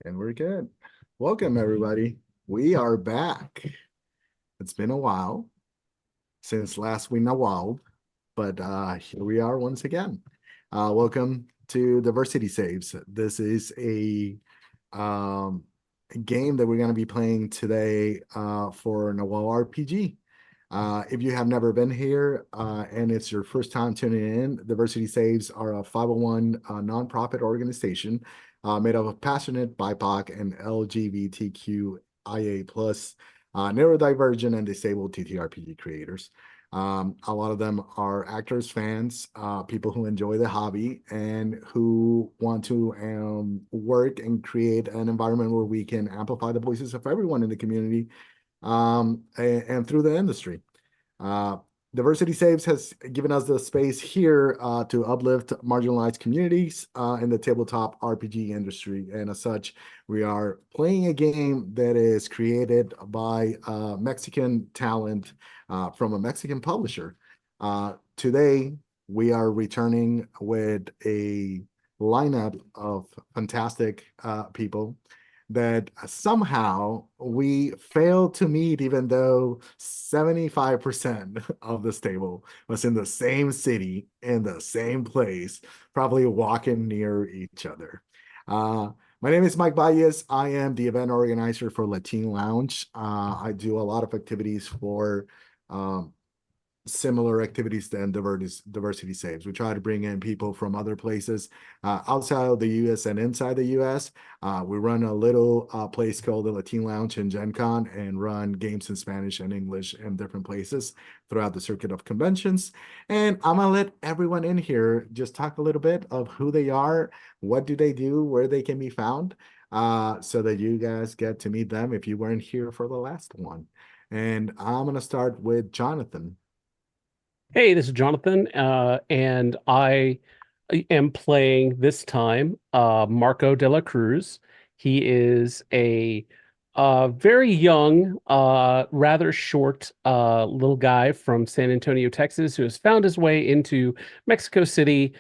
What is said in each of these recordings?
And we're good. Welcome, everybody. We are back. It's been a while since last we Nahual, but here we are once again. Welcome to Diversity Saves. This is um, a game that we're going to be playing today for Nahual RPG. If you have never been here and it's your first time tuning in, Diversity Saves are a 501 nonprofit organization made up of passionate BIPOC and LGBTQIA plus neurodivergent and disabled TTRPG creators. A lot of them are actors, fans, people who enjoy the hobby and who want to work and create an environment where we can amplify the voices of everyone in the community and through the industry. Uh, Diversity Saves has given us the space here to uplift marginalized communities in the tabletop RPG industry. And as such, we are playing a game that is created by Mexican talent from a Mexican publisher. Today, we are returning with a lineup of fantastic people that somehow we failed to meet, even though 75% of this table was in the same city, in the same place, probably walking near each other. My name is Mike Valles. I am the event organizer for Latin Lounge. I do a lot of activities for um, similar activities than Diversity Saves. We try to bring in people from other places outside of the US and inside the US. We run a little place called the Latin Lounge in Gen Con and run games in Spanish and English in different places throughout the circuit of conventions. And I'm gonna let everyone in here just talk a little bit of who they are, what do they do, where they can be found, so that you guys get to meet them if you weren't here for the last one. And I'm gonna start with Jonathan. Hey, this is Jonathan, and I am playing this time Marco de la Cruz. He is a very young, rather short little guy from San Antonio, Texas, who has found his way into Mexico City,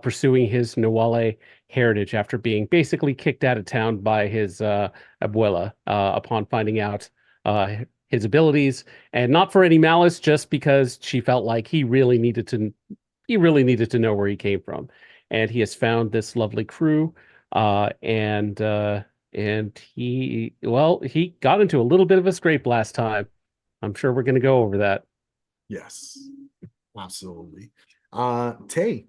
pursuing his Nahuale heritage after being basically kicked out of town by his abuela upon finding out uh, his abilities, and not for any malice, just because she felt like he really needed to know where he came from. And he has found this lovely crew, and he got into a little bit of a scrape last time. I'm sure we're going to go over that. Yes, absolutely. Tay.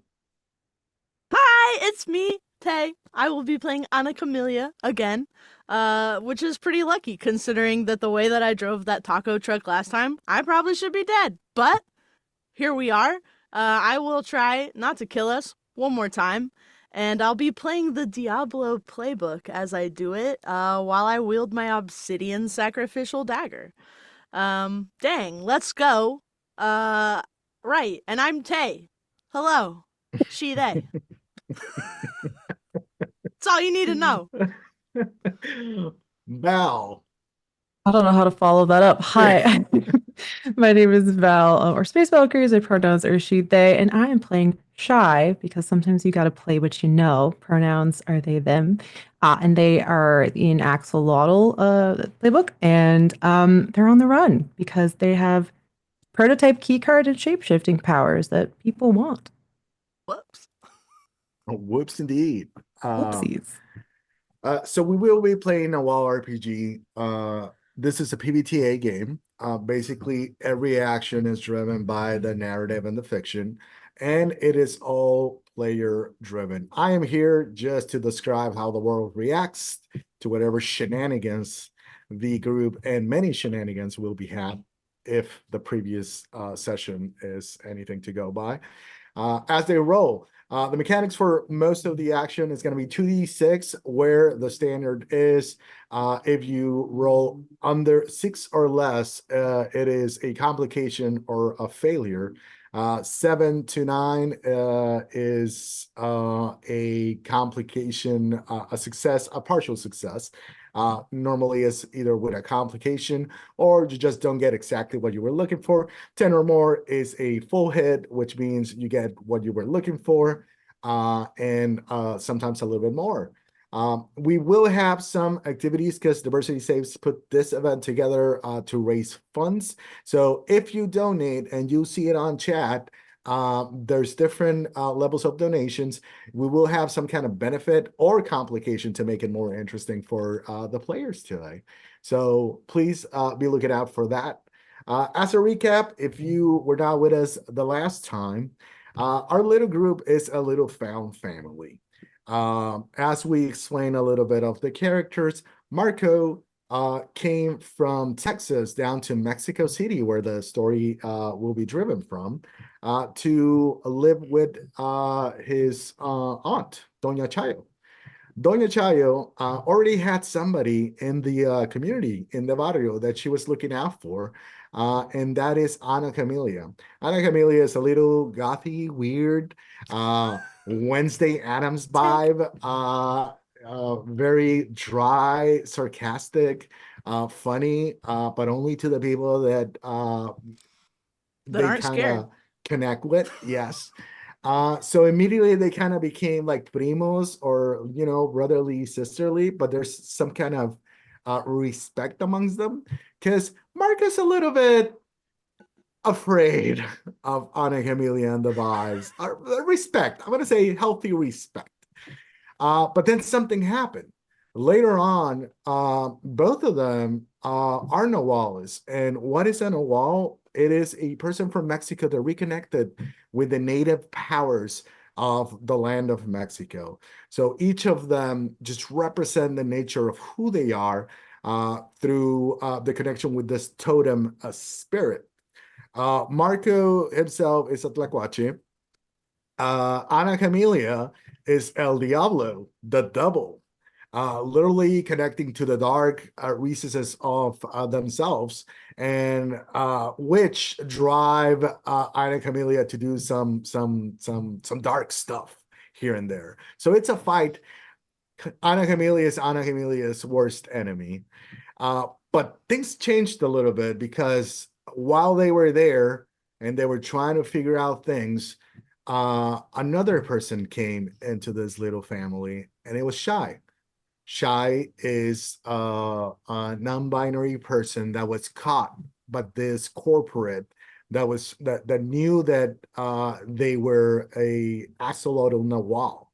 Hi, it's me, Tay. I will be playing Anna Camellia again, which is pretty lucky considering that the way that I drove that taco truck last time, I probably should be dead. But here we are. I will try not to kill us one more time, and I'll be playing the Diablo playbook as I do it, while I wield my obsidian sacrificial dagger. Dang, let's go. Uh, right, and I'm Tay. Hello, she, they. That's all you need to know. Val. I don't know how to follow that up. Hi, my name is Val, or Spacevalkyries. My pronouns are she, they, and I am playing shy because sometimes you got to play what you know. Pronouns are they, them, and they are in axolotl playbook, and they're on the run because they have prototype keycard and shapeshifting powers that people want. Whoops. Whoops, indeed. Whoopsies. So we will be playing a WoW RPG. This is a PBTA game. Basically, every action is driven by the narrative and the fiction, and it is all player driven. I am here just to describe how the world reacts to whatever shenanigans the group and many shenanigans will be had if the previous session is anything to go by. As they roll, the mechanics for most of the action is going to be 2d6, where the standard is if you roll under 6 or less, it is a complication or a failure. 7 to 9 is a complication, a success, a partial success. Normally is either with a complication or you just don't get exactly what you were looking for. 10 or more is a full hit, which means you get what you were looking for, and sometimes a little bit more. We will have some activities because Diversity Saves put this event together to raise funds. So if you donate and you see it on chat, there's different levels of donations. We will have some kind of benefit or complication to make it more interesting for the players today. So please be looking out for that. As a recap, if you were not with us the last time, our little group is a little found family. As we explain a little bit of the characters, Marco came from Texas down to Mexico City, where the story will be driven from, to live with his aunt, Doña Chayo. Doña Chayo already had somebody in the community, in the barrio, that she was looking out for, and that is Ana Camelia. Ana Camelia is a little gothy, weird, Wednesday Addams vibe, very dry, sarcastic, funny, but only to the people that they aren't kind scared. of connect with. Yes. So immediately they kind of became like primos, or, you know, brotherly, sisterly, but there's some kind of respect amongst them, because Mark is a little bit afraid of Ana Camelia and the vibes. Respect. I'm going to say healthy respect. But then something happened. Later on, both of them are Nahuales. And what is a Nahual? It is a person from Mexico that reconnected with the native powers of the land of Mexico. So each of them just represent the nature of who they are through the connection with this totem spirit. Marco himself is a Tlacuache. Ana Camelia is El Diablo, the double, literally connecting to the dark recesses of themselves, and which drive Ana Camelia to do some dark stuff here and there. So it's a fight. Ana Camelia is Ana Camelia's worst enemy. But things changed a little bit, because while they were there and they were trying to figure out things, another person came into this little family, and it was Shy. Shy is a non-binary person that was caught by this corporate that knew that they were a axolotl Nahual.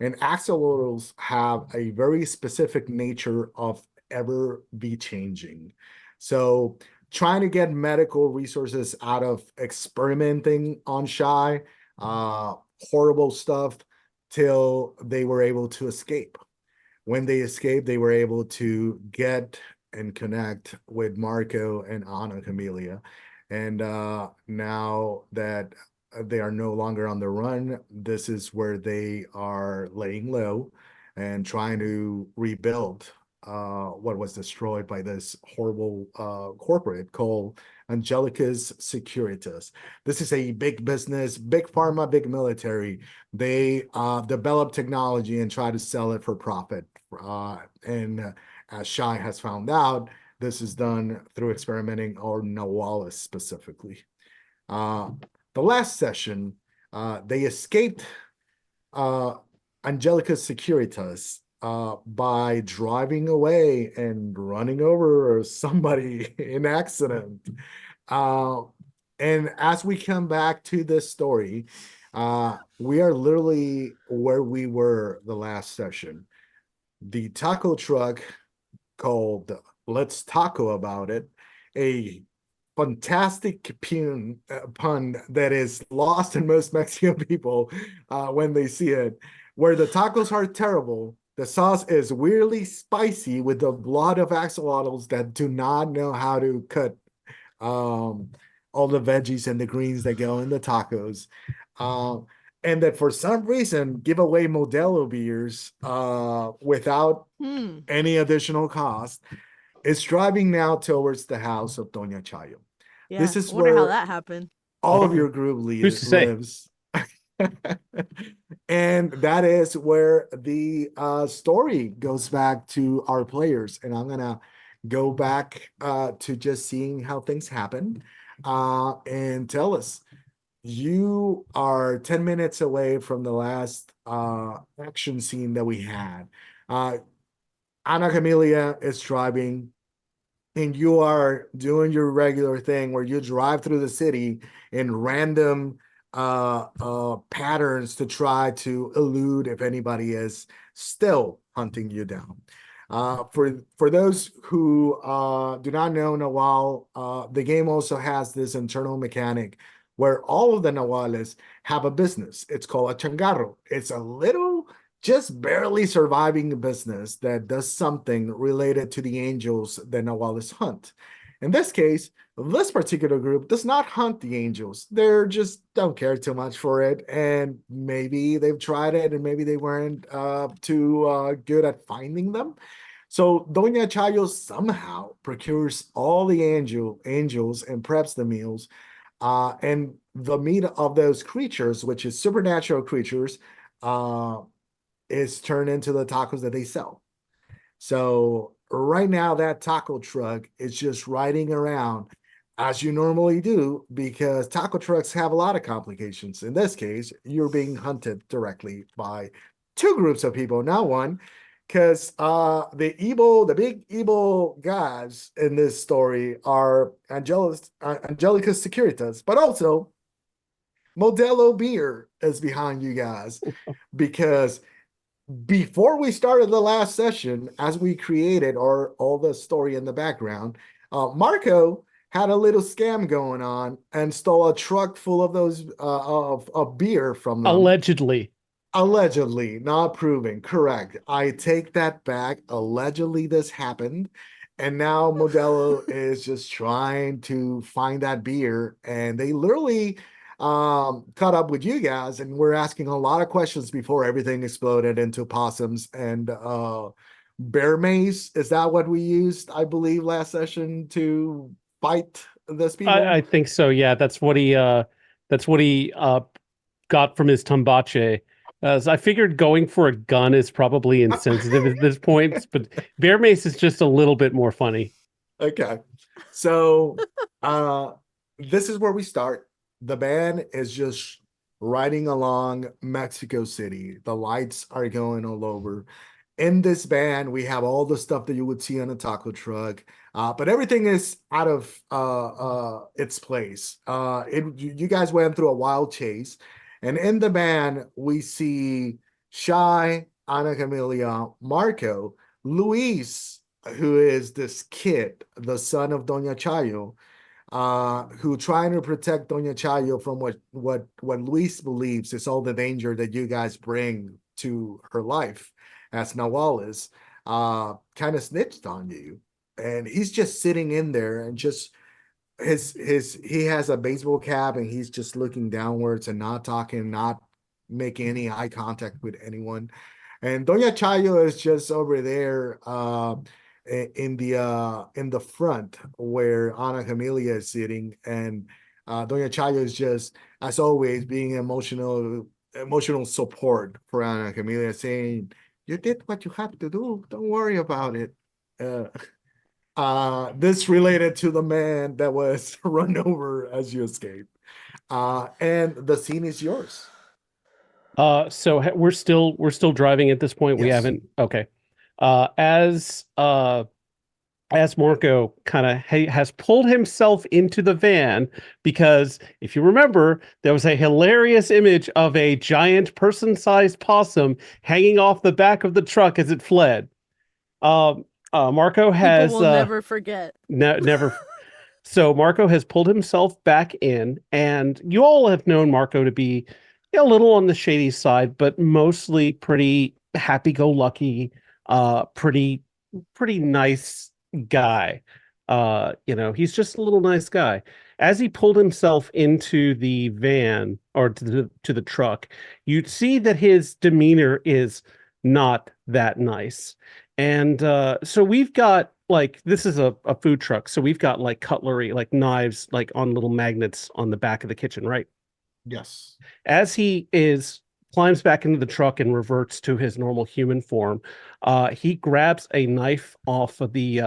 And axolotls have a very specific nature of ever be changing. So trying to get medical resources out of experimenting on Shy, horrible stuff, till they were able to escape. When they escaped, they were able to get and connect with Marco and Ana Camelia. And now that they are no longer on the run, this is where they are laying low and trying to rebuild what was destroyed by this horrible corporate called Angeles Securitas. This is a big business, big pharma, big military. They develop technology and try to sell it for profit. And as Shy has found out, this is done through experimenting on Nahuales specifically. The last session, they escaped Angelica's Securitas by driving away and running over somebody in accident. And as we come back to this story, we are literally where we were the last session. The taco truck called Let's Taco About It, a fantastic pun that is lost in most Mexican people when they see it, where the tacos are terrible. The sauce is weirdly spicy with the blood of axolotls that do not know how to cut all the veggies and the greens that go in the tacos. And that for some reason give away Modelo beers without any additional cost. Is driving now towards the house of Doña Chayo. Yeah, This is I wonder how where that happened. all of your group Who's to say? lives. And that is where the story goes back to our players. And I'm gonna go back to just seeing how things happen and tell us. You are 10 minutes away from the last action scene that we had. Uh, Ana Camelia is driving, and you are doing your regular thing where you drive through the city in random patterns to try to elude if anybody is still hunting you down. For those who do not know Nahual, the game also has this internal mechanic where all of the Nahuales have a business. It's called a changarro. It's a little, just barely surviving business that does something related to the angels that Nahuales hunt. In this case, this particular group does not hunt the angels. They're just don't care too much for it. And maybe they've tried it and maybe they weren't too good at finding them. So Doña Chayo somehow procures all the angels and preps the meals. And the meat of those creatures, which is supernatural creatures, is turned into the tacos that they sell. So right now, that taco truck is just riding around as you normally do, because taco trucks have a lot of complications. In this case, you're being hunted directly by two groups of people, not one, because the big evil guys in this story are Angeles Securitas, but also Modelo Beer is behind you guys, because before we started the last session, as we created all the story in the background, Marco had a little scam going on and stole a truck full of those of beer from them. Allegedly, not proven. Correct. I take that back. Allegedly, this happened, and now Modelo is just trying to find that beer, and they literally caught up with you guys, and we're asking a lot of questions before everything exploded into possums and bear mace. Is that what we used, I believe, last session to fight this people? I think so. Yeah, that's what he got from his tambache. So I figured going for a gun is probably insensitive at this point, but bear mace is just a little bit more funny. Okay, so this is where we start. The band is just riding along Mexico City. The lights are going all over. In this band, we have all the stuff that you would see on a taco truck, but everything is out of its place. You guys went through a wild chase, and in the band, we see Shy, Ana Camelia, Marco, Luis, who is this kid, the son of Doña Chayo, who trying to protect Doña Chayo from what Luis believes is all the danger that you guys bring to her life, as Nahuales kind of snitched on you. And he's just sitting in there and just he has a baseball cap and he's just looking downwards and not talking, not making any eye contact with anyone. And Doña Chayo is just over there in the front where Ana Camelia is sitting, and Doña Chayo is just, as always, being emotional support for Ana Camelia, saying, "You did what you had to do. Don't worry about it." This related to the man that was run over as you escaped. And the scene is yours. So we're still driving at this point. We Yes. haven't. Okay. As Marco kind of has pulled himself into the van, because if you remember, there was a hilarious image of a giant person-sized possum hanging off the back of the truck as it fled. Marco has People will never forget. Never. So Marco has pulled himself back in, and you all have known Marco to be a little on the shady side, but mostly pretty happy-go-lucky, pretty nice guy. He's just a little nice guy. As he pulled himself into the van or to the truck, you'd see that his demeanor is not that nice. And so we've got, like, this is a food truck, so we've got like cutlery, like knives, like on little magnets on the back of the kitchen, right? Yes. As he climbs back into the truck and reverts to his normal human form, he grabs a knife off of the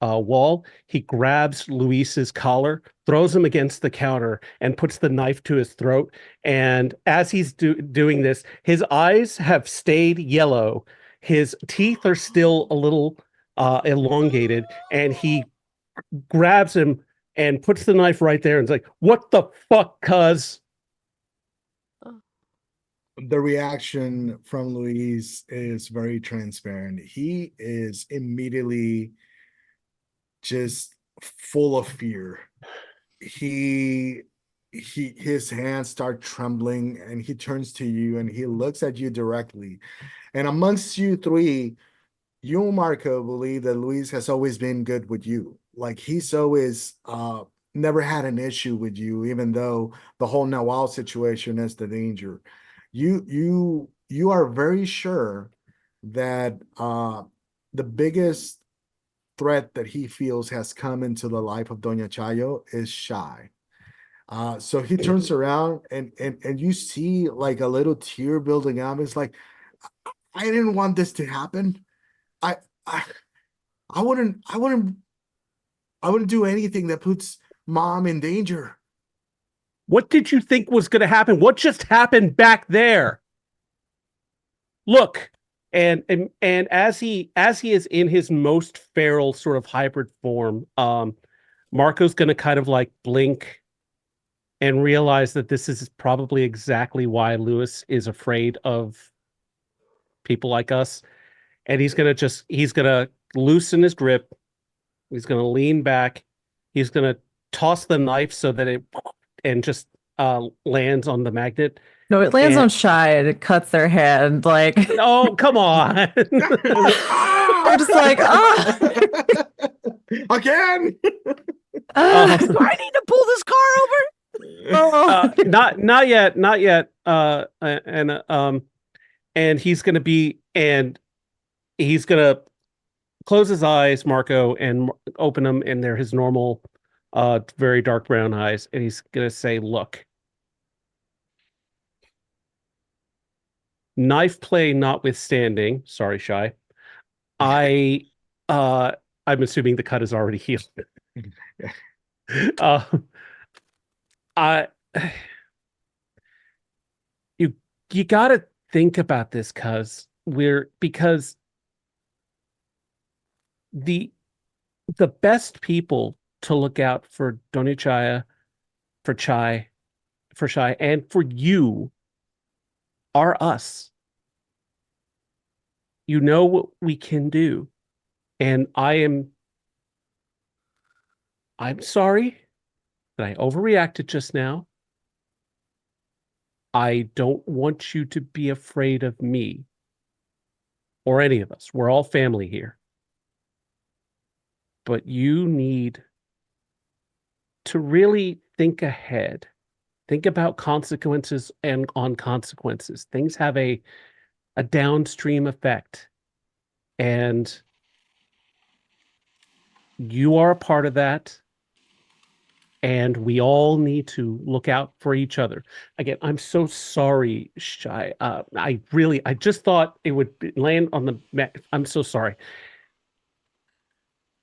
wall. He grabs Luis's collar, throws him against the counter, and puts the knife to his throat. And as he's doing this, his eyes have stayed yellow. His teeth are still a little elongated, and he grabs him and puts the knife right there and is like, "What the fuck, cuz?" The reaction from Luis is very transparent. He is immediately just full of fear. His hands start trembling, and he turns to you and he looks at you directly. And amongst you three, you and Marco believe that Luis has always been good with you. Like, he's always never had an issue with you, even though the whole Nahual situation is the danger. You are very sure that the biggest threat that he feels has come into the life of Doña Chayo is Shy. So he turns around and you see like a little tear building up. It's like, I didn't want this to happen. I I wouldn't do anything that puts mom in danger. What did you think was going to happen? What just happened back there? Look, and as he is in his most feral sort of hybrid form, Marco's going to kind of like blink and realize that this is probably exactly why Lewis is afraid of people like us. And he's going to loosen his grip. He's going to lean back. He's going to toss the knife so that it and just lands on the magnet. No, it lands on Shy and it cuts their hand. Like, oh, come on. I'm just like, again. Do I need to pull this car over? Not yet. And he's gonna close his eyes, Marco, and open them, and they're his normal, very dark brown eyes, and he's gonna say, "Look, knife play notwithstanding, sorry, Shy. I'm assuming the cut is already healed. You gotta think about this, because the best people to look out for Doña Chaya, for Shy, and for you are us. You know what we can do. And I'm sorry that I overreacted just now. I don't want you to be afraid of me or any of us. We're all family here. But you need to really think ahead. Think about consequences and on consequences. Things have a downstream effect. And you are a part of that. And we all need to look out for each other. Again, I'm so sorry, Shy. I just thought it would land on the... I'm so sorry.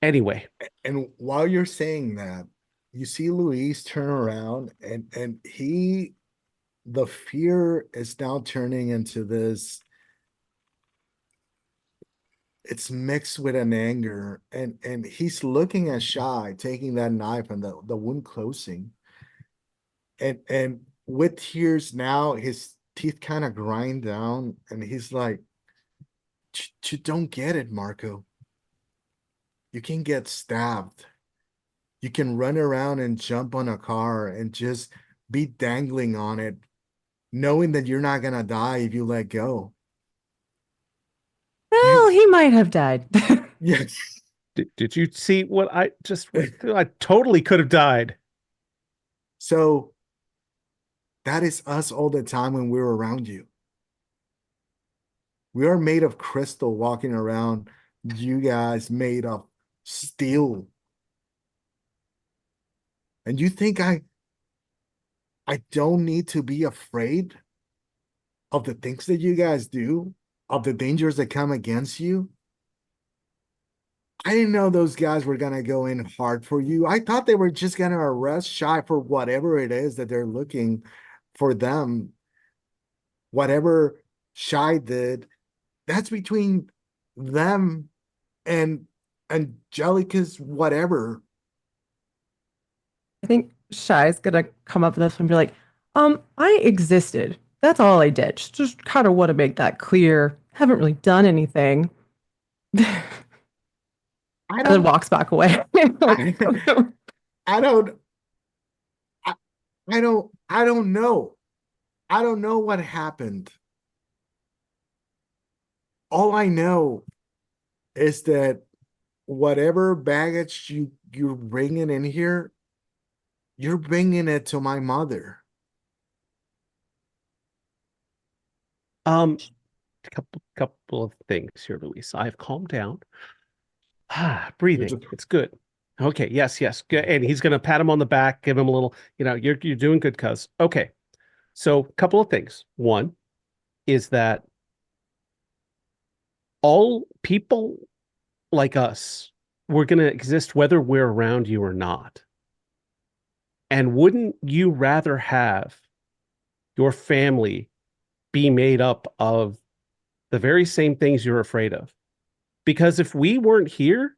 Anyway. And while you're saying that, you see Luis turn around and the fear is now turning into this. It's mixed with an anger, and he's looking at Shy, taking that knife and the wound closing. And with tears now, his teeth kind of grind down, and he's like, you don't get it, Marco. You can get stabbed. You can run around and jump on a car and just be dangling on it, knowing that you're not gonna die if you let go. well, he might have died. Yes. Did you see what I totally could have died. So that is us all the time when we're around you. We are made of crystal walking around. You guys made of steel. And you think I don't need to be afraid of the things that you guys do, of the dangers that come against you? I didn't know those guys were gonna go in hard for you. I thought they were just gonna arrest Shy for whatever it is that they're looking for them. Whatever Shy did, that's between them and Angelica's whatever. I think Shy's gonna come up with this and be like, I existed. That's all I did. Just kind of want to make that clear. Haven't really done anything. And I then don't walks back away. Like, I don't I, I don't know. I don't know what happened. All I know is that whatever baggage you're bringing in here, you're bringing it to my mother. Couple of things here, Luis. I've calmed down. Breathing. It's good. Okay, yes, good. And he's gonna pat him on the back, give him a little, you're doing good, cuz. Okay. So, couple of things. One is that all people like us, we're gonna exist whether we're around you or not. And wouldn't you rather have your family be made up of the very same things you're afraid of? Because if we weren't here,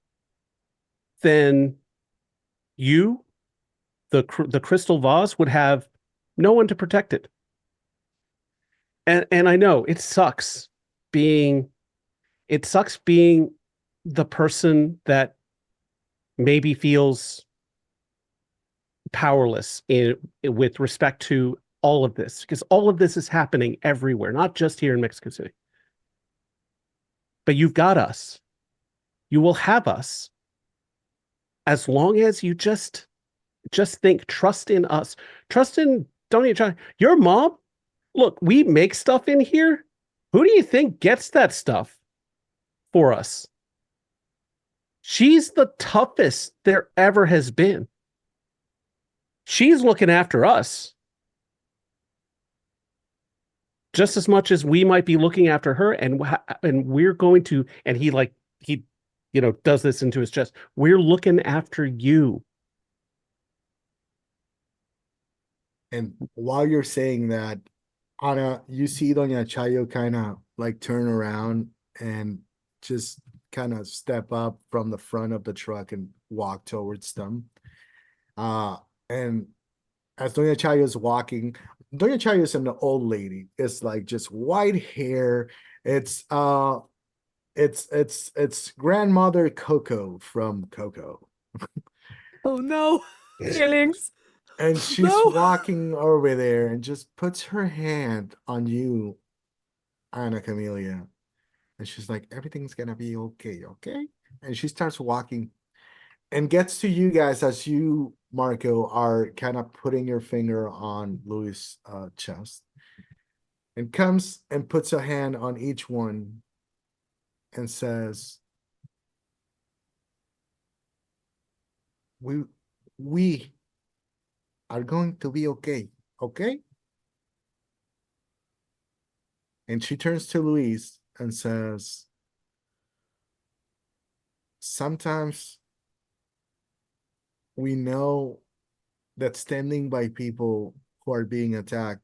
then you, the crystal vase, would have no one to protect it. And I know it sucks being the person that maybe feels powerless with respect to all of this, because all of this is happening everywhere, not just here in Mexico City. But you've got us. You will have us as long as you just think, trust in us. Trust in, don't even try. Your mom, look, we make stuff in here. Who do you think gets that stuff for us? She's the toughest there ever has been. She's looking after us just as much as we might be looking after her, and we're going to, and he does this into his chest. We're looking after you. And while you're saying that, Ana, you see Doña Chayo kind of like turn around and just kind of step up from the front of the truck and walk towards them. And as Doña Chayo is walking, Doña Chayo is an old lady. It's like just white hair. It's grandmother Coco from Coco. Oh no. feelings. And she's No. walking over there and just puts her hand on you, Ana Camelia. And she's like, everything's gonna be okay, okay? And she starts walking and gets to you guys as you, Marco, are kind of putting your finger on Louis' chest. And comes and puts a hand on each one and says, we are going to be okay, okay? And she turns to Louise and says, sometimes we know that standing by people who are being attacked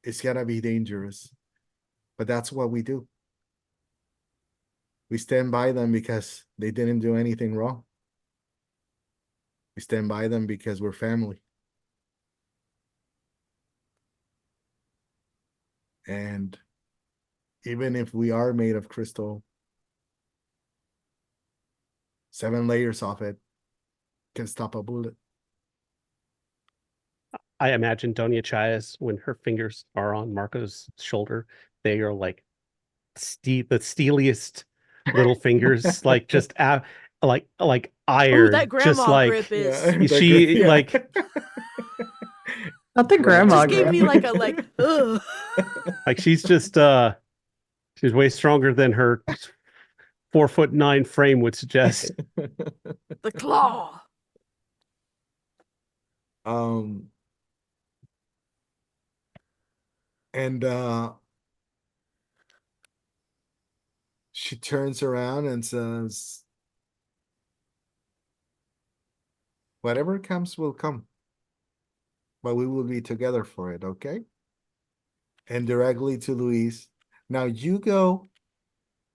is gonna be dangerous, but that's what we do. We stand by them because they didn't do anything wrong. We stand by them because we're family. And even if we are made of crystal, 7 layers of it can stop a bullet. I imagine Doña Chaya's, when her fingers are on Marco's shoulder, they are like the steeliest little fingers, like just like iron. Ooh, that just grandma like grip is. Yeah, she yeah. like Not the grandma Just gave grip. me like a ugh. like she's just she's way stronger than her 4'9" frame would suggest. The claw. And she turns around and says, whatever comes will come, but we will be together for it, okay? And directly to Luis, now you go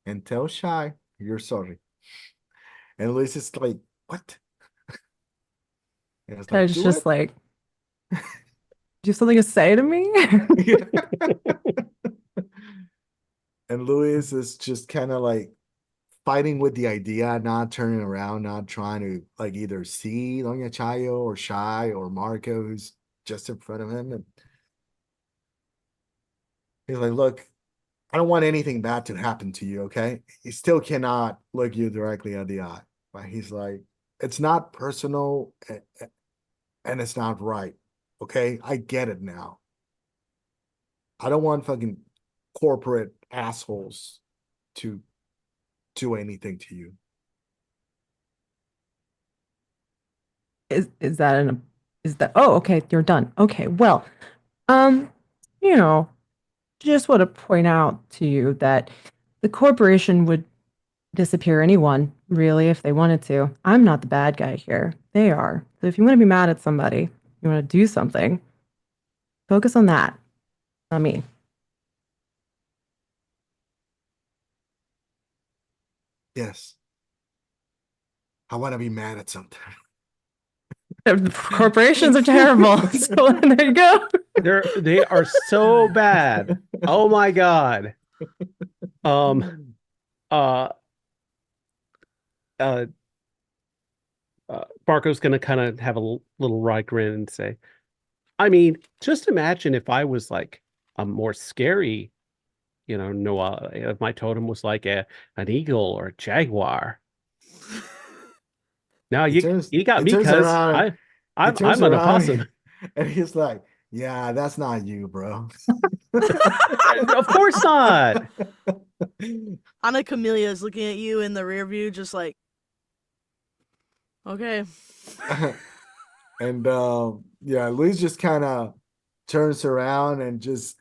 and tell Shy you're sorry. And Luis is like, what? And it's I like, was do just it. like, do you have something to say to me? And Luis is just kind of like fighting with the idea, not turning around, not trying to like either see Doña Chayo or Shy or Marco, who's just in front of him. And he's like, look, I don't want anything bad to happen to you, okay? He still cannot look you directly at the eye. But he's like, it's not personal and it's not right, okay? I get it now. I don't want fucking corporate assholes to do anything to you. Is that oh, okay, you're done. Okay, well, um, you know, just want to point out to you that the corporation would disappear anyone, really, if they wanted to. I'm not the bad guy here. They are. So if you want to be mad at somebody, you want to do something, focus on that, not me. Yes. I want to be mad at something. Corporations are terrible. So there you go. They are so bad. Oh my god. Uh Marco's gonna kind of have a little wry grin and say, I mean, just imagine if I was like a more scary, Noah, if my totem was like an eagle or a jaguar. Now you got me because I'm an opossum. And he's like, yeah, that's not you, bro. Of course not. Ana Camellia is looking at you in the rear view, just like, okay. And yeah, Luis just kind of turns around and just,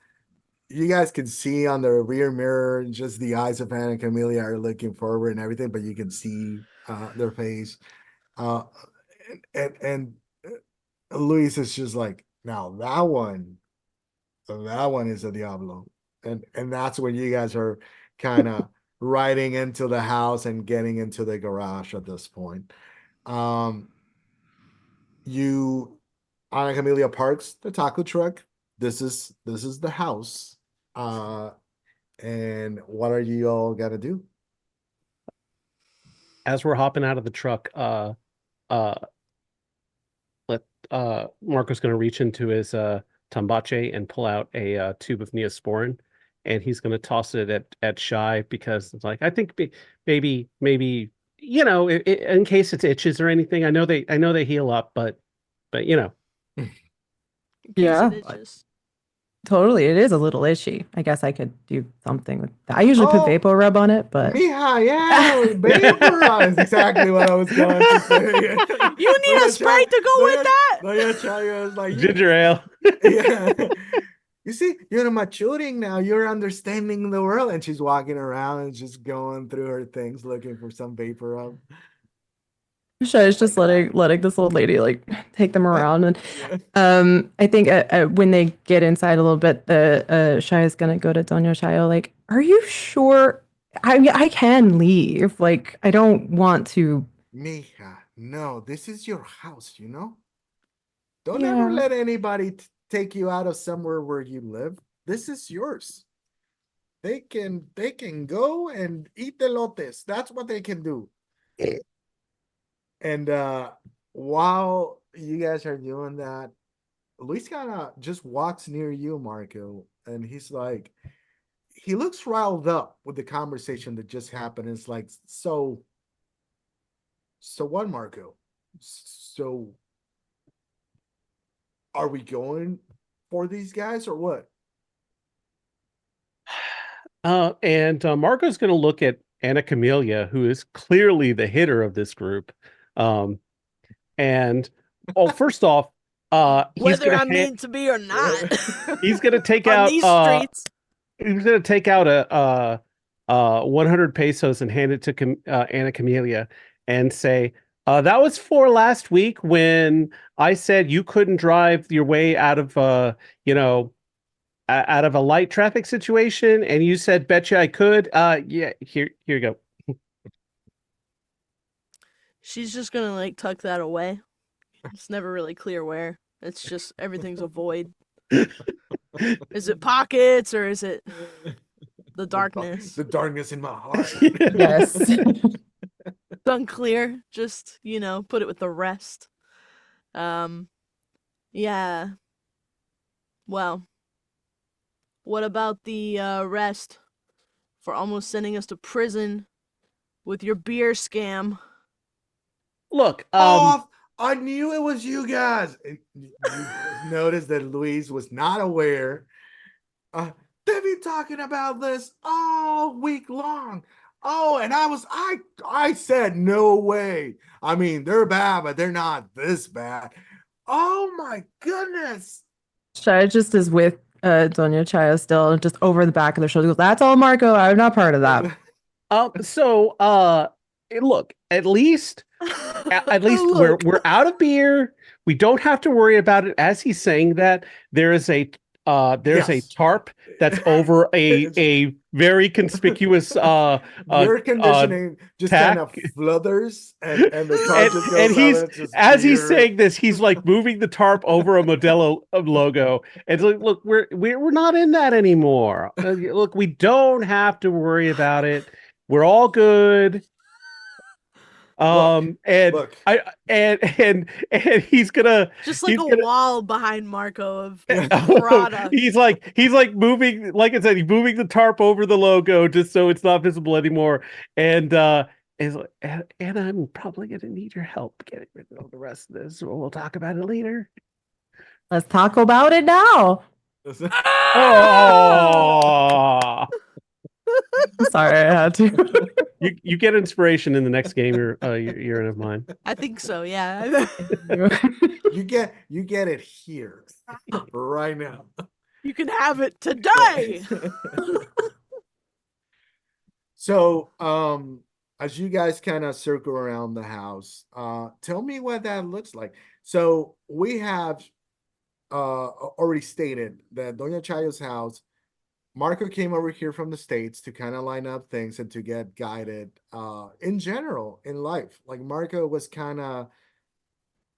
you guys can see on the rear mirror, just the eyes of Ana Camellia are looking forward and everything, but you can see their face. And Luis is just like, now that one is a Diablo. And that's when you guys are kind of riding into the house and getting into the garage at this point. You Ana Camellia parks the taco truck. This is the house. And what are you all gonna do? As we're hopping out of the truck, Marco's going to reach into his tambache and pull out a tube of Neosporin, and he's going to toss it at Shy because it's like, I think maybe in case it itches or anything. I know they heal up, but In case Yeah. it itches. Totally, it is a little itchy. I guess I could do something with that. I usually put Oh, Vapor Rub on it, but Mija, yeah, vapor is exactly what I was going to say. You need a Sprite to go with that? Doña Chayo is like, ginger ale. yeah. You see, you're maturing now. You're understanding the world. And she's walking around and just going through her things, looking for some vapor rub. Shy is just letting this old lady like take them around, and Yeah. I think when they get inside a little bit, the Shy is gonna go to Doña Chayo like, "Are you sure? I can leave. Like, I don't want to." Mija, no, this is your house, you know? Don't Yeah. ever let anybody take you out of somewhere where you live. This is yours. They can go and eat elotes. That's what they can do. And while you guys are doing that, Luis kind of just walks near you, Marco, and he's like, he looks riled up with the conversation that just happened. It's like, so what, Marco? So are we for these guys or what? And Marco's going to look at Ana Camellia, who is clearly the hitter of this group. And first off, Whether I'm meant to be or not. He's going to take On out these streets. He's going to take out 100 pesos and hand it to Ana Camelia and say, that was for last week when I said you couldn't drive your way out of, out of a light traffic situation, and you said, betcha I could. Yeah, here you go. She's just gonna like tuck that away. It's never really clear where. It's just everything's a void. Is it pockets or is it the darkness? The darkness in my heart. Yes. It's unclear. Just, put it with the rest. Yeah. Well, what about the rest for almost sending us to prison with your beer scam? Look, I knew it was you guys. You noticed that Luis was not aware. They've been talking about this all week long. Oh, and I said no way. I mean, they're bad, but they're not this bad. Oh my goodness. Shai just is with Doña Chaya still, just over the back of their shoulder. Goes, that's all, Marco. I'm not part of that. Look, at least we're out of beer. We don't have to worry about it. As he's saying that, there's a tarp that's over a very conspicuous air conditioning just tack. kind of flutters and the tarp just goes and he's out, just as beer. he's saying this, he's like moving the tarp over a Modelo logo. And it's like, look, we're not in that anymore. Look, we don't have to worry about it. We're all good. And he's gonna just like wall behind Marco of product. He's like moving, like I said, he's moving the tarp over the logo just so it's not visible anymore. And he's like, and I'm probably gonna need your help getting rid of the rest of this. We'll talk about it later. Let's talk about it now. Oh. Sorry, I had to. You get inspiration in the next game you're in of mine. I think so, yeah. You get it here right now. You can have it today. So, as you guys kind of circle around the house, tell me what that looks like. So we have already stated that Doña Chayo's house, Marco came over here from the States to kind of line up things and to get guided in general in life. Like Marco was kind of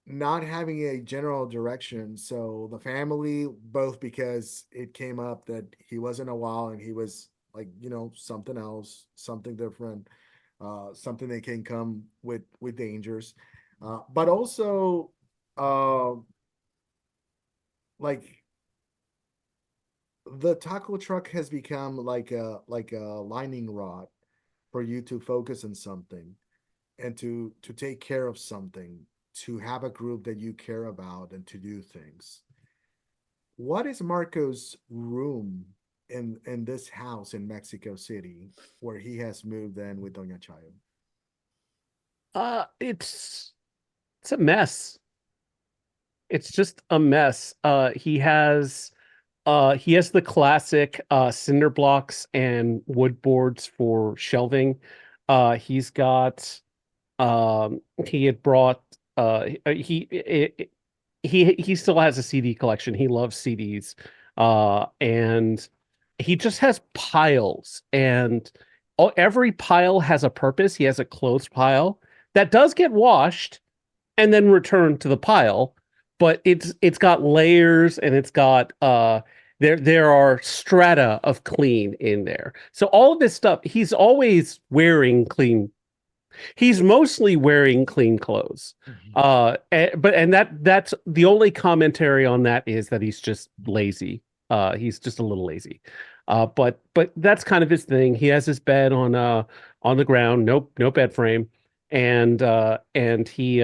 not having a general direction. So the family, both because it came up that he wasn't a Nahual and he was like, something else, something different, something that can come with dangers. But also like the taco truck has become like a lining rod for you to focus on something and to take care of something, to have a group that you care about and to do things. What is Marco's room in this house in Mexico City where he has moved in with Doña Chayo? It's a mess. It's just a mess. He has the classic cinder blocks and wood boards for shelving. He's got he had brought he still has a CD collection. He loves CDs. And he just has piles, and every pile has a purpose. He has a clothes pile that does get washed and then returned to the pile, but it's got layers and it's got there are strata of clean in there. So all of this stuff, he's always wearing clean. He's mostly wearing clean clothes. That's the only commentary on that is that he's just lazy. He's just a little lazy. But that's kind of his thing. He has his bed on the ground, no bed frame, and he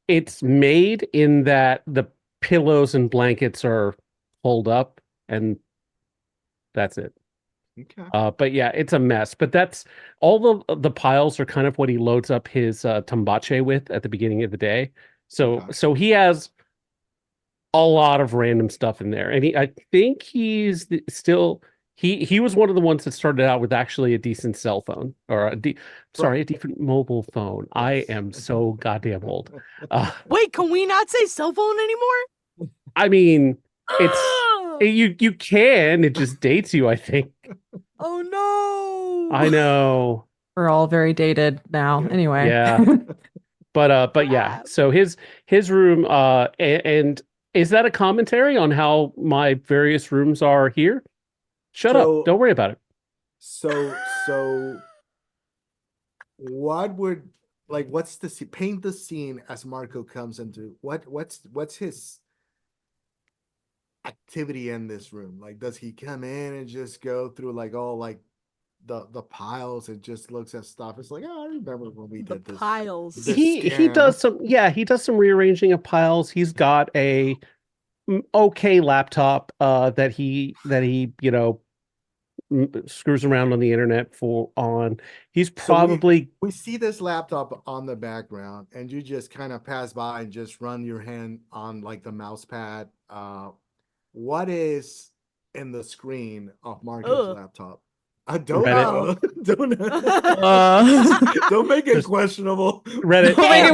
it's made in that the pillows and blankets are pulled up, and that's it. Okay. But yeah, it's a mess. But that's all the piles are kind of what he loads up his tambache with at the beginning of the day. So he has a lot of random stuff in there, and I think he's still he was one of the ones that started out with actually a decent cell phone or a decent mobile phone. I am so goddamn old. Wait, can we not say cell phone anymore? I mean, you can. It just dates you, I think. Oh no! I know. We're all very dated now. Anyway. Yeah. But yeah. So his room and is that a commentary on how my various rooms are here? Shut up. Don't worry about it. So what would what's the paint the scene as Marco comes into what's his activity in this room? Like, does he come in and just go through all the piles and just looks at stuff? It's like, oh, I remember when we did this. Piles. He does some rearranging of piles. He's got a okay laptop that he screws around on the internet he's probably we see this laptop on the background, and you just kind of pass by and just run your hand on the mouse pad. What is in the screen of Marco's laptop? I don't know. Don't make it questionable. Reddit. Don't make it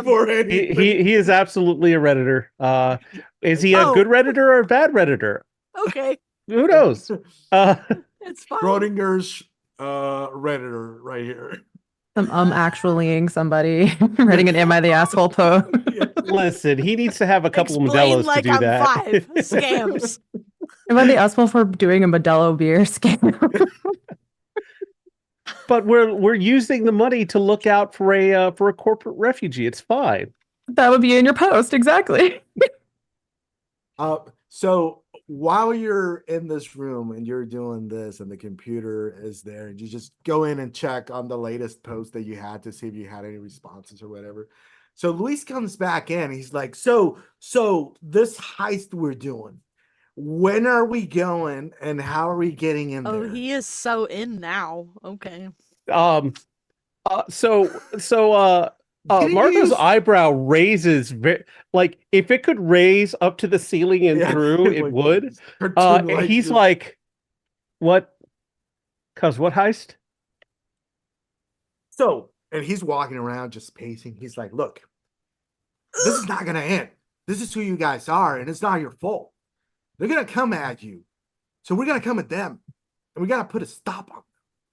weird. He is absolutely a Redditor. Is he a good Redditor or a bad Redditor? Okay. Who knows? It's fine. Schrodinger's Redditor right here. Some actuallying somebody, writing an "Am I the asshole" post. Listen, he needs to have a couple of Modelos to do I'm that. 5 scams. Am I the asshole for doing a Modelo beer scam? But we're using the money to look out for a corporate refugee. It's fine. That would be in your post, exactly. So while you're in this room and you're doing this and the computer is there, and you just go in and check on the latest post that you had to see if you had any responses or whatever. So Luis comes back in. He's like, so this heist we're doing, when are we going and how are we getting in there? Oh, he is so in now. Okay. Marco's eyebrow raises if it could raise up to the ceiling and through, it would. He's like, what? Cause what heist? So, and he's walking around just pacing. He's like, look, this is not gonna end. This is who you guys are, and it's not your fault. They're gonna come at you. So we're gonna come at them. And we gotta put a stop on them.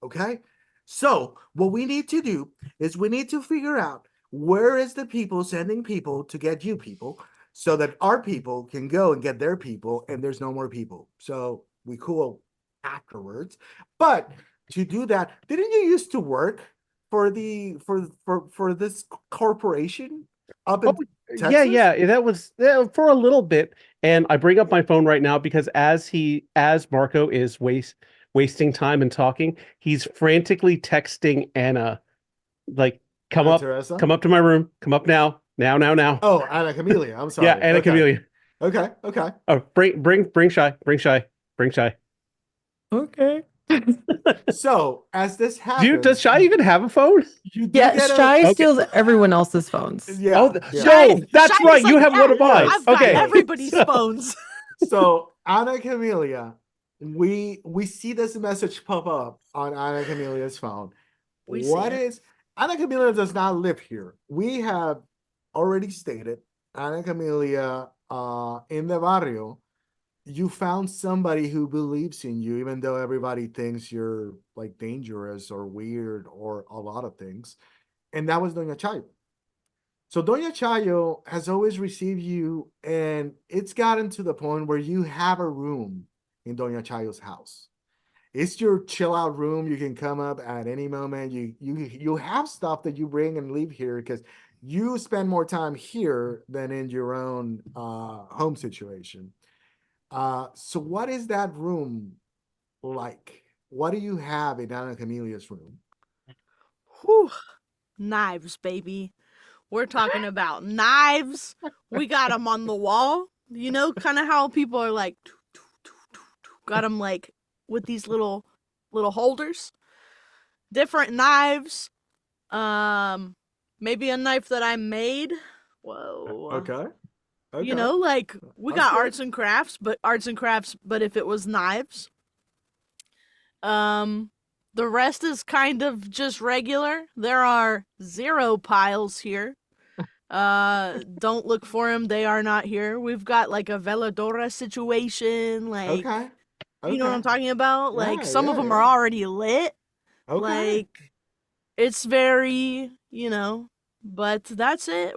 Okay? So what we need to do is we need to figure out where is the people sending people to get you people so that our people can go and get their people and there's no more people. So we cool afterwards. But to do that, didn't you used to work for this corporation up in Texas? Yeah, that was for a little bit. And I bring up my phone right now because as Marco is wasting time and talking, he's frantically texting Anna, like, come up to my room, come up now. Oh, Anna Camellia. I'm sorry. Yeah, Anna Camellia. Okay. Oh, bring Shy. Okay. So as this happens, dude, does Shy even have a phone? Yeah, Shy steals everyone else's phones. Yeah. Oh, no, that's Shy's right. You like, have one of mine. I've got Okay. everybody's phones. So Anna Camellia, we see this message pop up on Anna Camelia's phone. Anna Camellia does not live here. We have already stated Anna Camellia in the barrio. You found somebody who believes in you, even though everybody thinks you're like dangerous or weird or a lot of things. And that was Doña Chayo. So Doña Chayo has always received you, and it's gotten to the point where you have a room in Doña Chayo's house. It's your chill out room. You can come up at any moment. You have stuff that you bring and leave here because you spend more time here than in your own home situation. So what is that room like? What do you have in Anna Camelia's room? Whew. Knives, baby. We're talking about knives. We got them on the wall. You know, kind of how people are like, got them like with these little holders. Different knives. Maybe a knife that I made. Whoa. Okay. You know, like we got arts and crafts, but if it was knives. The rest is kind of just regular. There are 0 piles here. Don't look for them. They are not here. We've got like a veladora situation. Like, Okay. you know what I'm Okay. talking about? Like, Yeah, some of yeah, them are yeah. already lit. Okay. Like, it's very, but that's it.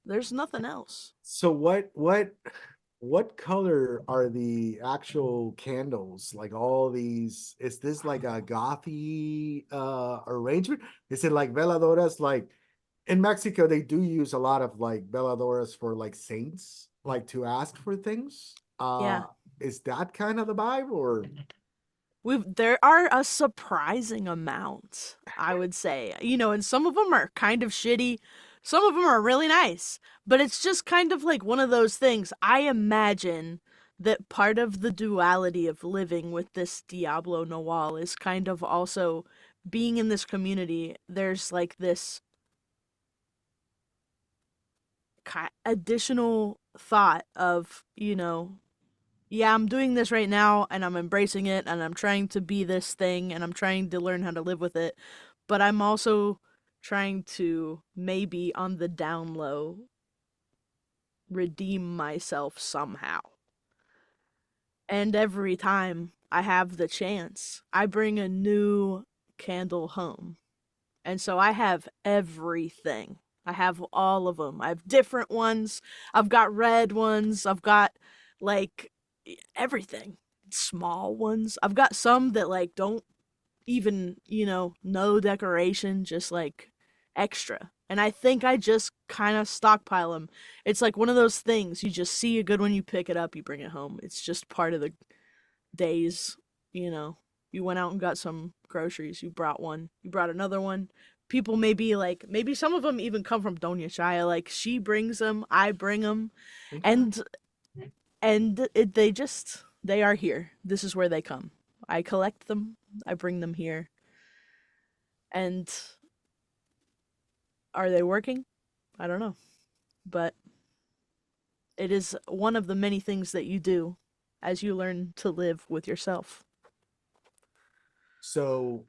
There's nothing else. So what color are the actual candles? Like all these, is this like a gothy arrangement? Is it like veladoras? Like in Mexico, they do use a lot of like veladoras for like saints, like to ask for things. Yeah. Is that kind of the vibe or There are a surprising amount, I would say. And some of them are kind of shitty. Some of them are really nice. But it's just kind of like one of those things. I imagine that part of the duality of living with this Diablo Nahual is kind of also being in this community. There's like this additional thought of, yeah, I'm doing this right now and I'm embracing it and I'm trying to be this thing and I'm trying to learn how to live with it. But I'm also trying to maybe on the down low redeem myself somehow. And every time I have the chance, I bring a new candle home. And so I have everything. I have all of them. I have different ones. I've got red ones. I've got like everything. Small ones. I've got some that like don't even, no decoration, just like extra. And I think I just kind of stockpile them. It's like one of those things. You just see a good one, you pick it up, you bring it home. It's just part of the days, you know. You went out and got some groceries, you brought one, you brought another one. People may be like, maybe some of them even come from Doña Chaya. Like, she brings them, I bring them. okay. And they are here. This is where they come. I collect them, I bring them here. And are they working? I don't know. But it is one of the many things that you do as you learn to live with yourself. So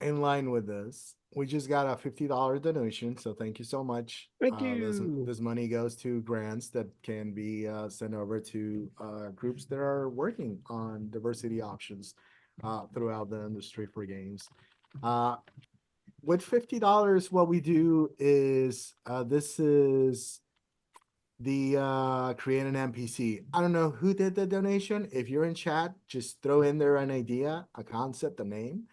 in line with this, we just got a $50 donation. So thank you so much. Thank you. This money goes to grants that can be sent over to groups that are working on diversity options throughout the industry for games. With $50, what we do is this is the create an NPC. I don't know who did the donation. If you're in chat, just throw in there an idea, a concept, a name,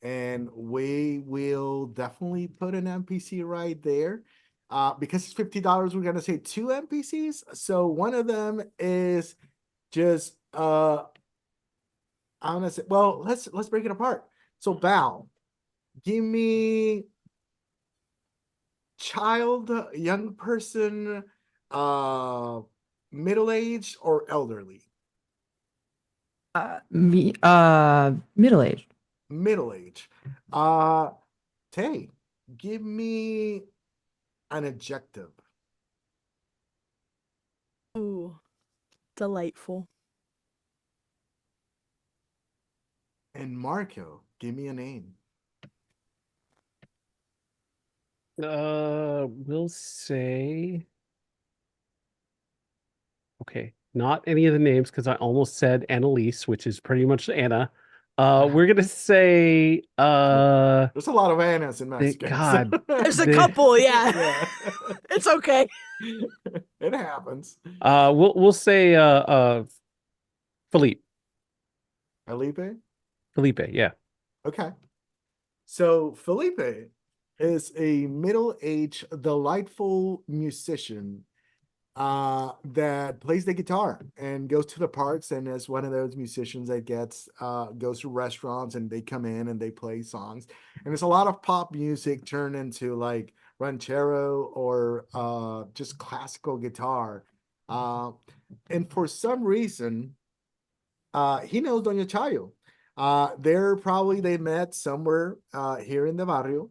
and we will definitely put an NPC right there. Because it's $50, we're gonna say 2 NPCs. So one of them is just I'm gonna say, well, let's break it apart. So Val, give me child, young person, middle-aged or elderly? Middle-aged. Middle-aged. Tay, give me an adjective. Ooh, delightful. And Marco, give me a name. We'll say. Okay, not any of the names because I almost said Annalise, which is pretty much Anna. We're gonna say There's a lot of Annas in Mexico. God. There's a couple, yeah. Yeah. It's okay. It happens. We'll say Philippe. Felipe? Felipe, yeah. Okay. So Felipe is a middle-aged, delightful musician that plays the guitar and goes to the parks and is one of those musicians that goes to restaurants and they come in and they play songs. And it's a lot of pop music turned into like ranchero or just classical guitar. And for some reason, he knows Doña Chayo. They met somewhere here in the barrio,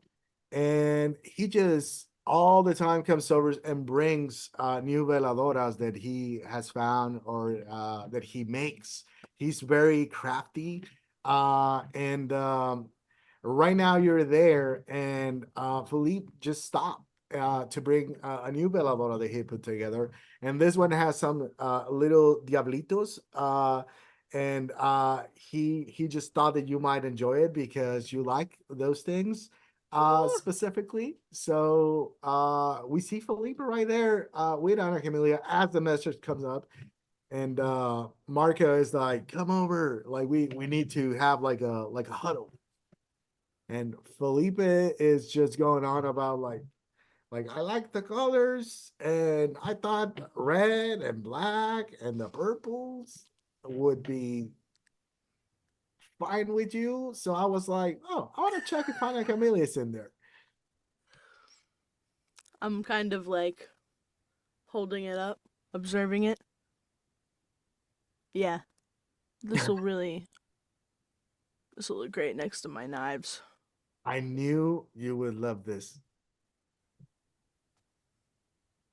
and he just all the time comes over and brings new veladoras that he has found or that he makes. He's very crafty. And right now you're there, and Philippe just stopped to bring a new Bella that he put together. And this one has some little diablitos. And he just thought that you might enjoy it because you like those things specifically. So we see Felipe right there with Ana Camelia as the message comes up. And Marco is like, come over, like we need to have like a huddle. And Felipe is just going on about like I like the colors, and I thought red and black and the purples would be fine with you. So I was like, oh, I want to check if Ana Camelia's in there. I'm kind of like holding it up, observing it. Yeah, this will look great next to my knives. I knew you would love this.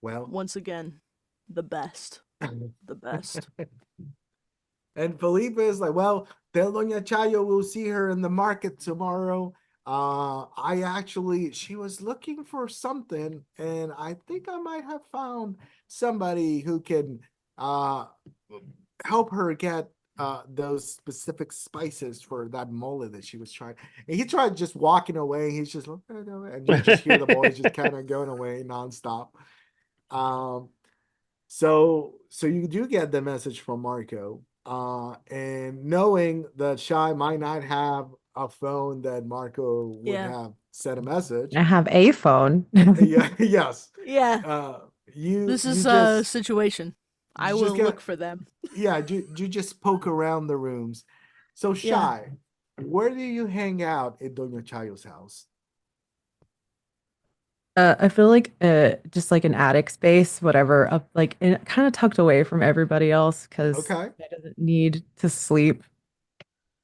Well, Once again, the best. The best. and Felipe is like, well, tell Doña Chayo we'll see her in the market tomorrow. She was looking for something, and I think I might have found somebody who can help her get those specific spices for that mole that she was trying. And he tried just walking away. He's just looking away, and you just hear the boys just kind of going away nonstop. So you do get the message from Marco. And knowing that Shy might not have a phone that Marco would have sent a message. I have a phone. Yeah, yes. Yeah. This is a situation. I will look for them. Yeah, you just poke around the rooms. So Shy, where do you hang out at Doña Chayo's house? I feel like just like an attic space, whatever, up like kind of tucked away from everybody else because I doesn't need to sleep,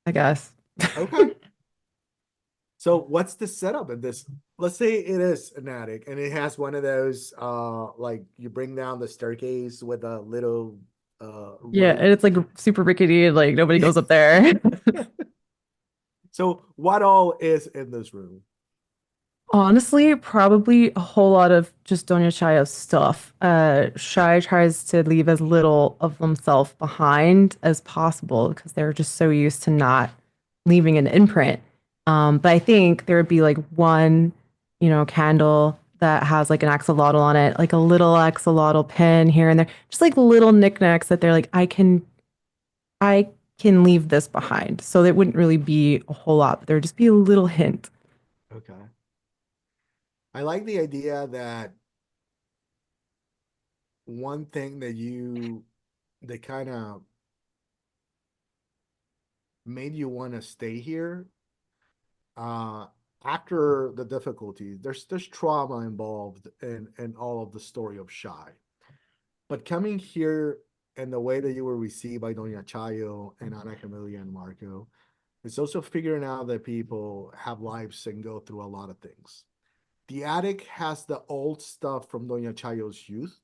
I guess. Okay. So what's the setup in this? Let's say it is an attic and it has one of those like you bring down the staircase with a little yeah, and it's like super rickety, like nobody goes up there. So what all is in this room? Honestly, probably a whole lot of just Doña Chaya's stuff. Shy tries to leave as little of himself behind as possible because they're just so used to not leaving an imprint. But I think there would be like one, candle that has like an axolotl on it, like a little axolotl pin here and there, just like little knickknacks that they're like, I can leave this behind. So it wouldn't really be a whole lot, but there would just be a little hint. Okay. I like the idea that one thing that kind of made you want to stay here after the difficulties. There's trauma involved in all of the story of Shy. But coming here and the way that you were received by Doña Chayo and Ana Camelia and Marco, it's also figuring out that people have lives and go through a lot of things. The attic has the old stuff from Doña Chayo's youth.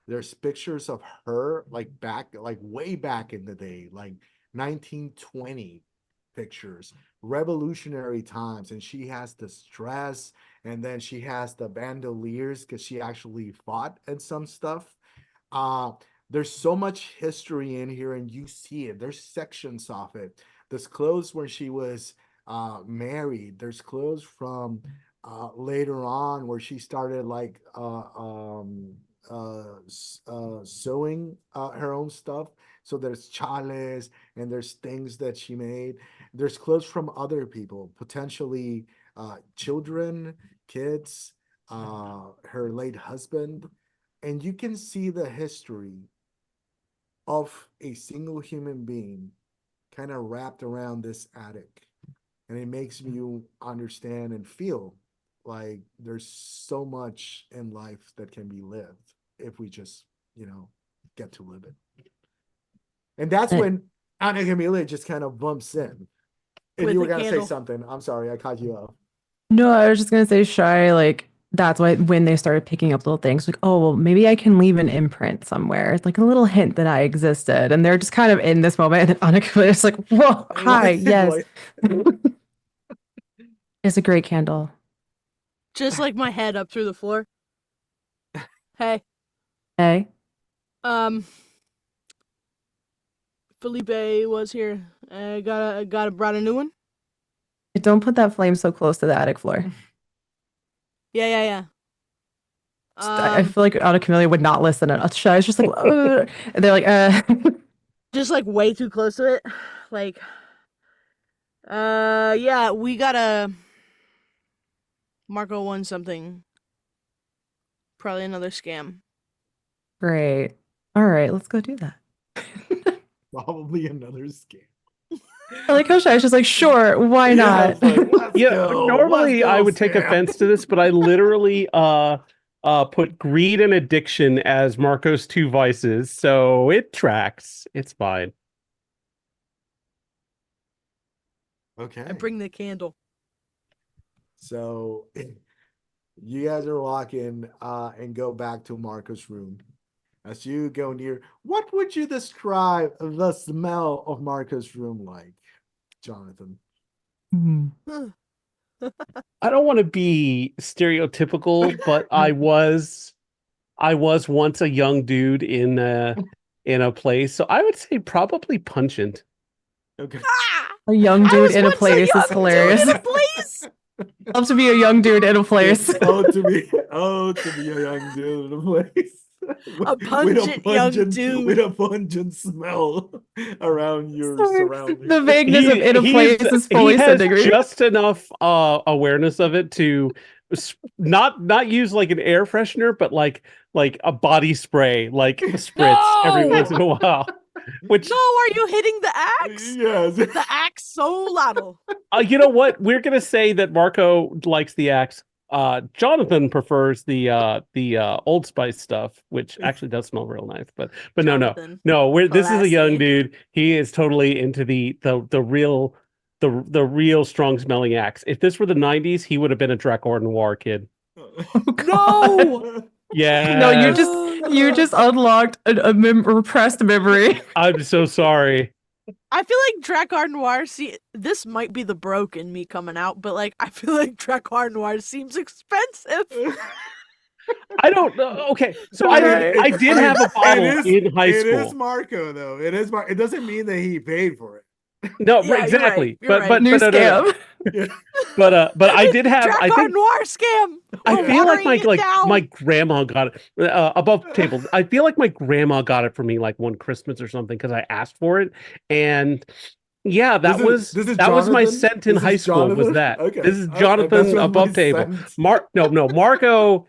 There's pictures of her like way back in the day, like 1920 pictures, revolutionary times. And she has the dress, and then she has the bandoliers because she actually fought and some stuff. There's so much history in here, and you see it. There's sections of it. There's clothes where she was married. There's clothes from later on where she started like sewing her own stuff. So there's chales and there's things that she made. There's clothes from other people, potentially children, kids, her late husband. And you can see the history of a single human being kind of wrapped around this attic. And it makes you understand and feel like there's so much in life that can be lived if we just, get to live it. And that's when Ana Camelia just kind of bumps in. If you were going to say something, I'm sorry, I cut you off. No, I was just going to say Shy, like, that's why when they started picking up little things like, oh, well, maybe I can leave an imprint somewhere. It's like a little hint that I existed. And they're just kind of in this moment. And then Annika is like, whoa, hi, yes. It's a great candle. Just like my head up through the floor. Hey. Hey. Felipe was here. Brought a new one. Don't put that flame so close to the attic floor. Yeah. I feel like Auto Camellia would not listen. And Shy is just like, and they're like, just like way too close to it. Like, yeah, we gotta. Marco won something. Probably another scam. Great. All right, let's go do that. Probably another scam. I like how Shy's just like, sure, why not? Like, normally I would take offense to this, but I literally put greed and addiction as Marco's two vices, so it tracks. It's fine. Okay. I bring the candle. So you guys are walking and go back to Marco's room. As you go near, what would you describe the smell of Marco's room like, Jonathan? I don't want to be stereotypical, but I was once a young dude in a place, so I would say probably pungent. Okay. A young dude in a place is hilarious. In a place? Love to be a young dude in a place. to be a young dude in a place. A pungent young dude with a pungent smell around your surroundings. The vagueness of in a place is fully sending me. Just enough awareness of it to not use like an air freshener, but like a body spray, like a spritz every once in a while. Which are you hitting the axe? Yes, the axe so loud. You know what? We're gonna say that Marco likes the axe. Jonathan prefers the Old Spice stuff, which actually does smell real nice. But Jonathan, no. This is a young dude. He is totally into the real strong smelling axe. If this were the 90s, he would have been a Drakkar Noir kid. No. Yeah. No, you just unlocked a repressed memory. I'm so sorry. I feel like Drakkar Noir, this might be the broke in me coming out, but like I feel like Drakkar Noir seems expensive. I don't know. Okay, so I did have a bottle in high school. It is Marco, though. It is It doesn't mean that he paid for it. No, exactly. You're right. New scam. But I did have. Drakkar I think Noir scam. I feel like my grandma got it above table. I feel like my grandma got it for me like one Christmas or something because I asked for it, and yeah, that was my scent in high school. Jonathan? Was that? Okay. This is Jonathan above table. Marco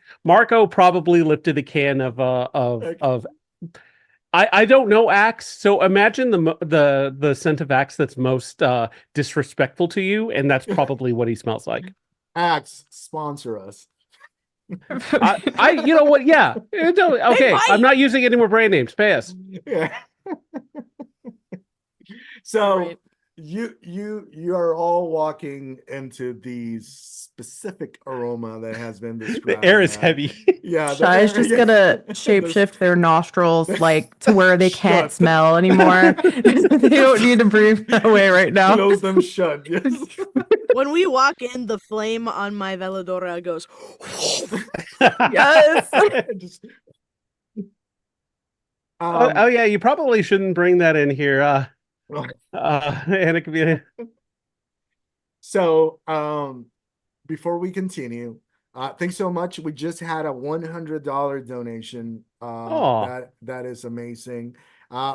probably lifted a can of. I don't know Axe, so imagine the scent of Axe that's most disrespectful to you, and that's probably what he smells like. Axe, sponsor us. You know what? Yeah. Okay. I'm not using any more brand names. Pay us. Yeah. So you are all walking into the specific aroma that has been described. The air is heavy. Yeah. Shy's just gonna shapeshift their nostrils like to where they can't smell anymore. They don't need to breathe that way right now. Close them shut. Yes. When we walk in, the flame on my veladora goes. Yes. Oh yeah, you probably shouldn't bring that in here. And it could be. So, before we continue, thanks so much. We just had a $100 donation. That is amazing.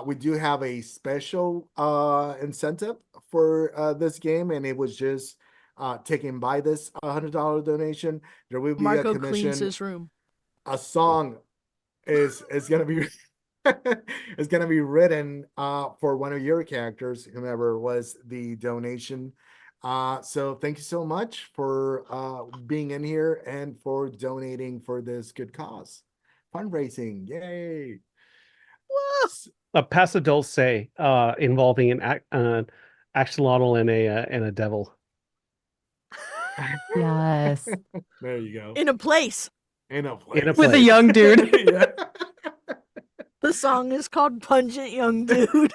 We do have a special incentive for this game, and it was just taken by this $100 donation. There will be Marco a commission. cleans his room. A song is gonna be is gonna be written for one of your characters, whomever was the donation. So thank you so much for being in here and for donating for this good cause. Fundraising, yay! A Paso Dulce involving an axolotl and a devil. Yes. There you go. In a place. In a place. With a young dude. Yeah. The song is called Pungent Young Dude.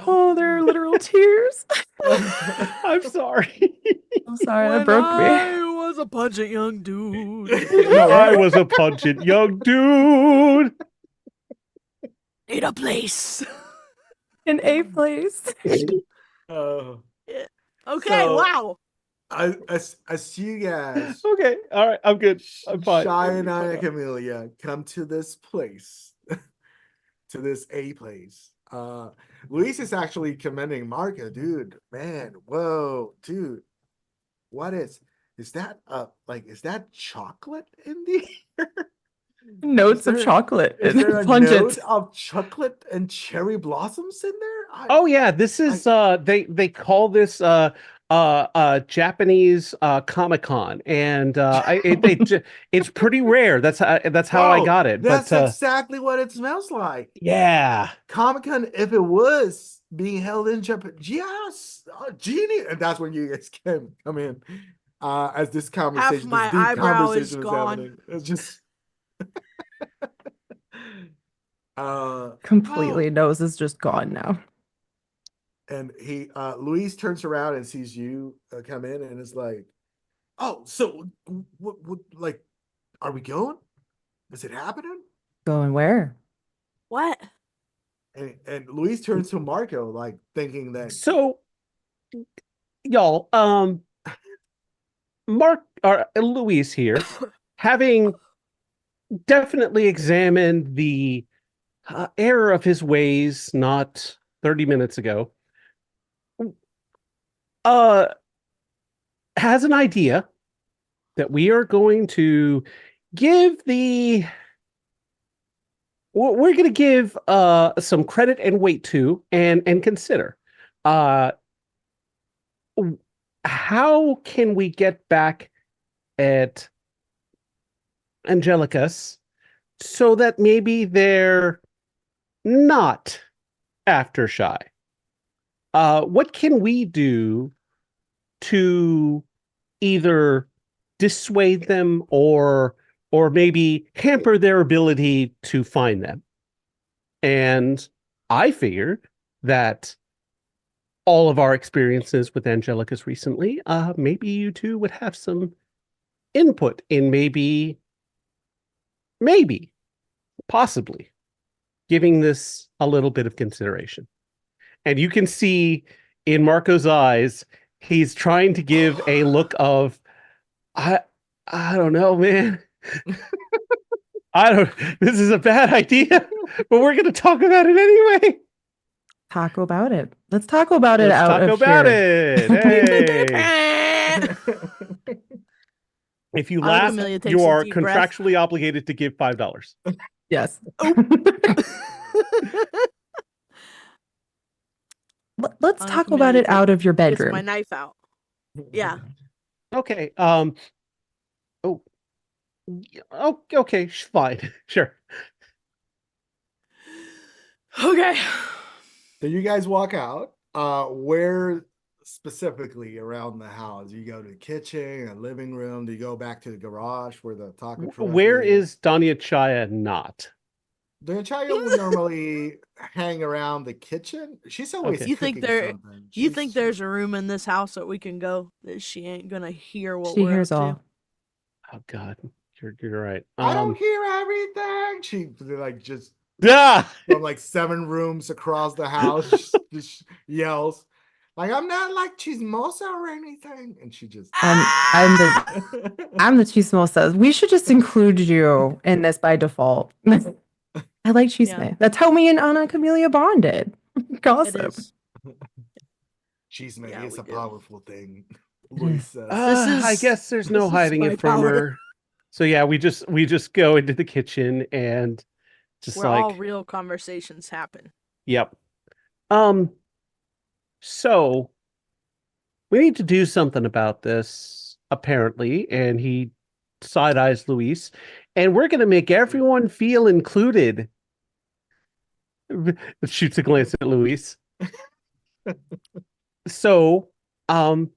Oh, there are literal tears. I'm sorry. I'm sorry, that When broke I me. was a pungent young dude. I was a pungent young dude. In a place. In a place. Oh. Okay, So- wow. As you guys, Okay, all right, I'm good. I'm fine. Shy and I and Camellia, come to this place, to this A place. Luis is actually commending Marco, dude. Man, whoa, dude. What is that? Is that chocolate in the Notes Is of there- chocolate. Is there a Pungent. note of chocolate and cherry blossoms in there? Oh yeah, this is they call this Japanese Comic-Con, and it's pretty rare. That's how I Whoa, got it. That's But exactly what it smells like. yeah, Comic-Con, if it was being held in Japan, yes, genius. And that's when you guys come in. As this conversation, my this deep eyebrow is conversation gone. happening. It's just Completely oh. nose is just gone now. And he Luis turns around and sees you come in and is like, oh, so what like, are we going? Is it happening? Going where? What? And Luis turns to Marco, like thinking that so y'all, Mark or Luis here, having definitely examined the error of his ways not 30 minutes ago, has an idea that we are going to give we're going to give some credit and weight to and consider how can we get back at Angelicus so that maybe they're not after Shy. What can we do to either dissuade them or maybe hamper their ability to find them? And I figured that all of our experiences with Angelicus recently, maybe you two would have some input in maybe, possibly giving this a little bit of consideration. And you can see in Marco's eyes, he's trying to give a look of, I don't know, man. This is a bad idea, but we're going to talk about it anyway. Taco Bout It. Let's talk about it Let's out talk of about here. it. Hey. If you laugh, Amelia takes you a are deep breath. contractually obligated to give $5. Yes. Let's talk about it out of your Gets my bedroom. knife out. Yeah. Okay. Oh, okay. Fine. Sure. Okay. So you guys walk out. Where specifically around the house? You go to the kitchen, a living room. Do you go back to the garage where the taco truck Where is Danya Chaya not? The child would normally hang around the kitchen. She's always Okay. You think cooking there- something. You think there's a room in this house that we can go that she ain't gonna hear what She we're hears up to? all. Oh God, you're right. I don't hear everything. She like just Ah! from like 7 rooms across the house just yells like, I'm not like chismosa or anything, and she just I'm the chismosa. We should just include you in this by default. I like chisme. Yeah. That's how me and Anna Camellia bonded. It Gossip. is. chisme Yeah, is we a do. powerful thing. It Luis is. says. I is- guess there's no this is hiding my it from power. her. So yeah, we just go into the kitchen and just Where like, all real conversations happen. yep. So we need to do something about this, apparently, and he side eyes Luis, and we're gonna make everyone feel included. Shoots a glance at Luis. So, um,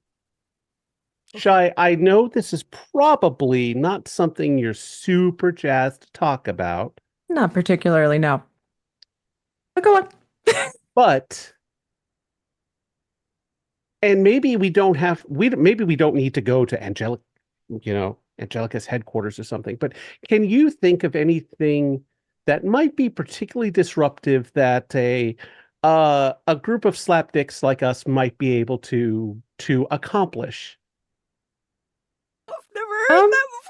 Shy, I know this is probably not something you're super jazzed to talk about, Not particularly, no. But go on. but and maybe we don't have maybe we don't need to go to Angelica's headquarters or something, but can you think of anything that might be particularly disruptive that a group of slapdicks like us might be able to accomplish? I've never heard Um, that before.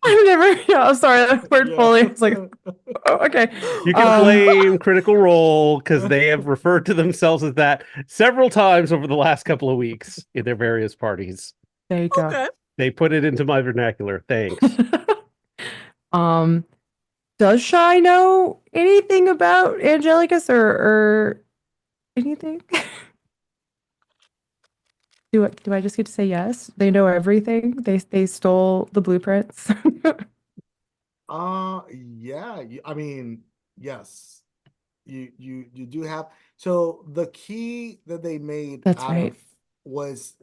I've never, yeah, I'm sorry, that word fully. It's like, oh, okay. You can Um, blame Critical Role because they have referred to themselves as that several times over the last couple of weeks in their various parties. There you go. Okay. They put it into my vernacular. Thanks. Um, does Shy know anything about Angelicus or anything? Do I just get to say yes? They know everything. They stole the blueprints. Yeah, I mean, yes. You do have, so the key that they made That's out right. of was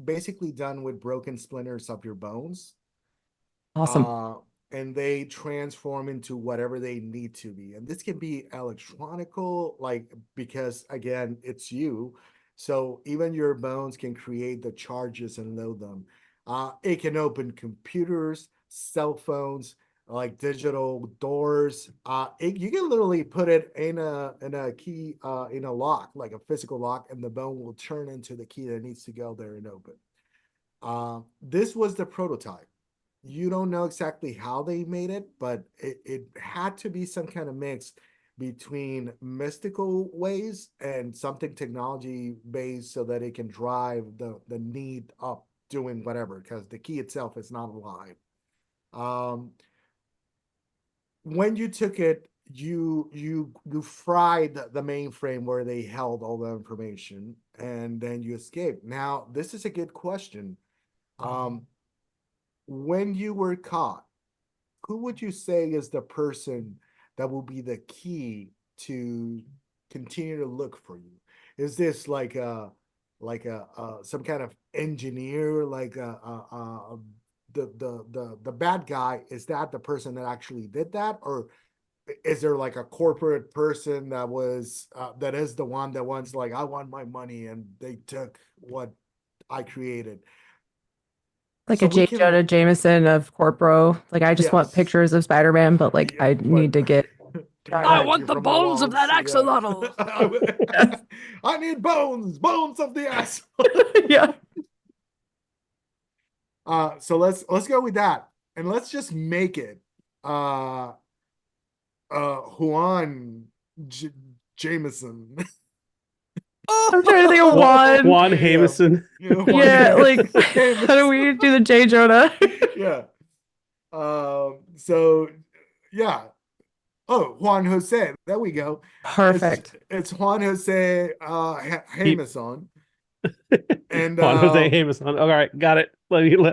basically done with broken splinters of your bones. Awesome. And they transform into whatever they need to be. And this can be electronical, like, because again, it's you. So even your bones can create the charges and load them. It can open computers, cell phones, like digital doors. You can literally put it in a key, in a lock, like a physical lock, and the bone will turn into the key that needs to go there and open. This was the prototype. You don't know exactly how they made it, but it had to be some kind of mix between mystical ways and something technology based so that it can drive the need up doing whatever, because the key itself is not alive. When you took it, you fried the mainframe where they held all the information, and then you escaped. Now, this is a good question. When you were caught, who would you say is the person that will be the key to continue to look for you? Is this like a some kind of engineer, like the bad guy? Is that the person that actually did that, or is there like a corporate person that was that is the one that wants, like, I want my money and they took what I created? Like So a we J. can, Jonah Jameson of Corpro. Like I just want yes. pictures of Spider-Man, but like Yeah, I but need to get I hang you want the from the bones of walls. that Yeah. axolotl. yes. I need bones of the ass. Yeah. So let's go with that, and let's just make it Juan Jameson. I'm trying to think of one. Juan Yeah, Jameson. Juan Yeah, like Jameson. how do we do the J. Jonah? Yeah. So yeah. Oh, Juan Jose. There we go. Perfect. It's Juan Jose He, Jameson. And Juan Jose Jameson. All right, got it.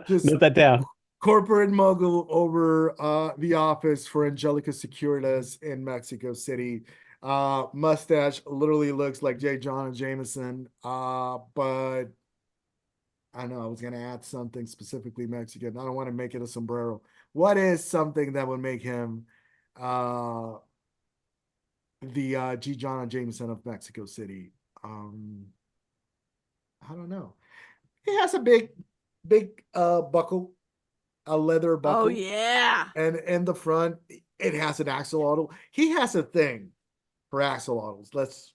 just Note that down. corporate mogul over the office for Angelica Securitas in Mexico City. Mustache literally looks like J. Jonah Jameson. But I know I was gonna add something specifically Mexican. I don't want to make it a sombrero. What is something that would make him the G. Jonah Jameson of Mexico City? I don't know. He has a big buckle, a leather Oh buckle, yeah. and in the front it has an axolotl. He has a thing for axolotls. Let's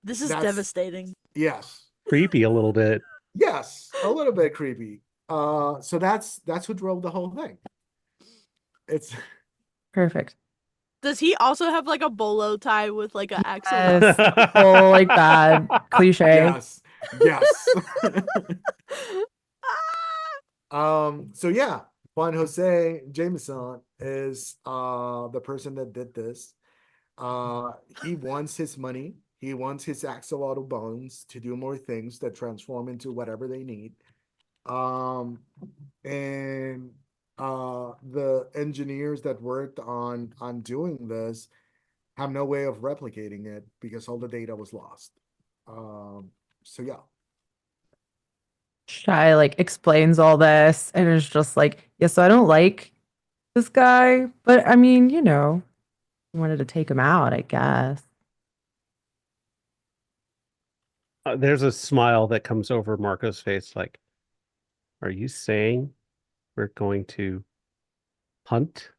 This is that's devastating. yes. Creepy a little bit. Yes, a little bit creepy. So that's what drove the whole thing. It's Perfect. Does he also have like a bolo tie with like a axolotl? Yes. Full like bad cliche. yes. So yeah, Juan Jose Jameson is the person that did this. He wants his money. He wants his axolotl bones to do more things that transform into whatever they need. And the engineers that worked on doing this have no way of replicating it because all the data was lost. So yeah. Shy like explains all this and is just like, yeah, so I don't like this guy, but I mean, I wanted to take him out, I guess. There's a smile that comes over Marco's face, like, are you saying we're going to hunt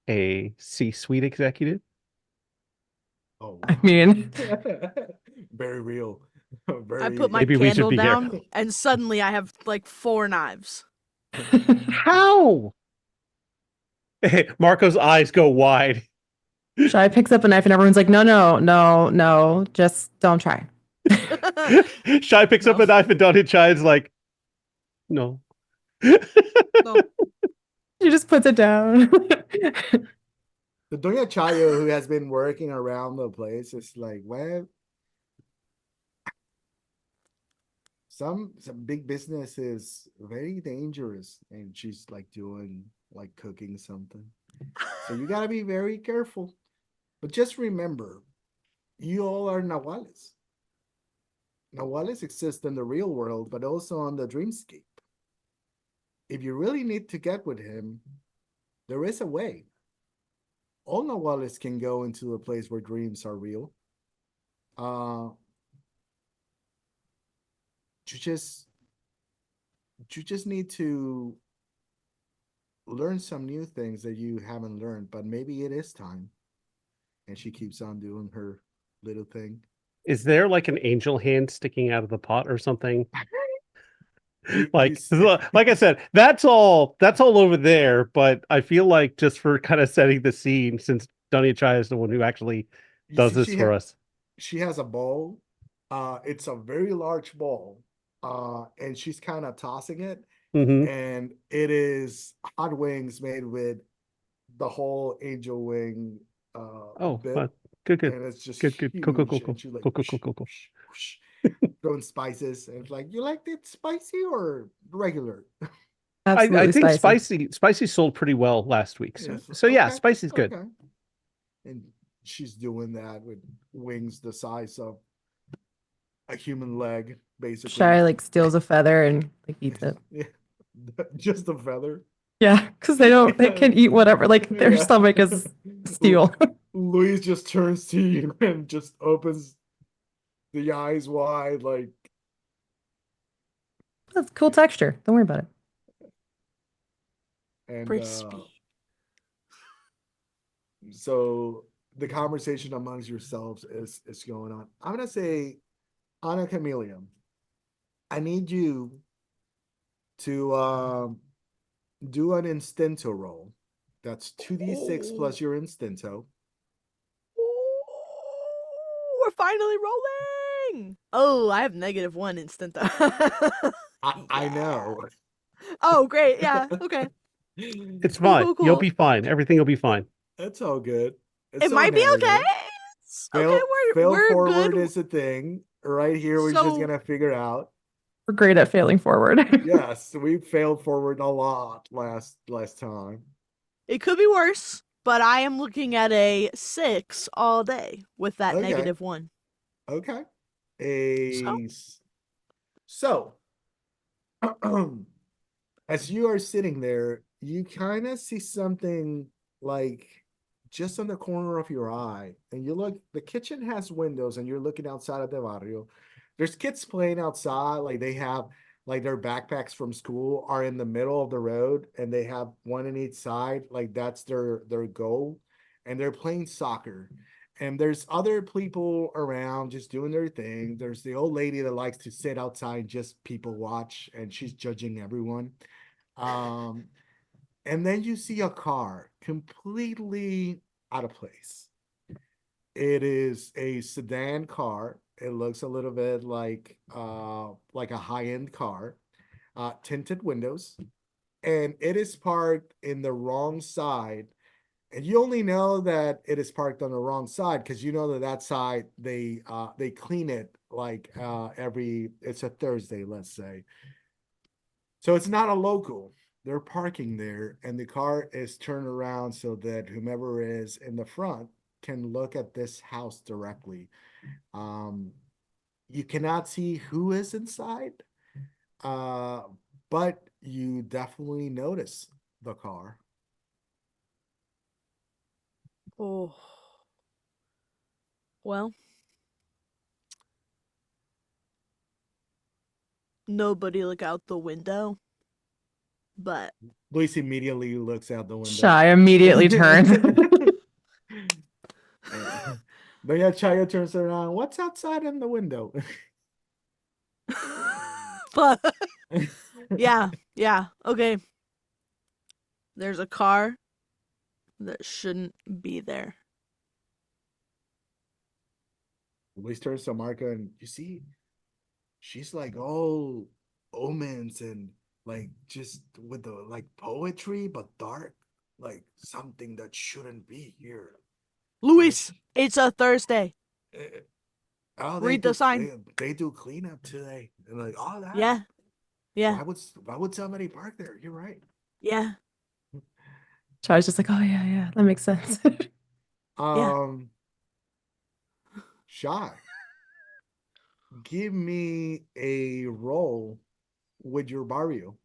a C-suite executive? Oh, I wow. mean, Very real. I Very. put my Maybe we should candle be down, careful. and suddenly I have like 4 knives. How? Marco's eyes go wide. Shy picks up a knife and everyone's like, no, no, no, no, just don't try. Shy picks up No. a knife and Donnie Chide's like, no. No. She just puts it down. The Doña Chayo, who has been working around the place, is like, well, some big business is very dangerous, and she's like doing like cooking something. So you gotta be very careful. But just remember, you all are Nahuales. Nahuales exist in the real world, but also on the dreamscape. If you really need to get with him, there is a way. All Nahuales can go into a place where dreams are real. You just need to learn some new things that you haven't learned, but maybe it is time. And she keeps on doing her little thing. Is there like an angel hand sticking out of the pot or something? You Like I said, that's all over there, but I feel like just for kind of setting the scene, since Donnie Chai is the one who actually does this for us. She has a ball. It's a very large ball. And she's kind of tossing it. Mhm. And it is hot wings made with the whole angel wing bit. Fun. Good. And it's just Good. huge. Cool. And she's like, Cool. throwing spices. And it's like, you like it spicy or regular? Absolutely I think spicy. spicy sold pretty well last week. So yeah, spicy's good. Okay. And she's doing that with wings the size of a human leg, basically. Shy like steals a feather and like eats it. Yeah. Just a feather. Yeah, because they can eat whatever. Like their stomach is steel. Luis just turns to you and just opens the eyes wide, like. That's cool texture. Don't worry about it. And Crispy. so the conversation amongst yourselves is going on. I'm gonna say, Ana Camelia, I need you to do an instinto roll. That's 2d6 plus your instinto. Ooh, we're finally rolling. Oh, I have -1 instinto. I know. Oh, great. Yeah. Okay. It's Cool, fine. cool, You'll cool. be fine. Everything will be fine. That's all good. It's It so might be okay. narrative. Okay, Fail we're forward good. is a thing. Right here, we're just So- gonna figure out. We're great at failing forward. Yes, we failed forward a lot last time. It could be worse, but I am looking at a 6 all day with that Okay. -1. Okay. So as you are sitting there, you kind of see something like just on the corner of your eye, and you look. The kitchen has windows, and you're looking outside of the barrio. There's kids playing outside, like they have like their backpacks from school are in the middle of the road, and they have one on each side, like that's their goal, and they're playing soccer. And there's other people around just doing their thing. There's the old lady that likes to sit outside and just people watch, and she's judging everyone. And then you see a car completely out of place. It is a sedan car. It looks a little bit like a high-end car, tinted windows, and it is parked in the wrong side. And you only know that it is parked on the wrong side because you know that side they clean it like it's a Thursday, let's say. So it's not a local. They're parking there, and the car is turned around so that whomever is in the front can look at this house directly. You cannot see who is inside, but you definitely notice the car. Oh. Well. Nobody look out the window. But Luis immediately looks out the window. Shy immediately turns. But yeah, Chaya turns around. What's outside in the window? but yeah, okay. There's a car that shouldn't be there. Luis turns to Marco, and you see, she's like all omens and like just with the like poetry, but dark, like something that shouldn't be here. Luis, it's a Thursday. Oh, Read the sign. They do cleanup today, and like all that. Yeah. Why would somebody park there? You're right. Yeah. Shy's just like, oh yeah, that makes sense. Shy, give me a roll with your barrio.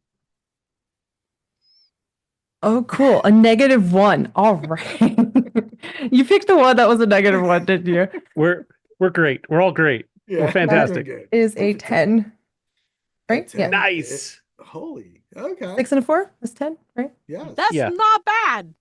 Oh, cool. A -1. All right. You picked the one that was a -1, didn't you? We're great. We're all great. Yeah, We're fantastic. good. Is a 10. Right? A 10? Yeah. Nice. Holy. Okay. 6 and a 4 is 10, right? Yes. That's Yeah. not bad.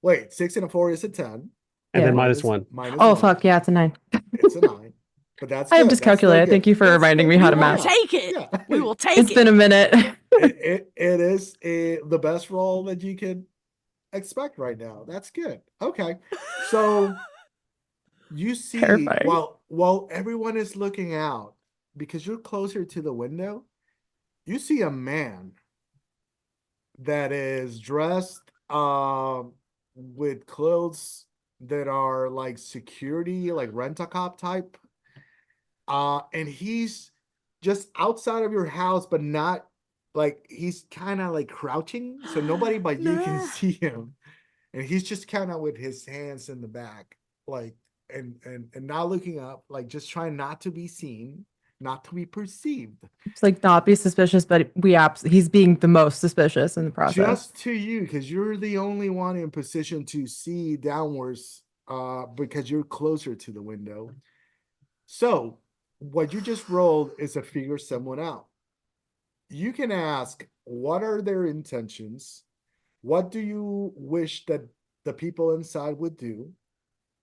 Wait, 6 and a 4 is a 10. And Yeah. then -1. Oh, one. fuck. Yeah, it's a 9. It's a 9. But that's I have good. That's still dyscalculia. good. Thank you for reminding me how to We will math. take it. Yeah. We will take It's it. been a minute. It is the best roll that you could expect right now. That's good. Okay. So you see, Terrifying. while everyone is looking out, because you're closer to the window, you see a man that is dressed with clothes that are like security, like rent-a-cop type. And he's just outside of your house, but not like he's kind of like crouching, so nobody but you can Nah. see him. And he's just kind of with his hands in the back, like and not looking up, like just trying not to be seen, not to be perceived. It's like not be suspicious, but he's being the most suspicious in the process. Just to you, because you're the only one in position to see downwards, because you're closer to the window. So what you just rolled is a figure someone out. You can ask, what are their intentions? What do you wish that the people inside would do?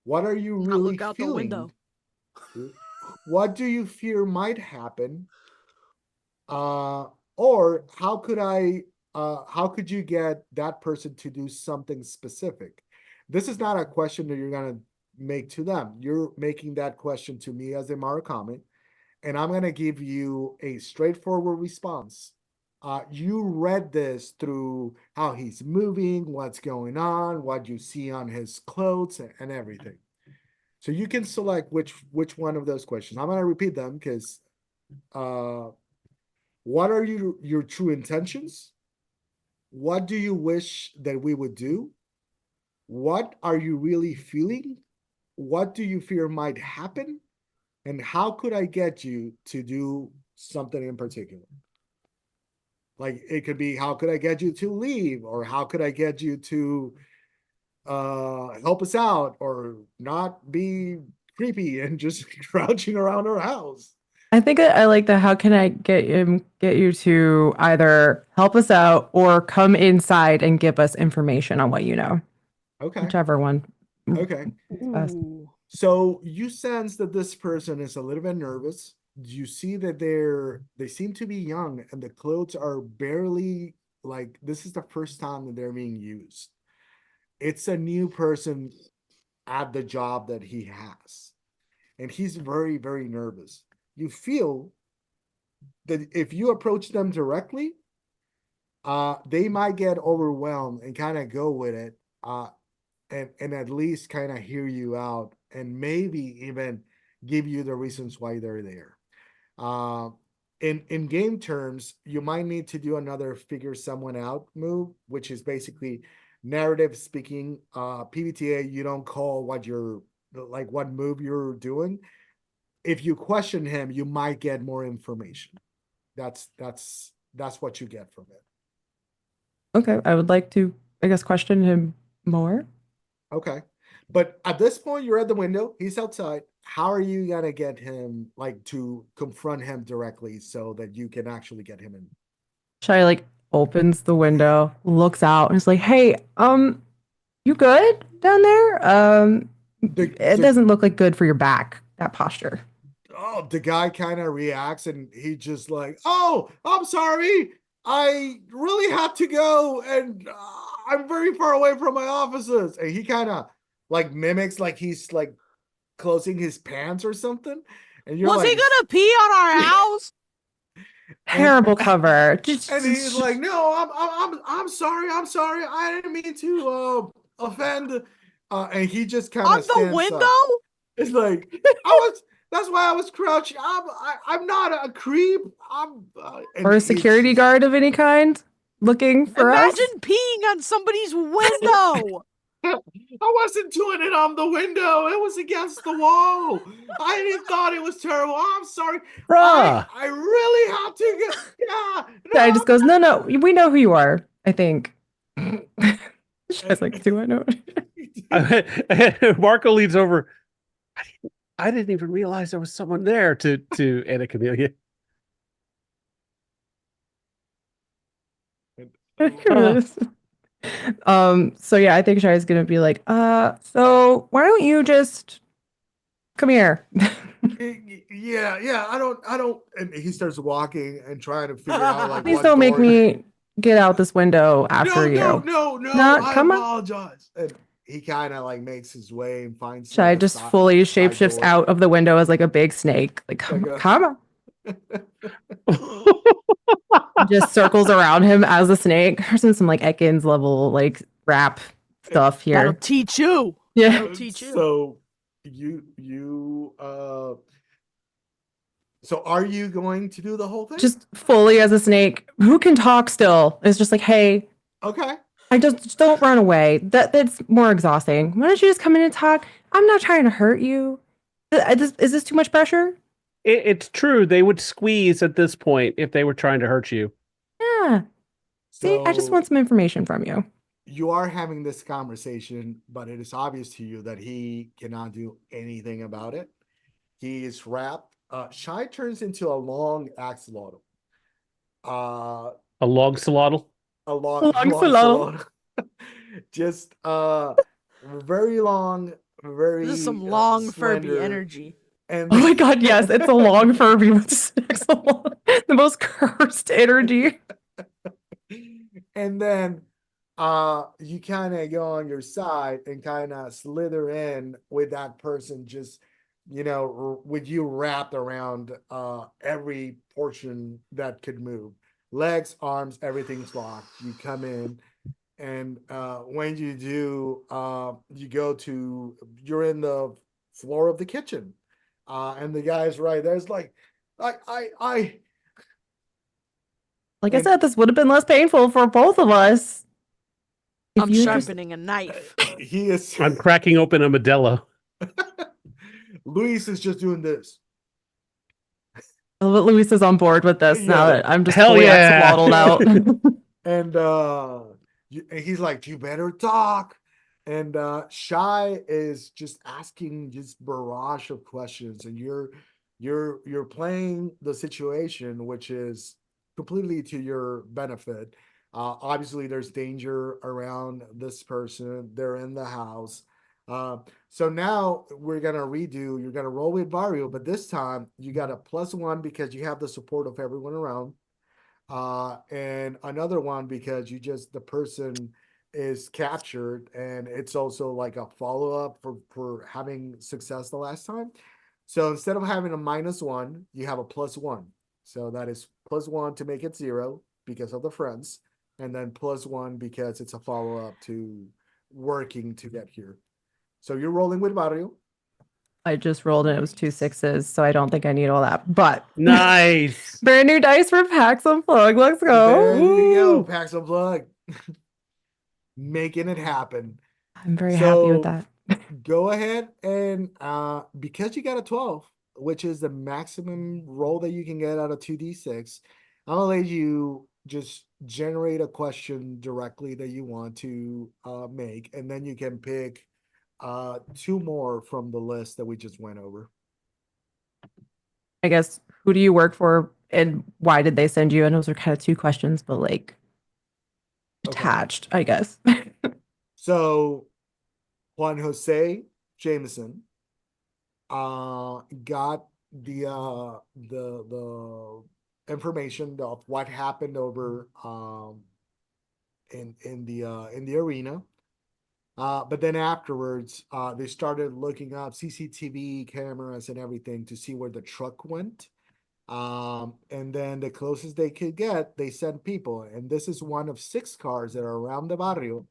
What are you Not really look out the feeling? window. What do you fear might happen? Or how could you get that person to do something specific? This is not a question that you're gonna make to them. You're making that question to me as a Murakami, and I'm gonna give you a straightforward response. You read this through how he's moving, what's going on, what you see on his clothes, and everything. So you can select which one of those questions. I'm gonna repeat them because what are your true intentions? What do you wish that we would do? What are you really feeling? What do you fear might happen? And how could I get you to do something in particular? Like it could be, how could I get you to leave? Or how could I get you to help us out or not be creepy and just crouching around our house? I think I like that. How can I get you to either help us out or come inside and give us information on what you know? Okay. Whichever one. Okay. Best. So you sense that this person is a little bit nervous. You see that they seem to be young and the clothes are barely, like, this is the first time that they're being used. It's a new person at the job that he has. And he's very, very nervous. You feel that if you approach them directly, they might get overwhelmed and kind of go with it, and at least kind of hear you out and maybe even give you the reasons why they're there. In game terms, you might need to do another figure someone out move, which is basically narrative speaking. PBTA, you don't call what you're like what move you're doing. If you question him, you might get more information. That's what you get from it. Okay, I would like to, I guess, question him more. Okay. But at this point, you're at the window. He's outside. How are you gonna get him, like, to confront him directly so that you can actually get him in? Shai like opens the window, looks out, and is like, "Hey, you good down there? It doesn't look like good for your back, that posture." Oh, the guy kind of reacts and he just like, "Oh, I'm sorry. I really have to go and I'm very far away from my offices." And he kind of like mimics like he's like closing his pants or something. And you're Was like, he gonna pee on our house? Terrible cover. and he's like, "No, I'm sorry. I'm sorry. I didn't mean to offend." And he just kind On of the window? It's like that's why I was crouching. I'm not a creep. Or a security guard of any kind looking for us. Imagine peeing on somebody's window. I wasn't doing it on the window. It was against the wall. I didn't thought it was terrible. I'm sorry. Bruh. I really have to get. Yeah. Guy just goes, no, we know who you are, I think. Shai's like, do I know? Marco leans over. I didn't even realize there was someone there to Anna Camellia. So yeah, I think Shai's gonna be like, so why don't you just come here? Yeah, I don't. And he starts walking and trying to figure out like. Please don't make me get out this window after you. No. I apologize. And he kind of like makes his way and finds. Shai just fully shapeshifts out of the window as like a big snake. Like, come on. Just circles around him as a snake. There's some like Ekans level like rap stuff here. That'll teach you. Yeah. That'll teach you. So so are you going to do the whole thing? Just fully as a snake who can talk still. It's just like, hey, okay. I just don't run away. That's more exhausting. Why don't you just come in and talk? I'm not trying to hurt you. Is this too much pressure? It's true. They would squeeze at this point if they were trying to hurt you. Yeah. See, I just want some information from you. You are having this conversation, but it is obvious to you that he cannot do anything about it. He is wrapped. Shai turns into a long axolotl. A log solotl? A long solotl. Just very long, very. This is some long slender. Furby energy. And oh my god, yes, it's a long Furby with the most cursed energy. And then you kind of go on your side and kind of slither in with that person, just with you wrapped around every portion that could move. Legs, arms, everything's locked. You come in, and when you do, you're in the floor of the kitchen. And the guy's right there's like, I said, this would have been less painful for both of us. I'm sharpening a knife. I'm cracking open a Modelo. Luis is just doing this. Luis is on board with this now that I'm just Hell fully yeah. axolotl out. And he's like, you better talk. And Shai is just asking just barrage of questions, and you're playing the situation, which is completely to your benefit. Obviously, there's danger around this person. They're in the house. So now we're gonna redo. You're gonna roll with Barrio, but this time you got a +1 because you have the support of everyone around, and another one because the person is captured, and it's also like a follow-up for having success the last time. So instead of having a -1, you have a +1. So that is +1 to make it 0 because of the friends, and then +1 because it's a follow-up to working to get here. So you're rolling with Barrio. I just rolled and it was 2 6s, so I don't think I need all that. But nice. Brand new dice for Pax Unplugged. Let's go. There you go, Pax Unplugged. Making it happen. I'm very happy with that. Go ahead and because you got a 12, which is the maximum roll that you can get out of 2d6, I'm gonna let you just generate a question directly that you want to make, and then you can pick two more from the list that we just went over. I guess, who do you work for and why did they send you? And those are kind of two questions, but like Okay. attached, I guess. So Juan Jose Jameson got the information of what happened over in the arena. But then afterwards, they started looking up CCTV cameras and everything to see where the truck went. And then the closest they could get, they sent people. And this is one of 6 cars that are around the barrio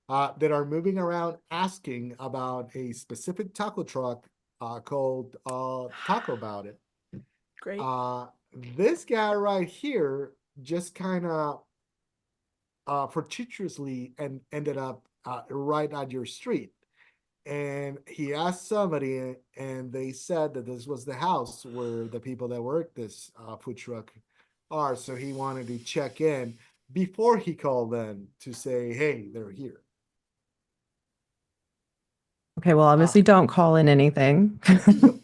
that are moving around asking about a specific taco truck called Taco Bout It. Great. This guy right here just kind of fortuitously and ended up right at your street. And he asked somebody, and they said that this was the house where the people that work this food truck are. So he wanted to check in before he called them to say, hey, they're here. Okay, well, obviously don't call in anything. Yep.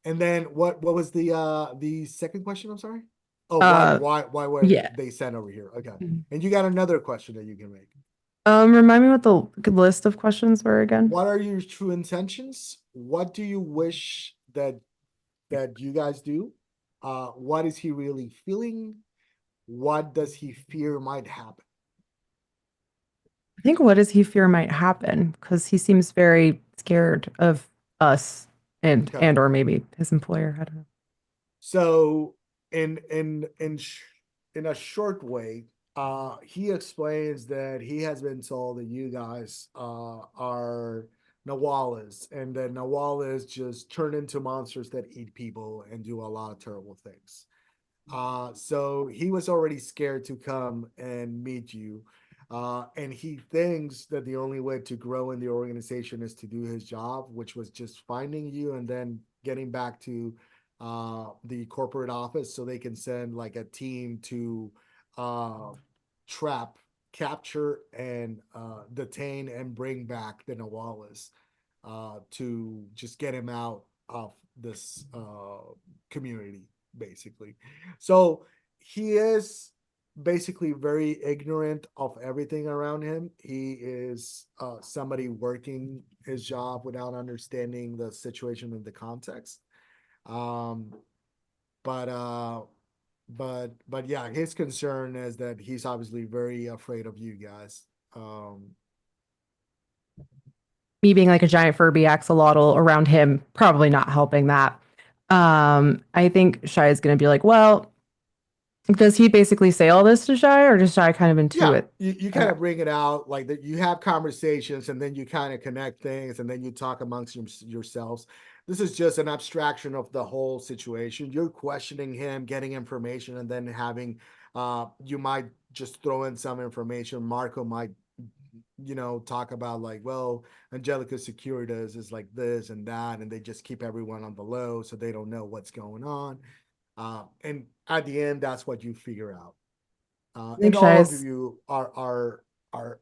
And then what was the second question? I'm sorry. Oh, why were yeah. they sent over here? Okay. And you got another question that you can make. Remind me what the list of questions were again. What are your true intentions? What do you wish that you guys do? What is he really feeling? What does he fear might happen? I think what does he fear might happen? Because he seems very scared of us and Okay. or maybe his employer. I don't know. So in a short way, he explains that he has been told that you guys are Nahuales, and that Nahuales just turn into monsters that eat people and do a lot of terrible things. So he was already scared to come and meet you. And he thinks that the only way to grow in the organization is to do his job, which was just finding you and then getting back to the corporate office so they can send like a team to trap, capture, and detain and bring back the Nahuales to just get him out of this community, basically. So he is basically very ignorant of everything around him. He is somebody working his job without understanding the situation and the context. Um, but yeah, his concern is that he's obviously very afraid of you guys. Me being like a giant Furby axolotl around him, probably not helping that. I think Shai is going to be like, well, does he basically say all this to Shai, or does Shai kind of intuit? Yeah, you kind of bring it out like that. You have conversations, and then you kind of connect things, and then you talk amongst yourselves. This is just an abstraction of the whole situation. You're questioning him, getting information, and then having you might just throw in some information. Marco might, talk about like, well, Angeles Securitas is like this and that, and they just keep everyone on the low so they don't know what's going on. And at the end, that's what you figure out. And all of you are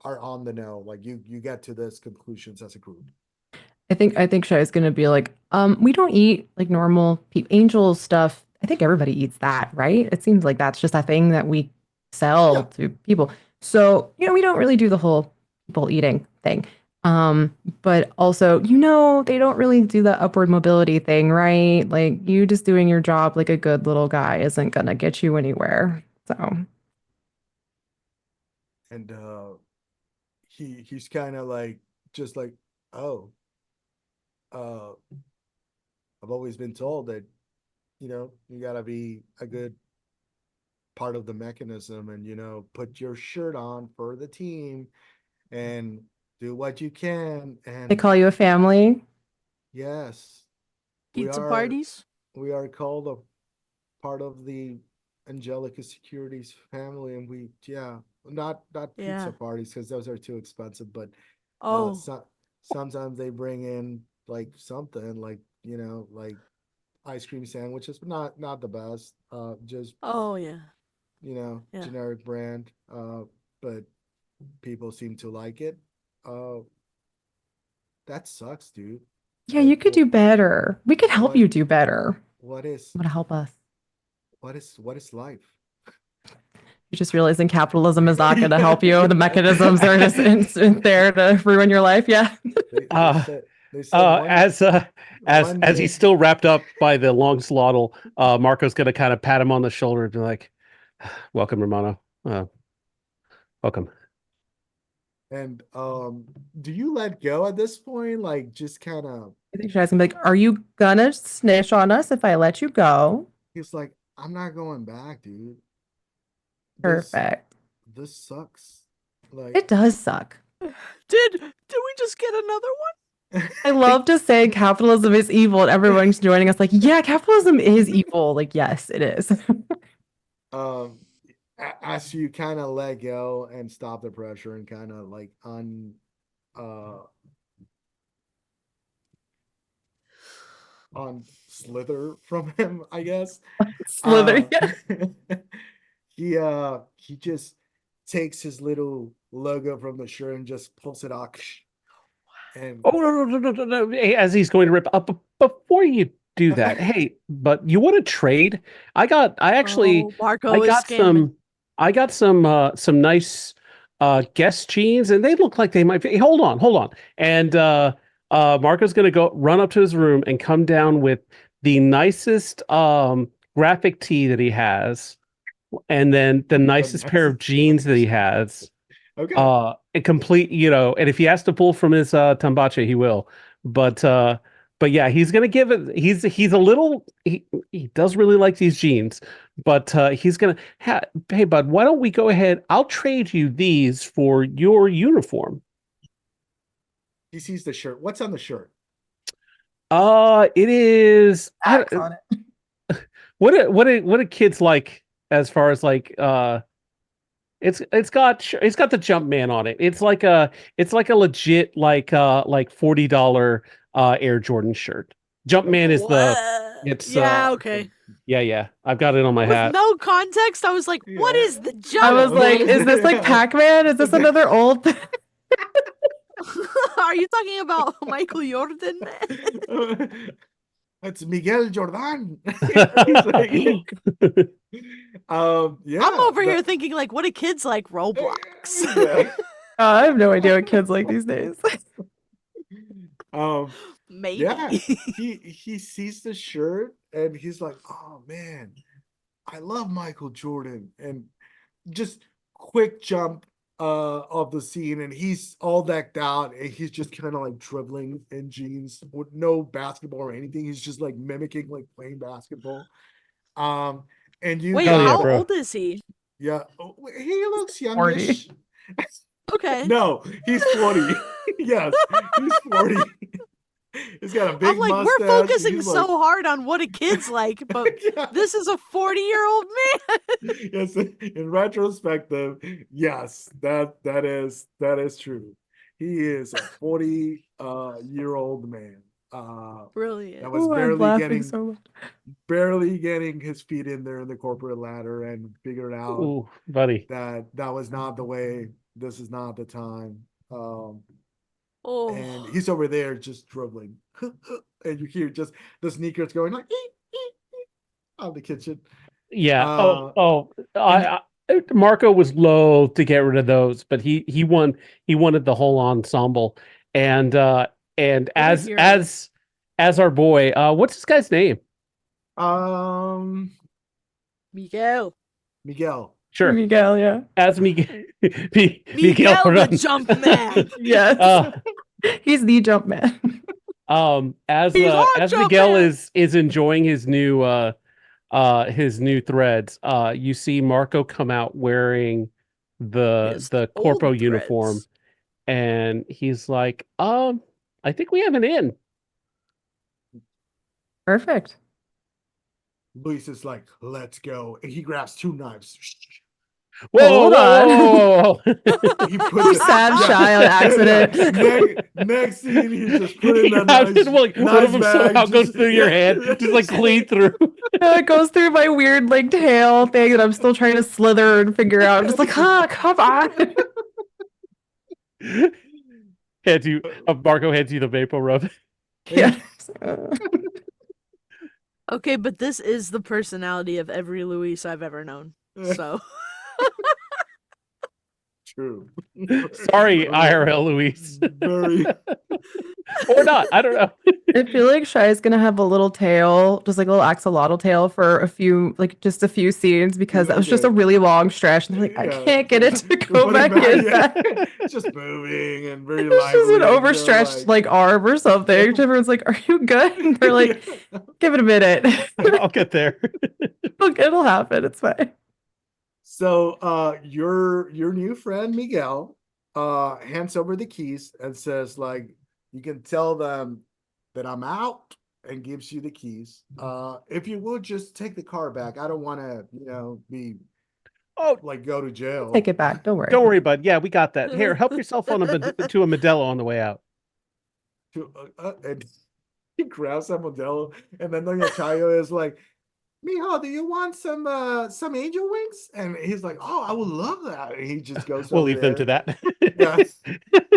on the know. Like you get to this conclusions as a group. I think Shai is going to be like, we don't eat like normal angel stuff. I think everybody eats that, right? It seems like that's just a thing that we sell to people. So, we don't really do the whole people eating thing. But also, they don't really do the upward mobility thing, right? Like you just doing your job like a good little guy isn't going to get you anywhere. So. And he's kind of like, just like, oh, I've always been told that, you gotta be a good part of the mechanism and, put your shirt on for the team and do what you can. And they call you a family. Yes. Pizza parties. We are called a part of the Angeles Securitas family, and not pizza parties because those are too expensive, but Sometimes they bring in like something like, like ice cream sandwiches, but not the best. Just, Oh yeah. Yeah. generic brand. But people seem to like it. Uh, that sucks, dude. Yeah, you could What do better. We could help what you do better. what is You want to help us? what is life? You're just realizing capitalism is not going to help you. The mechanisms are just in there to ruin your life. Yeah. They, Uh, they said as one as day. he's still wrapped up by the long swaddle, Marco's gonna kind of pat him on the shoulder and be like, "Welcome, Romano. Welcome." And do you let go at this point? Like just kind of, I think she's asking, like, are you gonna snitch on us if I let you go? he's like, I'm not going back, dude. This Perfect. this sucks. Like, It does suck. Did we just get another one? I love to say capitalism is evil, and everyone's joining us like, yeah, capitalism is evil. Like, yes, it is. um as you kind of let go and stop the pressure and kind of like uh on slither from him, I guess. Slither. He just takes his little logo from the shirt and just pulls it off. And Oh no! Hey, as he's going to rip up before you do that, hey, but you want to trade? I actually Marco I is got scamming. some nice Guess jeans, and they look like they might be. Hold on, and Marco's gonna go run up to his room and come down with the nicest graphic tee that he has, and then the nicest pair of nicest jeans that he has. okay. A complete, and if he has to pull from his tambache, he will. But yeah, he's gonna give it. He's a little. He does really like these jeans, but he's gonna. Hey, bud, why don't we go ahead? I'll trade you these for your uniform. He sees the shirt. What's on the shirt? It is. Tax on it. What do kids like as far as like it's got the Jumpman on it. It's like a legit like $40 Air Jordan shirt. Jumpman is the What? it's Yeah, okay. yeah. I've got it on my With hat. no context, I was like, what Yeah. is the jump? I was like, is this like Pac-Man? Is this another old thing? Are you talking about Michael Jordan? It's Miguel Jordan. He's like, yeah. I'm over here thinking like, what do kids like? Roblox. Yeah. I have no idea what kids like these days. Maybe. Yeah. He sees the shirt and he's like, oh man, I love Michael Jordan. And just quick jump of the scene, and he's all decked out and he's just kind of like dribbling in jeans with no basketball or anything. He's just like mimicking like playing basketball. And you Wait, Hell yeah, how bro. old is he? yeah, he looks youngish. Okay. No, he's 40. Yes, he's 40. He's got a big I'm like, mustache. we're focusing He's so hard on what do kids like, but yeah. this is a 40-year-old man. Yes, in retrospective, yes, that is true. He is a 40 year old man. Brilliant. That was Ooh, I'm laughing so much. barely getting his feet in there in the corporate ladder and figured out Ooh, buddy. that was not the way. This is not the time. Oh, And he's over there just dribbling, and you hear just the sneakers going like out of the kitchen. Yeah. Marco was loath to get rid of those, but he wanted the whole ensemble. And as hero. as our boy, what's this guy's name? Miguel. Miguel. Sure. Miguel, yeah. As Miguel Miguel the Run. jump man. Yes. He's the jump man. As He's our as jump Miguel man. is enjoying his new threads, you see Marco come out wearing His the old corpo uniform, threads. and he's like, I think we have an in. Perfect. Luis is like, let's go. And he grabs two knives. Whoa, Hold whoa, on. whoa, whoa, whoa. He puts it, Stabbed Shy on accident. Next scene, he's just putting that Imagine, like, one nice of them bag. somehow goes through your hand, just like clean through. It goes through my weird like tail thing that I'm still trying to slither and figure out. I'm just like, come on. Hands you, Marco hands you the vapor rub. Yeah. Okay, but this is the personality of every Luis I've ever known. So True. Sorry, IRL Luis. Very. Or not. I don't know. I feel like Shy is gonna have a little tail, just like a little axolotl tail for a few, like just a few scenes because that was just a really long stretch. And they're like, I can't get it to go Put it back in. yeah. It's just moving and very It's lively. just an and you're overstretched like arm or something. Everyone's like, "Are you good?" And they're like, "Give it a minute. I'll get there. It'll happen. It's fine." So your new friend Miguel hands over the keys and says, like, you can tell them that I'm out, and gives you the keys. If you would just take the car back. I don't want to, be like go to jail. Take it back. Don't worry. Don't worry, bud. Yeah, we got that. Here, help yourself on to a Modelo on the way out. And he grabs a Modelo, and then Doña Chayo is like, Mijo, do you want some angel wings? And he's like, oh, I would love that. And he just goes. We'll leave them to that. Yes.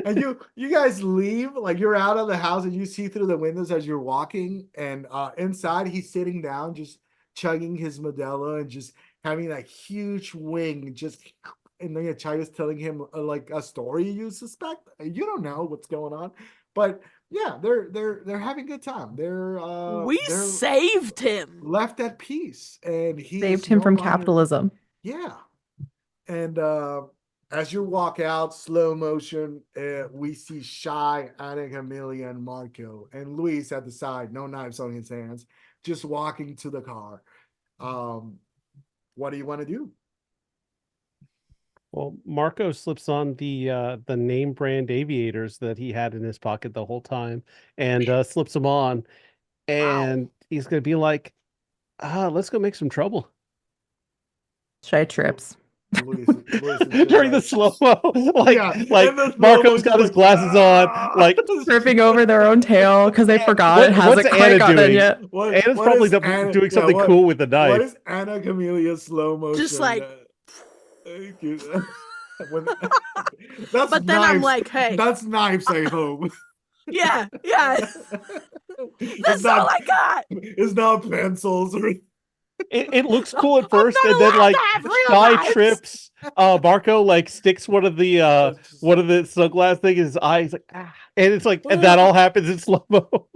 And you guys leave, like you're out of the house and you see through the windows as you're walking, and inside he's sitting down, just chugging his Modelo and just having that huge wing, and then Chayo's telling him like a story you suspect. You don't know what's going on, but yeah, they're having a good time. we saved him. Left at peace, and he Saved him from capitalism. Yeah. And as you walk out, slow motion, we see Shy, Ana Camelia, and Marco, and Luis at the side, no knives on his hands, just walking to the car. What do you want to do? Well, Marco slips on the name brand aviators that he had in his pocket the whole time, and slips them on, and he's gonna be like, let's go make some trouble. Shy trips. Luis During the slow-mo, like Marco's got his glasses on, like tripping over their own tail because they forgot it hasn't quite gotten in yet. Anna's probably doing something cool with the knife. What is Ana Camelia's slow motion? Just like that's but then knives. I'm like, hey, that's knives, I hope. yeah. That's all I got. It's not pencils or. It looks cool at first, and then like Shy trips. Marco like sticks one of the sunglass thing in his eye. He's like, and it's like, and that all happens in slow mo.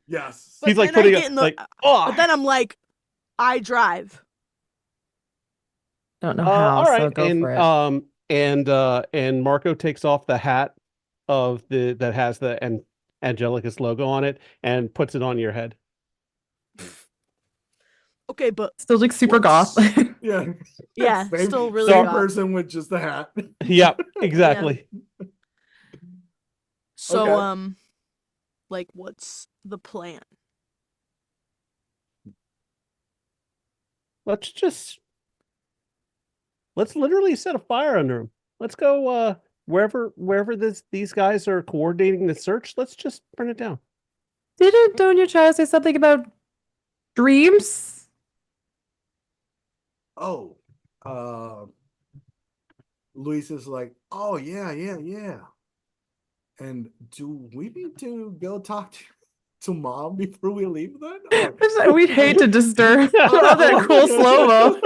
Yes, but he's like putting it like, but then I'm like, I drive. Don't know how. All right, so go for it. And Marco takes off the hat that has the Angelicus logo on it and puts it on your head. Okay, but still like super goth. Yeah, same, still really same goth. person with just the hat. Yep, exactly. Yeah. So Okay. like, what's the plan? Let's literally set a fire under them. Let's go wherever these guys are coordinating the search. Let's just burn it down. Didn't Doña Chaya say something about dreams? Oh, Luis is like, oh yeah. And do we need to go talk to mom before we leave then? We'd hate to disturb that cool slow-mo.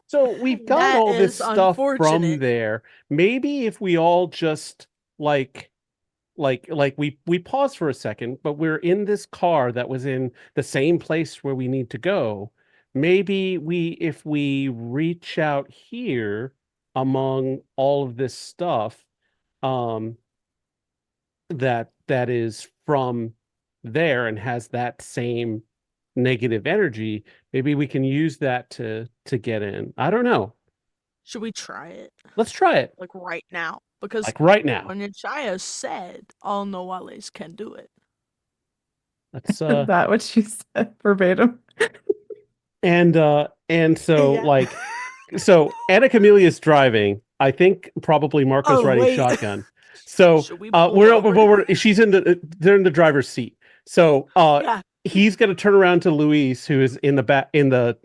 So we've got That all this is stuff from unfortunate. there. Maybe if we all just like we pause for a second, but we're in this car that was in the same place where we need to go. Maybe if we reach out here among all of this stuff, that is from there and has that same negative energy, maybe we can use that to get in. I don't know. Should we try it? Let's try it. Like right now. Because Like right now. when Chaya said all Nahuales can do it. That's Is that what she said verbatim? And so Yeah. like so Anna Camelia's driving. I think probably Marco's Oh, riding wait. shotgun. So Should we pull we're over? but she's in they're in the driver's seat. So Yeah. he's gonna turn around to Luis, who is in the back in the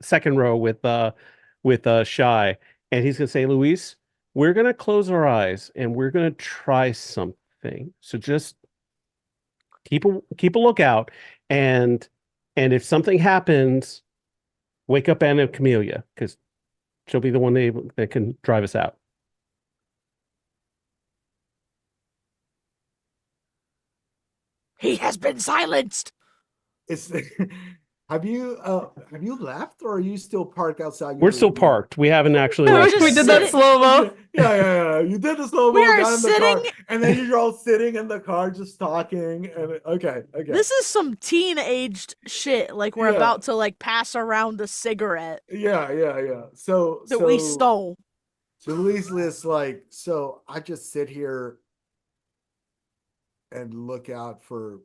second row with Shy, and he's gonna say, Luis, we're gonna close our eyes and we're gonna try something. So just keep a lookout, and if something happens, wake up Anna Camellia, because she'll be the one that can drive us out. He has been silenced. It's have you left or are you still parked outside? We're still parked. We haven't actually We're left. just We did that sitting- slow-mo. Yeah. You did the slow mo, We are got in the car, sitting- and then you're all sitting in the car just talking. And okay. This is some teen-aged shit. Like we're Yeah. about to like pass around a cigarette Yeah. So that we stole. So Luis is like, so I just sit here and look out for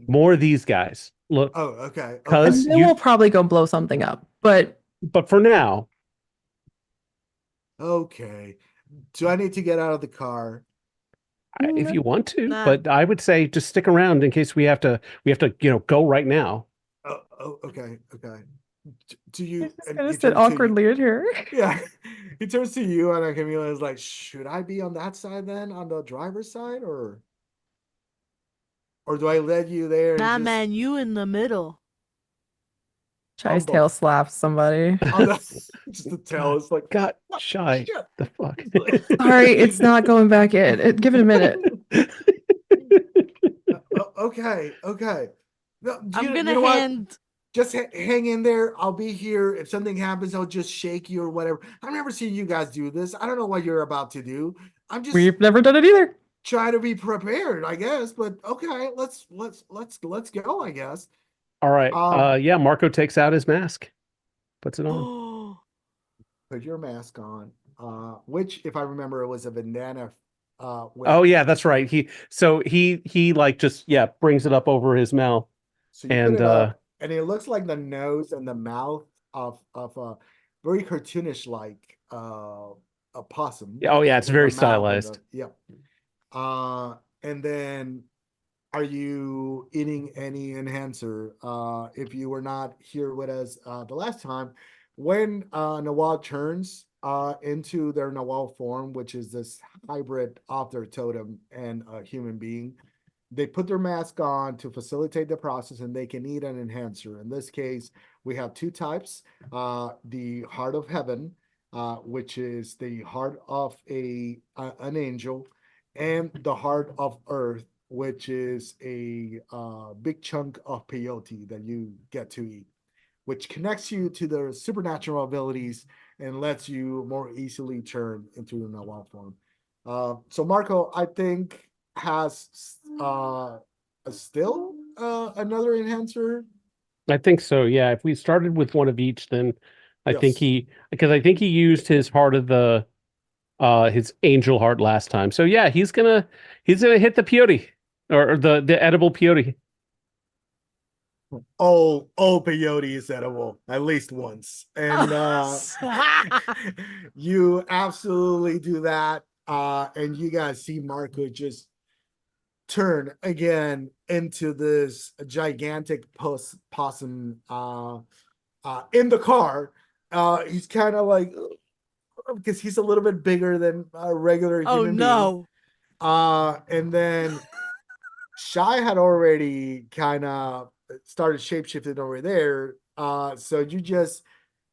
More of these guys. Look, Oh, okay. Cuz- And then we'll probably go blow something up. But but for now, Okay. Do I need to get out of the car? if you want to, Nah. but I would say just stick around in case we have to go right now. Okay. Do you? it's and gonna he sit turns to you- awkwardly in here. Yeah, he turns to you and Camila is like, "Should I be on that side then, on the driver's side, or do I let you there?" And Nah, just, man, you in the middle. Shy's Humble. tail slaps somebody. on the, just the tail is like, God, Shy, shit. the fuck. Sorry, it's not going back in. Give it a minute. Okay. No, I'm you gonna know what? hand. Just hang in there. I'll be here. If something happens, I'll just shake you or whatever. I've never seen you guys do this. I don't know what you're about to do. I'm just We've never done it either. trying to be prepared, I guess. But okay, let's go, I guess. All right. Yeah, Marco takes out his mask, puts it on. Oh, Put your mask on. Which, if I remember, it was a bandana. Oh yeah, that's right. He like just brings it up over his mouth. So you And put it up, and it looks like the nose and the mouth of a very cartoonish like a possum. Oh yeah, it's with very the mouth and stylized. Yep. And then are you eating any enhancer? If you were not here with us the last time, when Nahual turns into their Nahual form, which is this hybrid of their totem and a human being, they put their mask on to facilitate the process and they can eat an enhancer. In this case, we have two types, the heart of heaven, which is the heart of an angel, and the heart of earth, which is a big chunk of peyote that you get to eat, which connects you to the supernatural abilities and lets you more easily turn into the Nahual form. So Marco, I think, has still another enhancer. I think so. Yeah, if we started with one of each, then I think Yes. because I think he used his heart of the his angel heart last time. So yeah, he's gonna hit the peyote or the edible peyote. All peyote is edible at least once, and you absolutely do that. And you guys see Marco just turn again into this gigantic possum in the car. He's kind of like, because he's a little bit bigger than a regular oh human no. being. And then Shy had already kind of started shapeshifting over there. So you just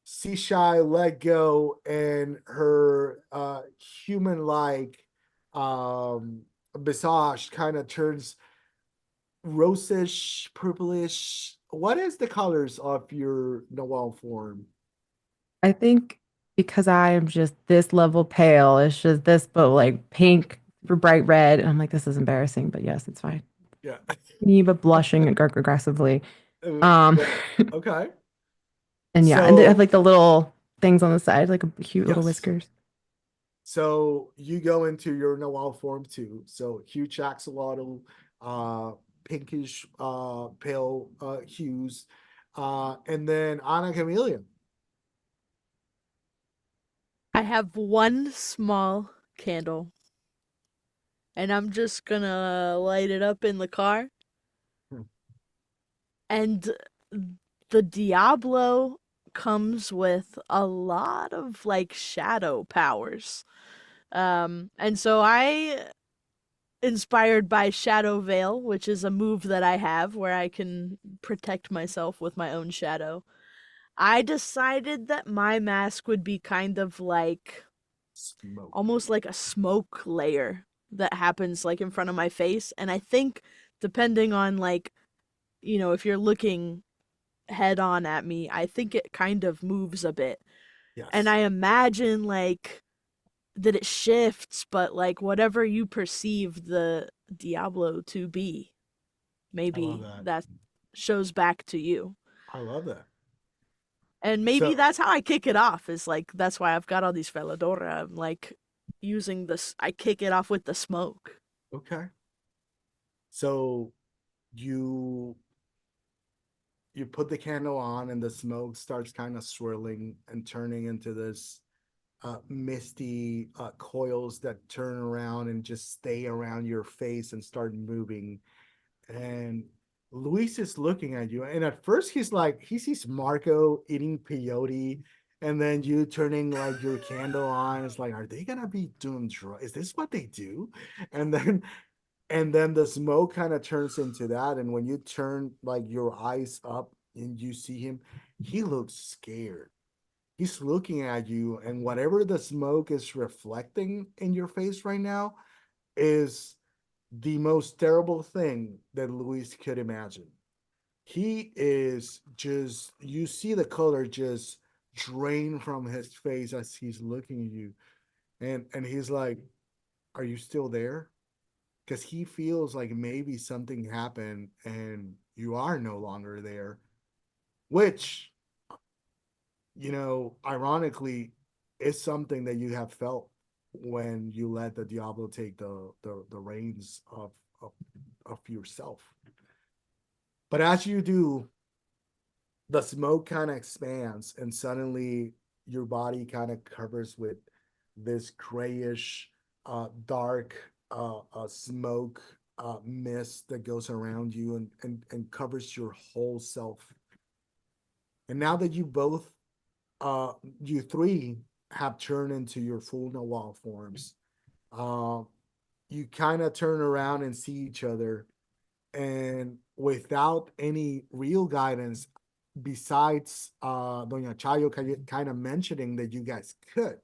see Shy let go, and her human-like visage kind of turns rosish, purplish. What is the colors of your Nahual form? I think because I am just this level pale, it's just this, but like pink for bright red. And I'm like, this is embarrassing, but yes, it's fine. Yeah. Me, but blushing aggressively. Yeah. Okay. And yeah, and they So- have like the little things on the side, like a cute little Yes. whiskers. So you go into your Nahual form too. So huge axolotl, pinkish pale hues. And then Ana Chameleon. I have one small candle, and I'm just gonna light it up in the car. Hmm. And the Diablo comes with a lot of like shadow powers. And so I inspired by Shadow Veil, which is a move that I have where I can protect myself with my own shadow. I decided that my mask would be kind of like Smoke. almost like a smoke layer that happens like in front of my face, and I think depending on like, if you're looking head on at me, I think it kind of moves a bit. Yes. And I imagine like that it shifts, but like whatever you perceive the Diablo to be, maybe that shows back to you. I love that. And maybe So- that's how I kick it off, is like that's why I've got all these Veladora. I'm like using this, I kick it off with the smoke. Okay. So you put the candle on and the smoke starts kind of swirling and turning into this misty coils that turn around and just stay around your face and start moving. And Luis is looking at you, and at first he sees Marco eating peyote, and then you turning like your candle on. It's like, are they gonna be doing drugs? Is this what they do? And then the smoke kind of turns into that, and when you turn like your eyes up and you see him, he looks scared. He's looking at you, and whatever the smoke is reflecting in your face right now is the most terrible thing that Luis could imagine. He is just, you see the color just drain from his face as he's looking at you. And he's like, are you still there? Because he feels like maybe something happened and you are no longer there, which, ironically, is something that you have felt when you let the Diablo take the reins of yourself. But as you do, the smoke kind of expands, and suddenly your body kind of covers with this grayish, dark smoke mist that goes around you and covers your whole self. And now that you three have turned into your full Nahual forms, you kind of turn around and see each other, and without any real guidance, besides Doña Chayo kind of mentioning that you guys could,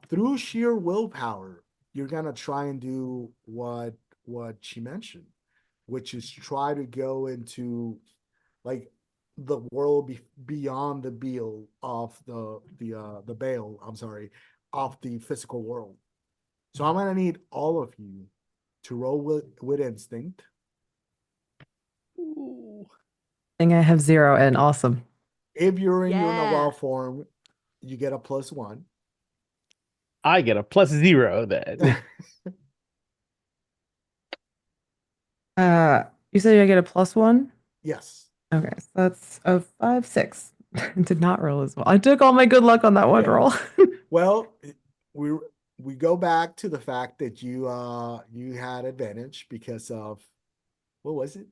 through sheer willpower, you're gonna try and do what she mentioned, which is try to go into like the world beyond the veil of the veil. I'm sorry, of the physical world. So I'm gonna need all of you to roll with instinct. Ooh. I think I have 0 and awesome. If you're in your Yeah. Nahual form, you get a +1. I get a +0 then. You said I get a +1? Yes. Okay, so that's a 5, 6. Did not roll as well. I took all my good luck on that one Yeah. roll. Well, we go back to the fact that you had advantage because of, what was it?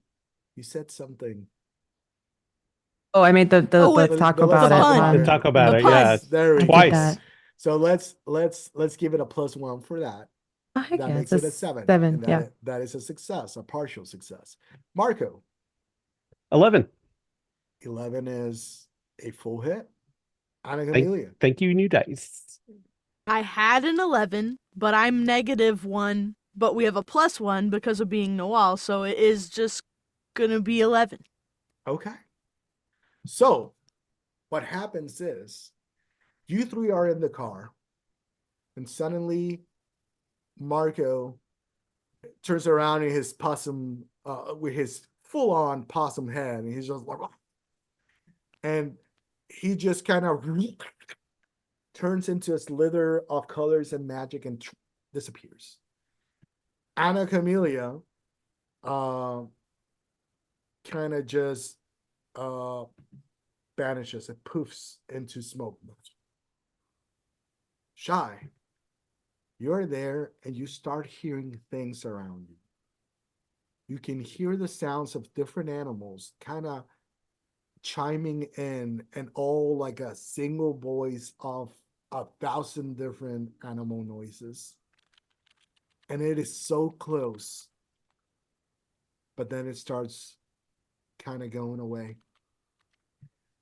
You said something. Oh, I made the the Taco let's Bout It talk pun. about one. The Taco Bout The It, pun. yeah. There we I go. did Twice. that. So let's give it a +1 for that. I That guess makes it's it a 7. 7, And yeah. that is a success, a partial success. Marco, 11. 11 is a full hit. Ana Camelia. Thank you, new dice. I had an 11, but I'm -1, but we have a +1 because of being Nahual, so it is just gonna be 11. Okay. So what happens is you three are in the car, and suddenly Marco turns around in his possum, with his full-on possum head, and he's just like, and he just kind of turns into a slither of colors and magic and disappears. Ana Camelia, kind of just vanishes. It poofs into smoke. Shy, you're there and you start hearing things around you. You can hear the sounds of different animals kind of chiming in, and all like a single voice of 1,000 different animal noises. And it is so close, but then it starts kind of going away.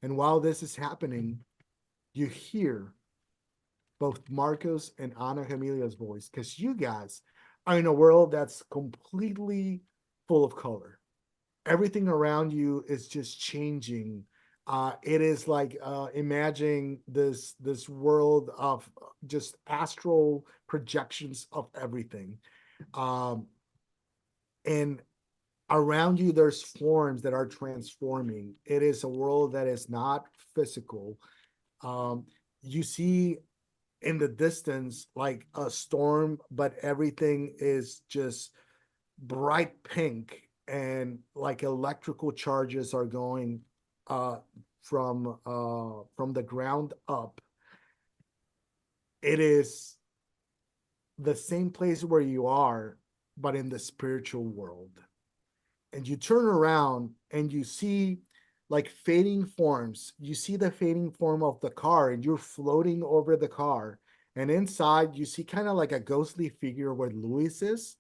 And while this is happening, you hear both Marcos and Ana Camilia's voice, because you guys are in a world that's completely full of color. Everything around you is just changing. It is like imagining this world of just astral projections of everything. And around you, there's forms that are transforming. It is a world that is not physical. You see in the distance like a storm, but everything is just bright pink, and like electrical charges are going from the ground up. It is the same place where you are, but in the spiritual world. And you turn around and you see like fading forms. You see the fading form of the car, and you're floating over the car. And inside, you see kind of like a ghostly figure where Luis is.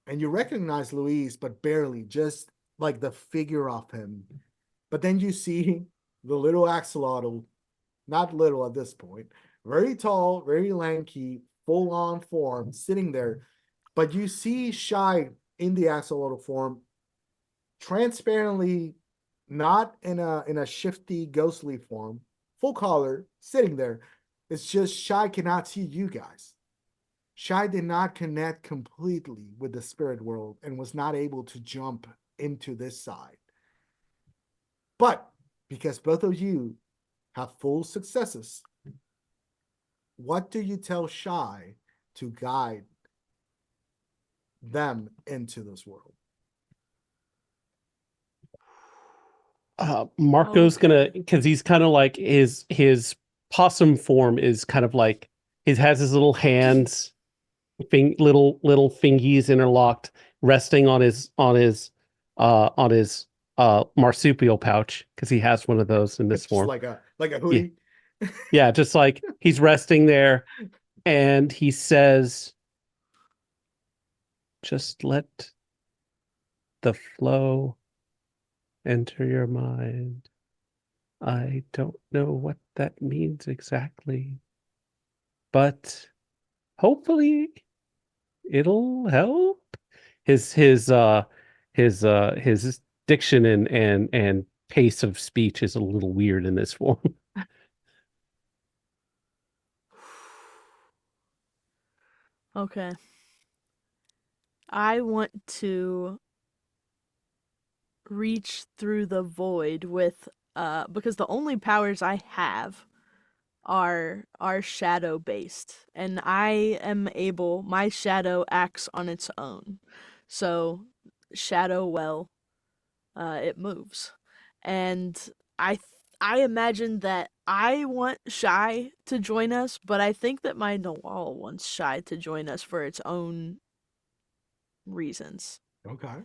And you recognize Luis, but barely, just like the figure of him. But then you see the little axolotl, not little at this point, very tall, very lanky, full on form, sitting there. But you see Shy in the axolotl form, transparently, not in a shifty, ghostly form, full color, sitting there. It's just Shy cannot see you guys. Shy did not connect completely with the spirit world and was not able to jump into this side. But because both of you have full successes, what do you tell Shy to guide them into this world? Marco's gonna, because he's kind of like his possum form is kind of like has his little hands, little fingies interlocked, resting on his marsupial pouch, because he has one of those in this It's form. like a hoodie. Yeah, just like he's resting there, and he says, "Just let the flow enter your mind. I don't know what that means exactly, but hopefully it'll help." His diction and pace of speech is a little weird in this form. Okay. I want to reach through the void with because the only powers I have are shadow based, and I am able, my shadow acts on its own. So shadow it moves. And I imagine that I want Shy to join us, but I think that my Nahual wants Shy to join us for its own reasons. Okay.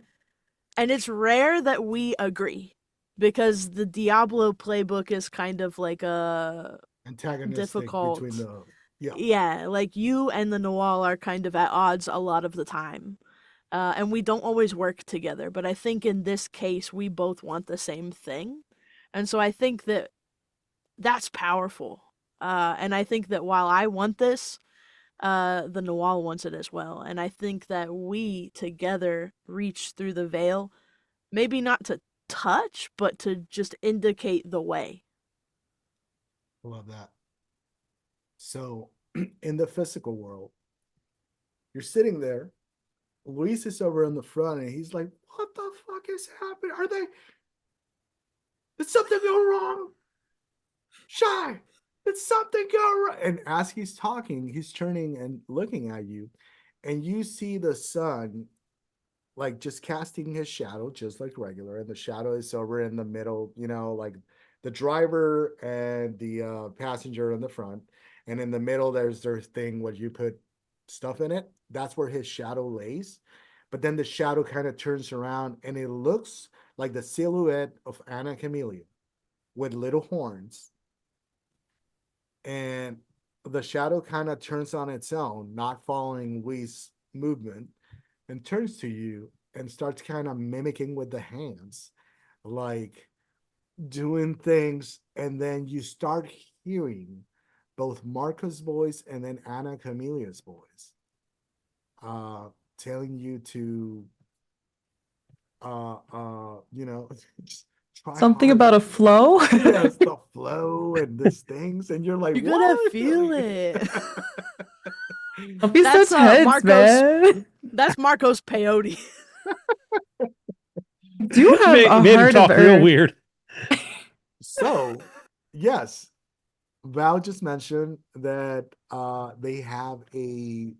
And it's rare that we agree, because the Diablo playbook is kind of like a Antagonistic difficult. between the Yeah, like you and the Nahual are kind of at odds a lot of the time. And we don't always work together, but I think in this case we both want the same thing. And so I think that that's powerful. And I think that while I want this, the Nahual wants it as well. And I think that we together reach through the veil, maybe not to touch, but to just indicate the way. Love that. So in the physical world, you're sitting there. Luis is over in the front, and he's like, "What the fuck is happening? Did something go wrong? Shy, did something go wrong?" And as he's talking, he's turning and looking at you, and you see the sun like just casting his shadow just like regular, and the shadow is over in the middle, like the driver and the passenger in the front, and in the middle there's their thing where you put stuff in it. That's where his shadow lays. But then the shadow kind of turns around and it looks like the silhouette of Anna Camellia with little horns, and the shadow kind of turns on its own, not following Wee's movement, and turns to you and starts kind of mimicking with the hands, like doing things. And then you start hearing both Marco's voice and then Anna Camelia's voice, telling you to, just try Something harder. about a flow? Yes, the flow and these things, and you're like, You're gonna what? feel Like- it. Don't be so That's, tense, Marcos. man. That's Marcos peyote. Do you have a Made him heart of talk real earth? weird. So, yes, Val just mentioned that they have a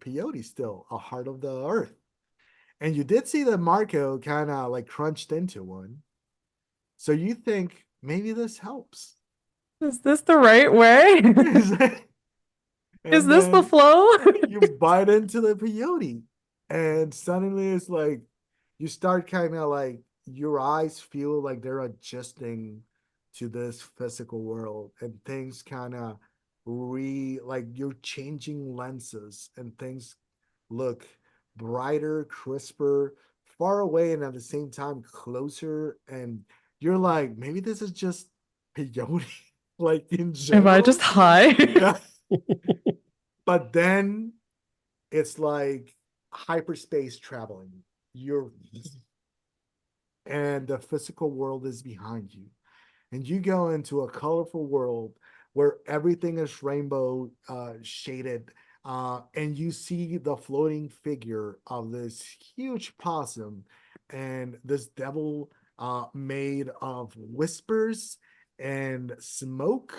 peyote still, a heart of the earth. And you did see that Marco kind of like crunched into one. So you think maybe this helps. Is this the right way? Is And this the then flow? you bite into the peyote, and suddenly it's like you start kind of like your eyes feel like they're adjusting to this physical world, and things kind of like you're changing lenses, and things look brighter, crisper, far away, and at the same time closer. And you're like, maybe this is just peyote, like in Am I general. just high? Yeah. But then it's like hyperspace traveling. You're and the physical world is behind you. And you go into a colorful world where everything is rainbow shaded. And you see the floating figure of this huge possum and this devil made of whispers and smoke,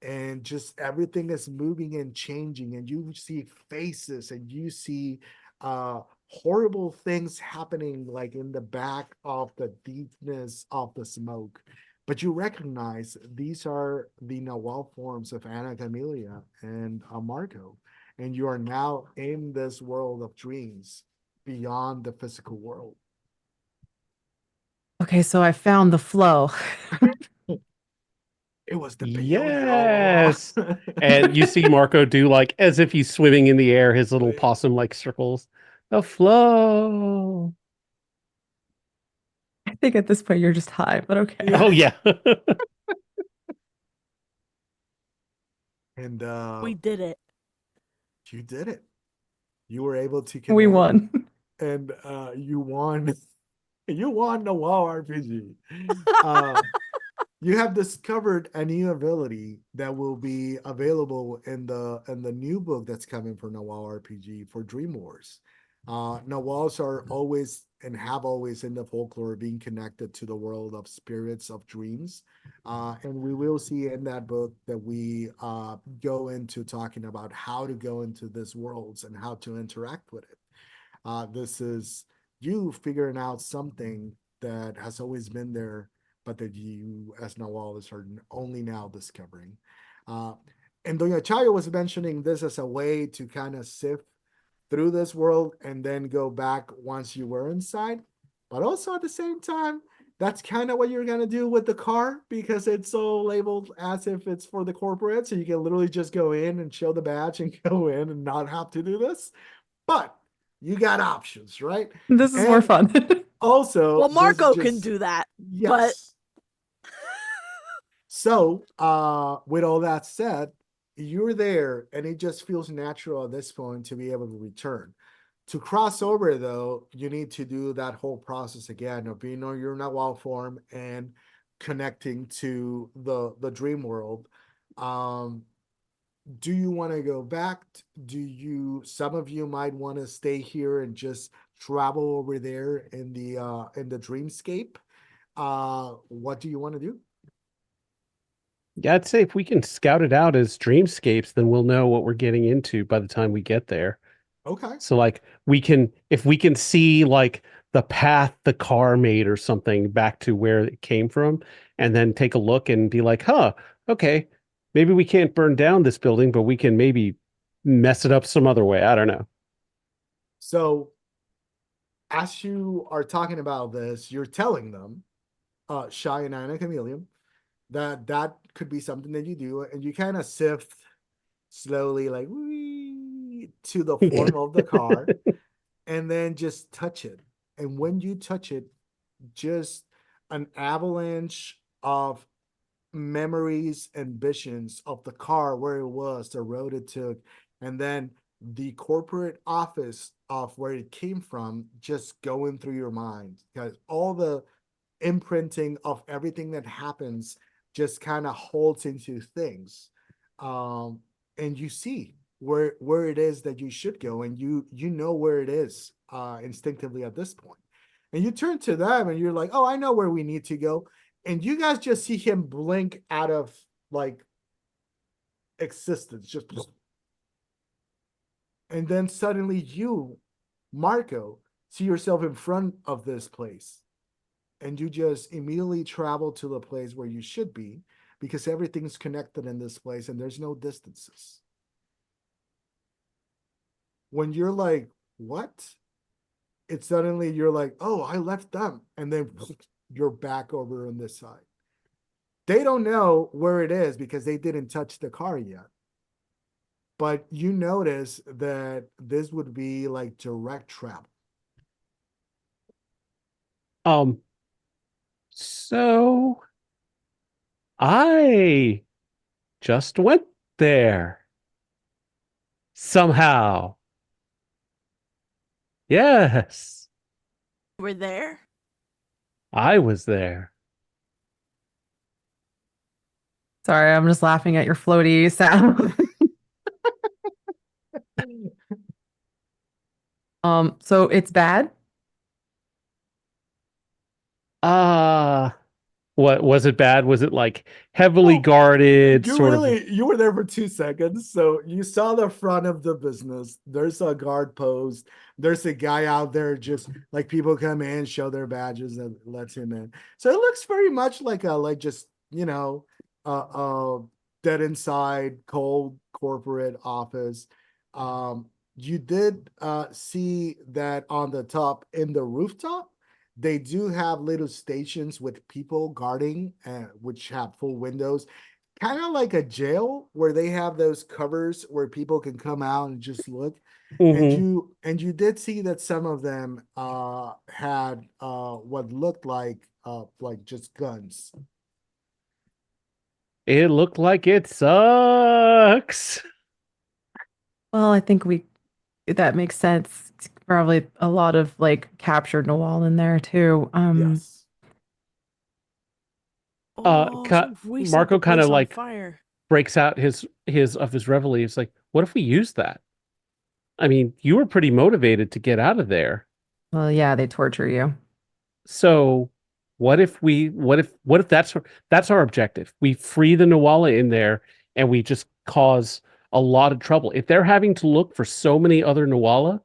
and just everything is moving and changing, and you see faces, and you see horrible things happening like in the back of the deepness of the smoke. But you recognize these are the Nahual forms of Anna Camellia and Marco, and you are now in this world of dreams beyond the physical world. Okay, so I found the flow. It was the peyote all along. Yes. And you see Marco do like as if he's swimming in the air, his little Right. possum like circles. The flow. I think at this point you're just high, but okay. Yeah. Oh yeah. And We did it. you did it. You were able to connect. We won. And you won. You won the WoW RPG. You have discovered a new ability that will be available in the new book that's coming for Nahual RPG for Dream Wars. Nahuals are always and have always in the folklore being connected to the world of spirits of dreams. And we will see in that book that we go into talking about how to go into these worlds and how to interact with it. This is you figuring out something that has always been there, but that you, as Nahuales, are only now discovering. And Doña Chayo was mentioning this as a way to kind of sift through this world and then go back once you were inside. But also at the same time, that's kind of what you're going to do with the car, because it's so labeled as if it's for the corporate. So you can literally just go in and show the badge and go in and not have to do this. But you got options, right? This is more fun. Also, Well, Marco this can just- do that. Yes. So, with all that said, you're there, and it just feels natural at this point to be able to return. To cross over, though, you need to do that whole process again of being on your Nahual form and connecting to the dream world. Do you want to go back? Some of you might want to stay here and just travel over there in the dreamscape. What do you want to do? Yeah, I'd say if we can scout it out as dreamscapes, then we'll know what we're getting into by the time we get there. Okay. So like if we can see like the path the car made or something back to where it came from, and then take a look and be like, huh, okay, maybe we can't burn down this building, but we can maybe mess it up some other way. I don't know. So as you are talking about this, you're telling them, Shy and Anna Chameleon, that could be something that you do, and you kind of sift slowly, like wee, to the form of the car, and then just touch it. And when you touch it, just an avalanche of memories and visions of the car, where it was, the road it took, and then the corporate office of where it came from just going through your mind, because all the imprinting of everything that happens just kind of holds into things. And you see where it is that you should go, and you know where it is instinctively at this point. And you turn to them and you're like, oh, I know where we need to go. And you guys just see him blink out of like existence, just, and then suddenly you, Marco, see yourself in front of this place, and you just immediately travel to the place where you should be, because everything's connected in this place and there's no distances. When you're like, what? It's suddenly you're like, oh, I left them, and then you're back over on this side. They don't know where it is because they didn't touch the car yet. But you notice that this would be like direct travel. So I just went there somehow. Yes, We're there. I was there. Sorry, I'm just laughing at your floaty sound. So it's bad? What was it bad? Was it like heavily Well, guarded, you sort of? really, you were there for 2 seconds, so you saw the front of the business. There's a guard post. There's a guy out there, just like people come in, show their badges, and lets him in. So it looks very much like a just dead inside cold corporate office. You did see that on the top, in the rooftop, they do have little stations with people guarding, which have full windows, kind of like a jail where they have those covers where people can come out and just look. And Mhm. you did see that some of them had what looked like just guns. It looked like it sucks. Well, I think that makes sense. It's probably a lot of like captured Nahual in there too. Yes. Oh, so if we set Marco the kind place of on like fire. breaks out his reveille. It's like, what if we use that? I mean, you were pretty motivated to get out of there. Well, yeah, they torture you. So what if that's our objective? We free the Nawala in there and we just cause a lot of trouble. If they're having to look for so many other Nawala,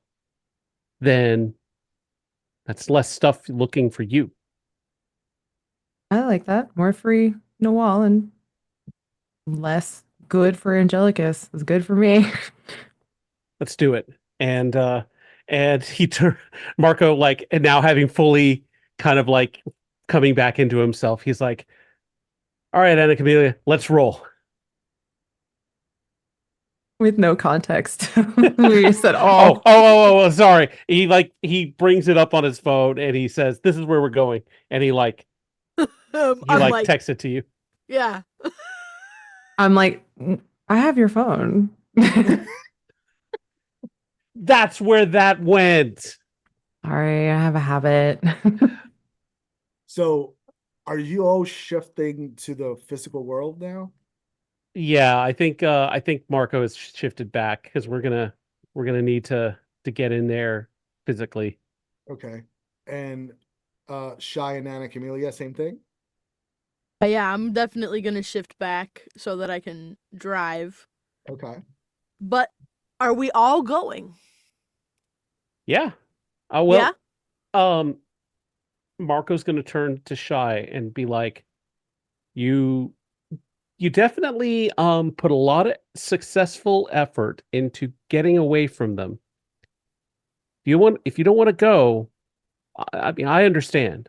then that's less stuff looking for you. I like that. More free Nahual and less good for Angelicus. It's good for me. Let's do it. And he turned Marco, like, and now having fully kind of like coming back into himself, he's like, all right, Anna Camelia, let's roll. With no context. We just said, Sorry. He brings it up on his phone and he says, this is where we're going. And he I'm like, texts it to you. yeah. I'm like, I have your phone. That's where that went. Sorry, I have a habit. So are you all shifting to the physical world now? Yeah, I think Marco has shifted back because we're gonna need to get in there physically. Okay. And Shy and Anna Camellia, same thing? Yeah, I'm definitely gonna shift back so that I can drive. Okay. But are we all going? Yeah. Um, Marco's going to turn to Shy and be like, you definitely put a lot of successful effort into getting away from them. If you don't want to go, I mean, I understand.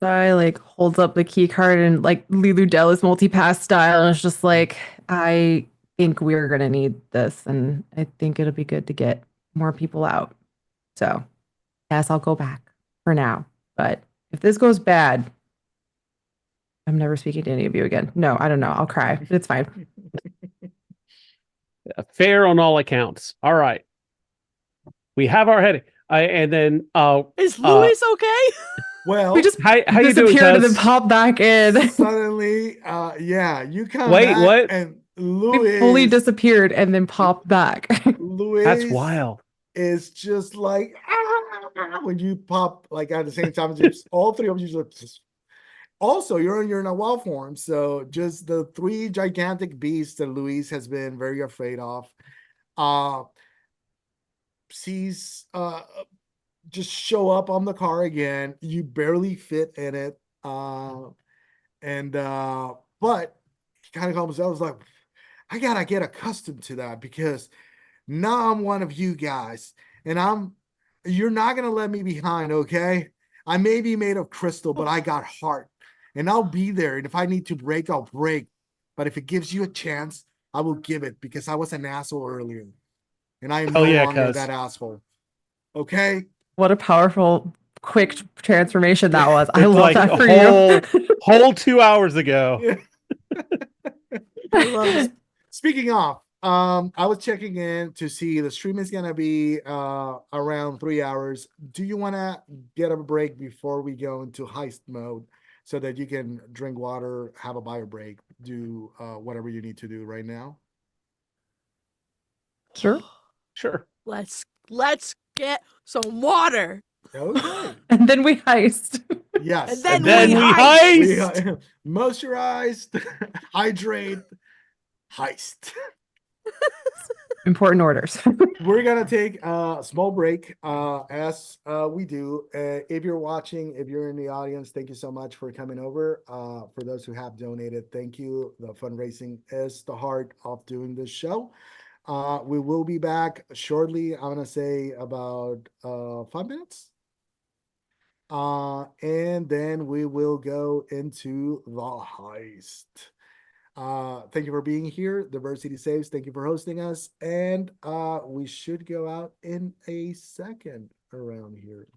I like holds up the key card and like Lulu Dallas multipass style, and it's just like, I think we're gonna need this, and I think it'll be good to get more people out. So yes, I'll go back for now. But if this goes bad, I'm never speaking to any of you again. No, I don't know. I'll cry. But it's fine. Fair on all accounts. All right. We have our heading. And then Is Luis okay? Well, We just how you doing, disappeared and then cuz? pop back in. suddenly, yeah, you come Wait, back what? and We fully Louis disappeared and then popped back. That's Louis wild. is just like when you pop like at the same time. Just all three of you just. Also, you're in your Nahual form, so just the three gigantic beasts that Luis has been very afraid of. Sees just show up on the car again. You barely fit in it. But he kind of calms down. I was like, I gotta get accustomed to that because now I'm one of you guys, and you're not gonna let me behind, okay? I may be made of crystal, but I got heart, and I'll be there. And if I need to break, I'll break. But if it gives you a chance, I will give it because I was an asshole earlier, and I am no longer cuz. that asshole. Okay. What a powerful, quick transformation that was. I It's love like that a for you. whole 2 hours ago. Yeah. I love it. Speaking of, I was checking in to see the stream is gonna be around 3 hours. Do you want to get a break before we go into heist mode so that you can drink water, have a bio break, do whatever you need to do right now? Sure. Sure. Let's get some water. Okay. And then we heist. Yes. And then we heist. Moisturized, hydrate, heist. Important orders. We're gonna take a small break as we do. If you're watching, if you're in the audience, thank you so much for coming over. For those who have donated, thank you. The fundraising is the heart of doing this show. We will be back shortly. I'm gonna say about 5 minutes. And then we will go into the heist. Thank you for being here. Diversity Saves, thank you for hosting us. And we should go out in a second around here.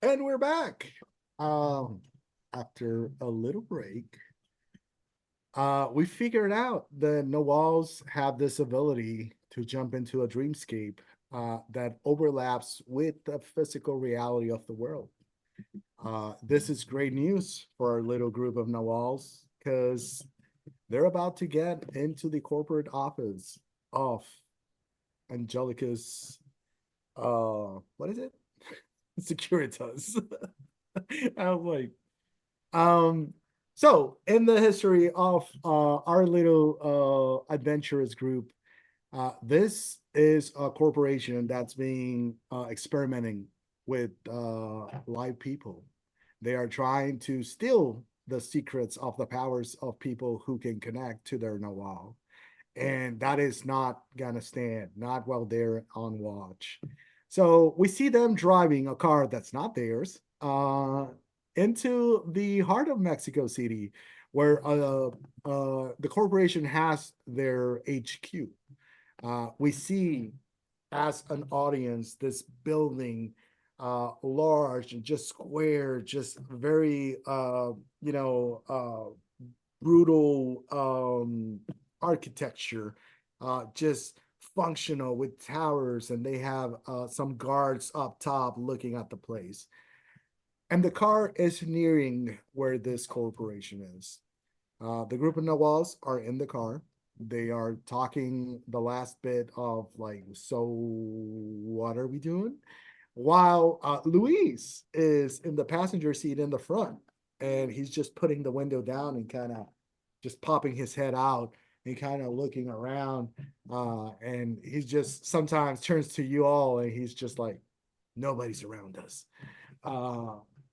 And we're back. After a little break, we figured out that Nahuals have this ability to jump into a dreamscape that overlaps with the physical reality of the world. This is great news for our little group of Nahuals because They're about to get into the corporate office of Angelicus, what is it? Securitas. I was like, so in the history of our little adventurous group, this is a corporation that's being experimenting with live people. They are trying to steal the secrets of the powers of people who can connect to their Nahual. And that is not gonna stand, not while they're on watch. So we see them driving a car that's not theirs into the heart of Mexico City, where the corporation has their HQ. We see as an audience this building, large and just square, just very brutal architecture, just functional with towers, and they have some guards up top looking at the place. And the car is nearing where this corporation is. The group of Nahuals are in the car. They are talking the last bit of like, so what are we doing? While Luis is in the passenger seat in the front, and he's just putting the window down and kind of just popping his head out and kind of looking around. And he just sometimes turns to you all and he's just like, nobody's around us.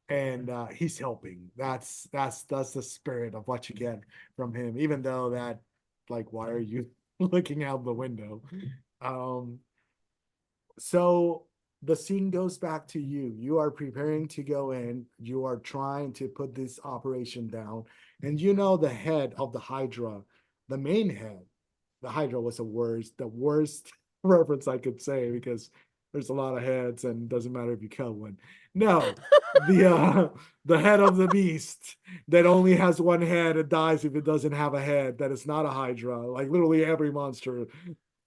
And he's helping. That's the spirit of what you get from him, even though that, like, why are you looking out the window? So the scene goes back to you. You are preparing to go in. You are trying to put this operation down. And you know the head of the Hydra, the main head. The Hydra was the worst reference I could say, because there's a lot of heads and it doesn't matter if you kill one. No, the head of the beast that only has one head and dies if it doesn't have a head. That is not a Hydra. Like literally every monster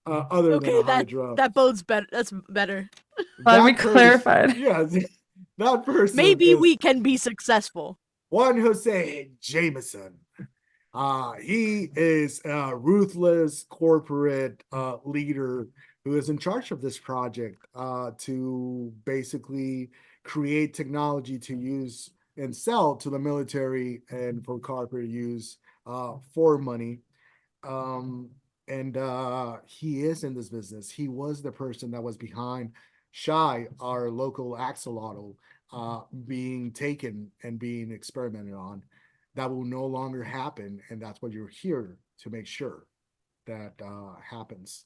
other than a Hydra. That bodes better. That's better. We clarified. Yeah, that person. Maybe we can be successful. One Jose Jameson. He is a ruthless corporate leader who is in charge of this project to basically create technology to use and sell to the military and for corporate use for money. And he is in this business. He was the person that was behind Shy, our local axolotl, being taken and being experimented on. That will no longer happen, and that's what you're here to make sure that happens.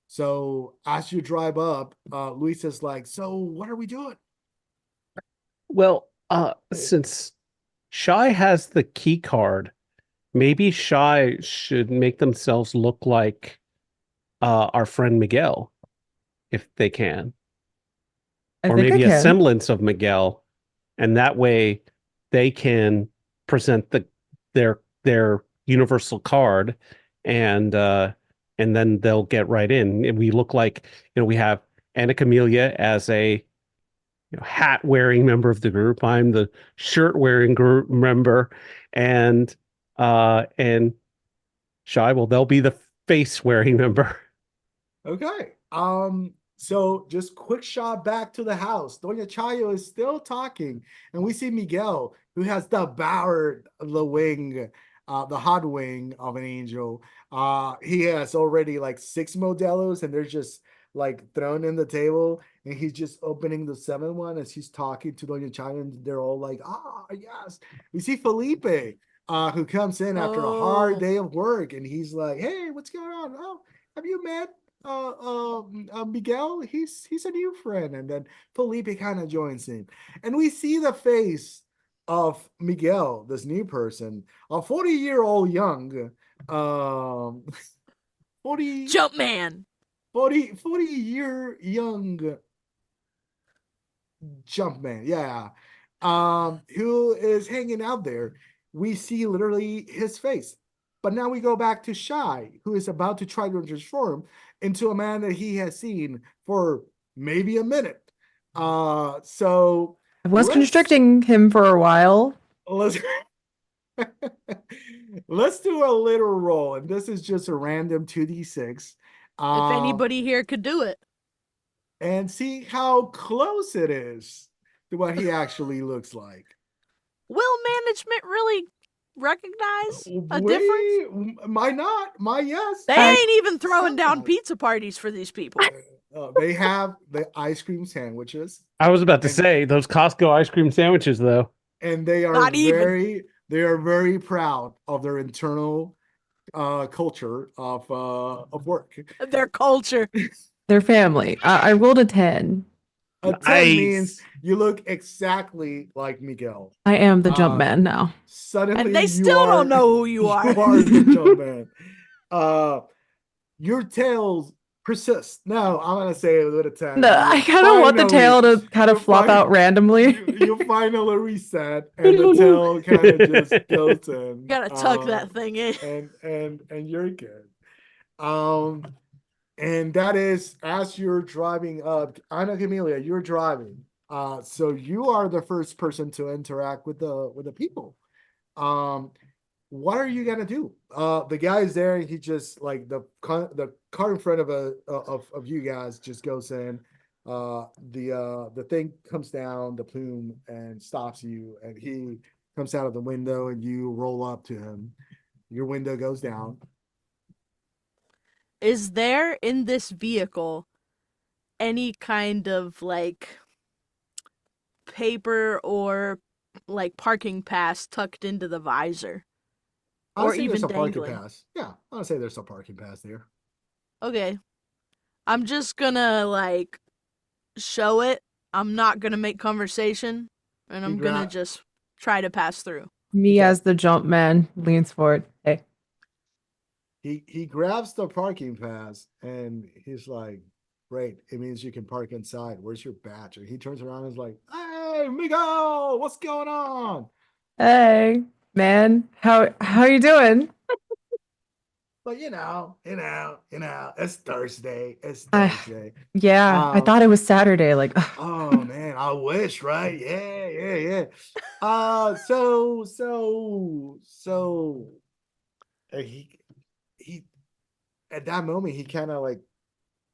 So as you drive up, Luis is like, so what are we doing? Well, since Shy has the key card, maybe Shy should make themselves look like our friend Miguel, if they can. Or maybe a semblance of Miguel, and that way they can present their universal card, and then they'll get right in. And we look like, we have Anna Camellia as a hat wearing member of the group. I'm the shirt wearing group member, and Shy, well, they'll be the face wearing member. Okay. So just quick shot back to the house. Doña Chayo is still talking, and we see Miguel, who has devoured the wing, the hot wing of an angel. He has already like 6 Modelos, and they're just like thrown in the table, and he's just opening the 7th one as he's talking to Doña Chayo, and they're all like, yes. We see Felipe, who comes in after a hard day of work, and he's like, hey, what's going on? Oh, have you met Miguel? He's a new friend. And then Felipe kind of joins in, and we see the face of Miguel, this new person, a 40-year-old young 40 Jumpman. 40-year young Jumpman, yeah, who is hanging out there. We see literally his face. But now we go back to Shy, who is about to try to transform into a man that he has seen for maybe a minute. So I was constricting him for a while. Let's do a little roll, and this is just a random 2d6. If anybody here could do it. And see how close it is to what he actually looks like. Will management really recognize a difference? Might not, might yes. They ain't even throwing down pizza parties for these people. They have the ice cream sandwiches. I was about to say those Costco ice cream sandwiches, though. And they are very proud of their internal culture of work. Their culture. Their family. I rolled a 10. A 10 means you look exactly like Miguel. I am the jump man now. Suddenly, and they still don't know who you are. You are the jump man. Your tails persist. No, I'm gonna say it with a 10. No, I kind of want the tail to kind of flop out randomly. You finally reset, and the tail kind of just goes in. You gotta tuck that thing in, and you're good. And that is as you're driving up, Ana Camelia, you're driving. So you are the first person to interact with the people. What are you gonna do? The guy is there. He just like the car in front of you guys just goes in. The thing comes down, the plume, and stops you, and he comes out of the window, and you roll up to him. Your window goes down. Is there in this vehicle any kind of like paper or like parking pass tucked into the visor? Or even dangling? Parking pass. Yeah, I want to say there's a parking pass there. Okay. I'm just gonna like show it. I'm not gonna make conversation, and I'm gonna just try to pass through. Me as the jump man leans forward. Hey. He grabs the parking pass and he's like, "Great, it means you can park inside. Where's your badge?" And he turns around and is like, "Hey, Miguel, what's going on?" Hey, man, how you doing? But you know, it's Thursday. It's Thursday. Yeah, I thought it was Saturday. Like, oh man, I wish, right? Yeah. So he at that moment he kind of like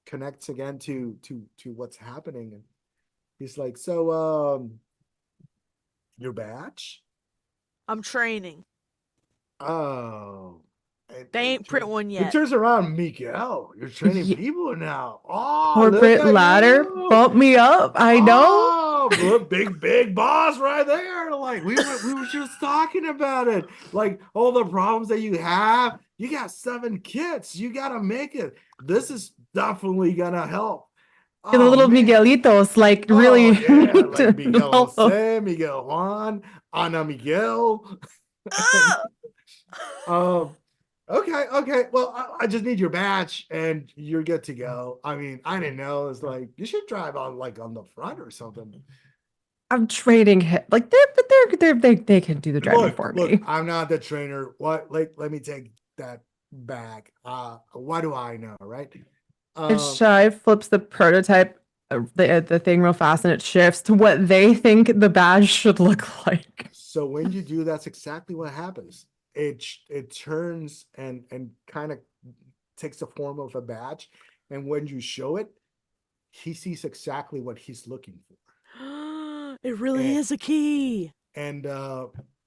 connects again to what's happening, and he's like, "So, your badge?" I'm training. Oh. They ain't print one yet. He turns around, Miguel. You're training people now. Oh, corporate ladder, bump me up. I know. Oh, big boss right there. Like we were just talking about it. Like all the problems that you have. You got 7 kids. You gotta make it. This is definitely gonna help. The little Miguelitos, like really. Yeah, like Miguel Jose, Miguel Juan, Ana Miguel. Okay. Well, I just need your badge and you're good to go. I mean, I didn't know. It's like you should drive on the front or something. I'm training him. Like they can do the driving for me. Look, I'm not the trainer. What? Like, let me take that back. What do I know, right? And Shy flips the prototype, the thing real fast, and it shifts to what they think the badge should look like. So when you do, that's exactly what happens. It turns and kind of takes the form of a badge, and when you show it, he sees exactly what he's looking for. It really is a key. And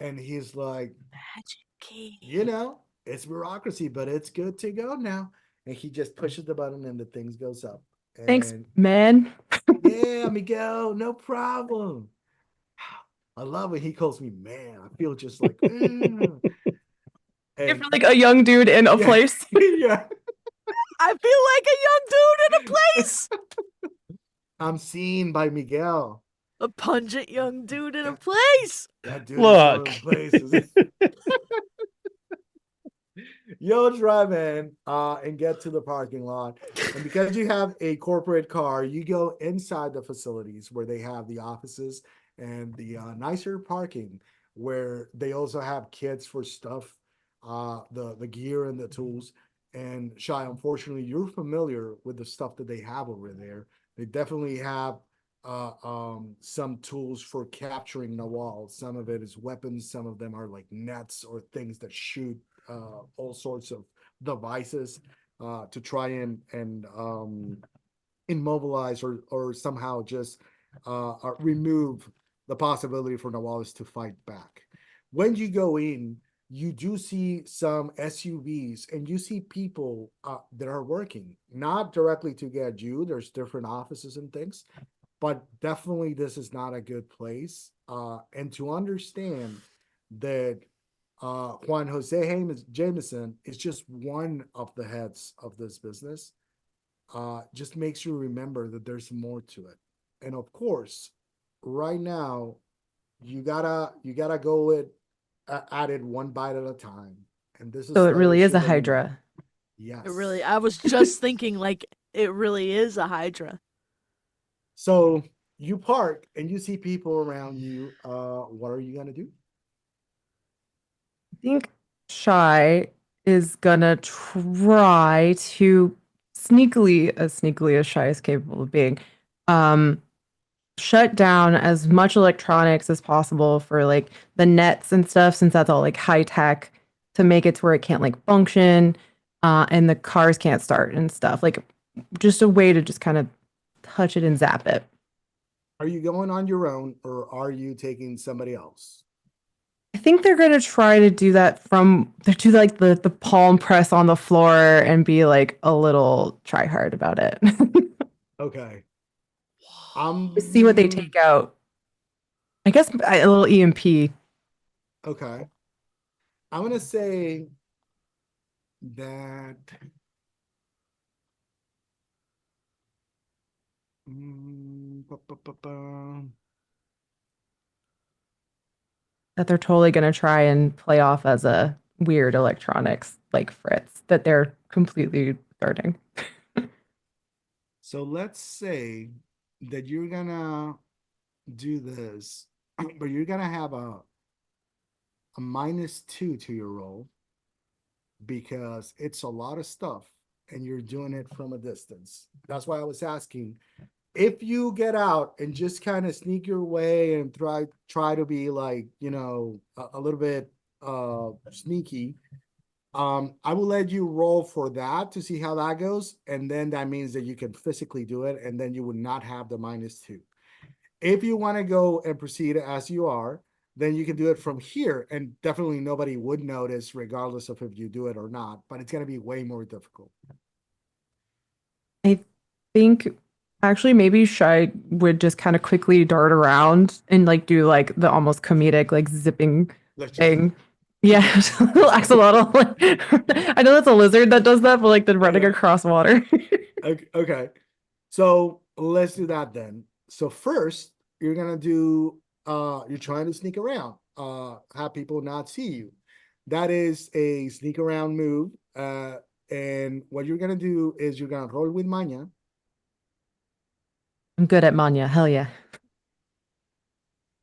he's like, magic key. You know, it's bureaucracy, but it's good to go now. And he just pushes the button and the things goes up. And, thanks, man. Yeah, Miguel, no problem. I love when he calls me man. I feel just like You're like a young dude in a place. Yeah. I feel like a young dude in a place. I'm seen by Miguel. A pungent young dude in a place. That dude Look. is one of the places. You'll drive in and get to the parking lot. And because you have a corporate car, you go inside the facilities where they have the offices and the nicer parking, where they also have kits for stuff, the gear and the tools. And Shy, unfortunately, you're familiar with the stuff that they have over there. They definitely have some tools for capturing Nahual. Some of it is weapons, some of them are like nets or things that shoot all sorts of devices to try and immobilize or somehow just remove the possibility for Nahuales to fight back. When you go in, you do see some SUVs and you see people that are working, not directly to get you. There's different offices and things, but definitely this is not a good place. And to understand that Juan Jose Jameson is just one of the heads of this business, just makes you remember that there's more to it. And of course, right now, you gotta go at it one bite at a time. And this is So it really is a that you know. hydra. Yes. It really, I was just thinking, like, it really is a Hydra. So you park and you see people around you. What are you gonna do? I think Shy is gonna try to sneakily as Shy is capable of being, um, shut down as much electronics as possible for like the nets and stuff, since that's all like high tech, to make it to where it can't like function, and the cars can't start and stuff. Like just a way to just kind of touch it and zap it. Are you going on your own or are you taking somebody else? I think they're gonna try to do that from they do like the palm press on the floor and be like a little try hard about it. Okay. See what they take out. I guess a little EMP. Okay. I'm gonna say that ba, ba, ba, ba. That they're totally gonna try and play off as a weird electronics like Fritz that they're completely starting. So let's say that you're gonna do this, but you're gonna have a -2 to your roll because it's a lot of stuff and you're doing it from a distance. That's why I was asking if you get out and just kind of sneak your way and try to be like, you know, a little bit sneaky. I will let you roll for that to see how that goes, and then that means that you can physically do it, and then you would not have the -2. If you want to go and proceed as you are, then you can do it from here, and definitely nobody would notice, regardless of if you do it or not. But it's going to be way more difficult. I think actually maybe Shy would just kind of quickly dart around and like do like the almost comedic like zipping thing. Yeah, axolotl. I know that's a lizard that does that, but like the running across water. Okay. So let's do that then. So first, you're gonna do you're trying to sneak around, have people not see you. That is a sneak around move. And what you're gonna do is you're gonna roll with Manya. I'm good at Manya. Hell yeah.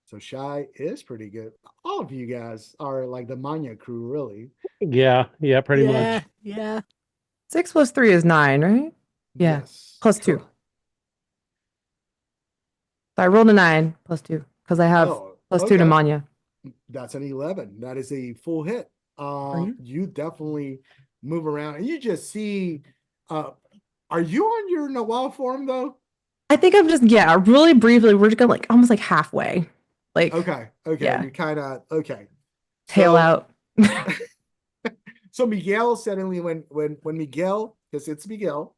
So Shy is pretty good. All of you guys are like the Manya crew, really. Yeah, pretty much. Yeah. 6 + 3 is 9, right? Yeah. Yes. +2. Correct. So I rolled a 9 +2 because I have +2 to okay. Manya. That's an 11. That is a full hit. Yeah. You definitely move around and you just see, are you on your Nahual form though? I think I'm just, really briefly, we're just going like almost like halfway. Like, Okay. yeah. You're kind of, okay. Tail out. So Miguel suddenly, when Miguel, because it's Miguel,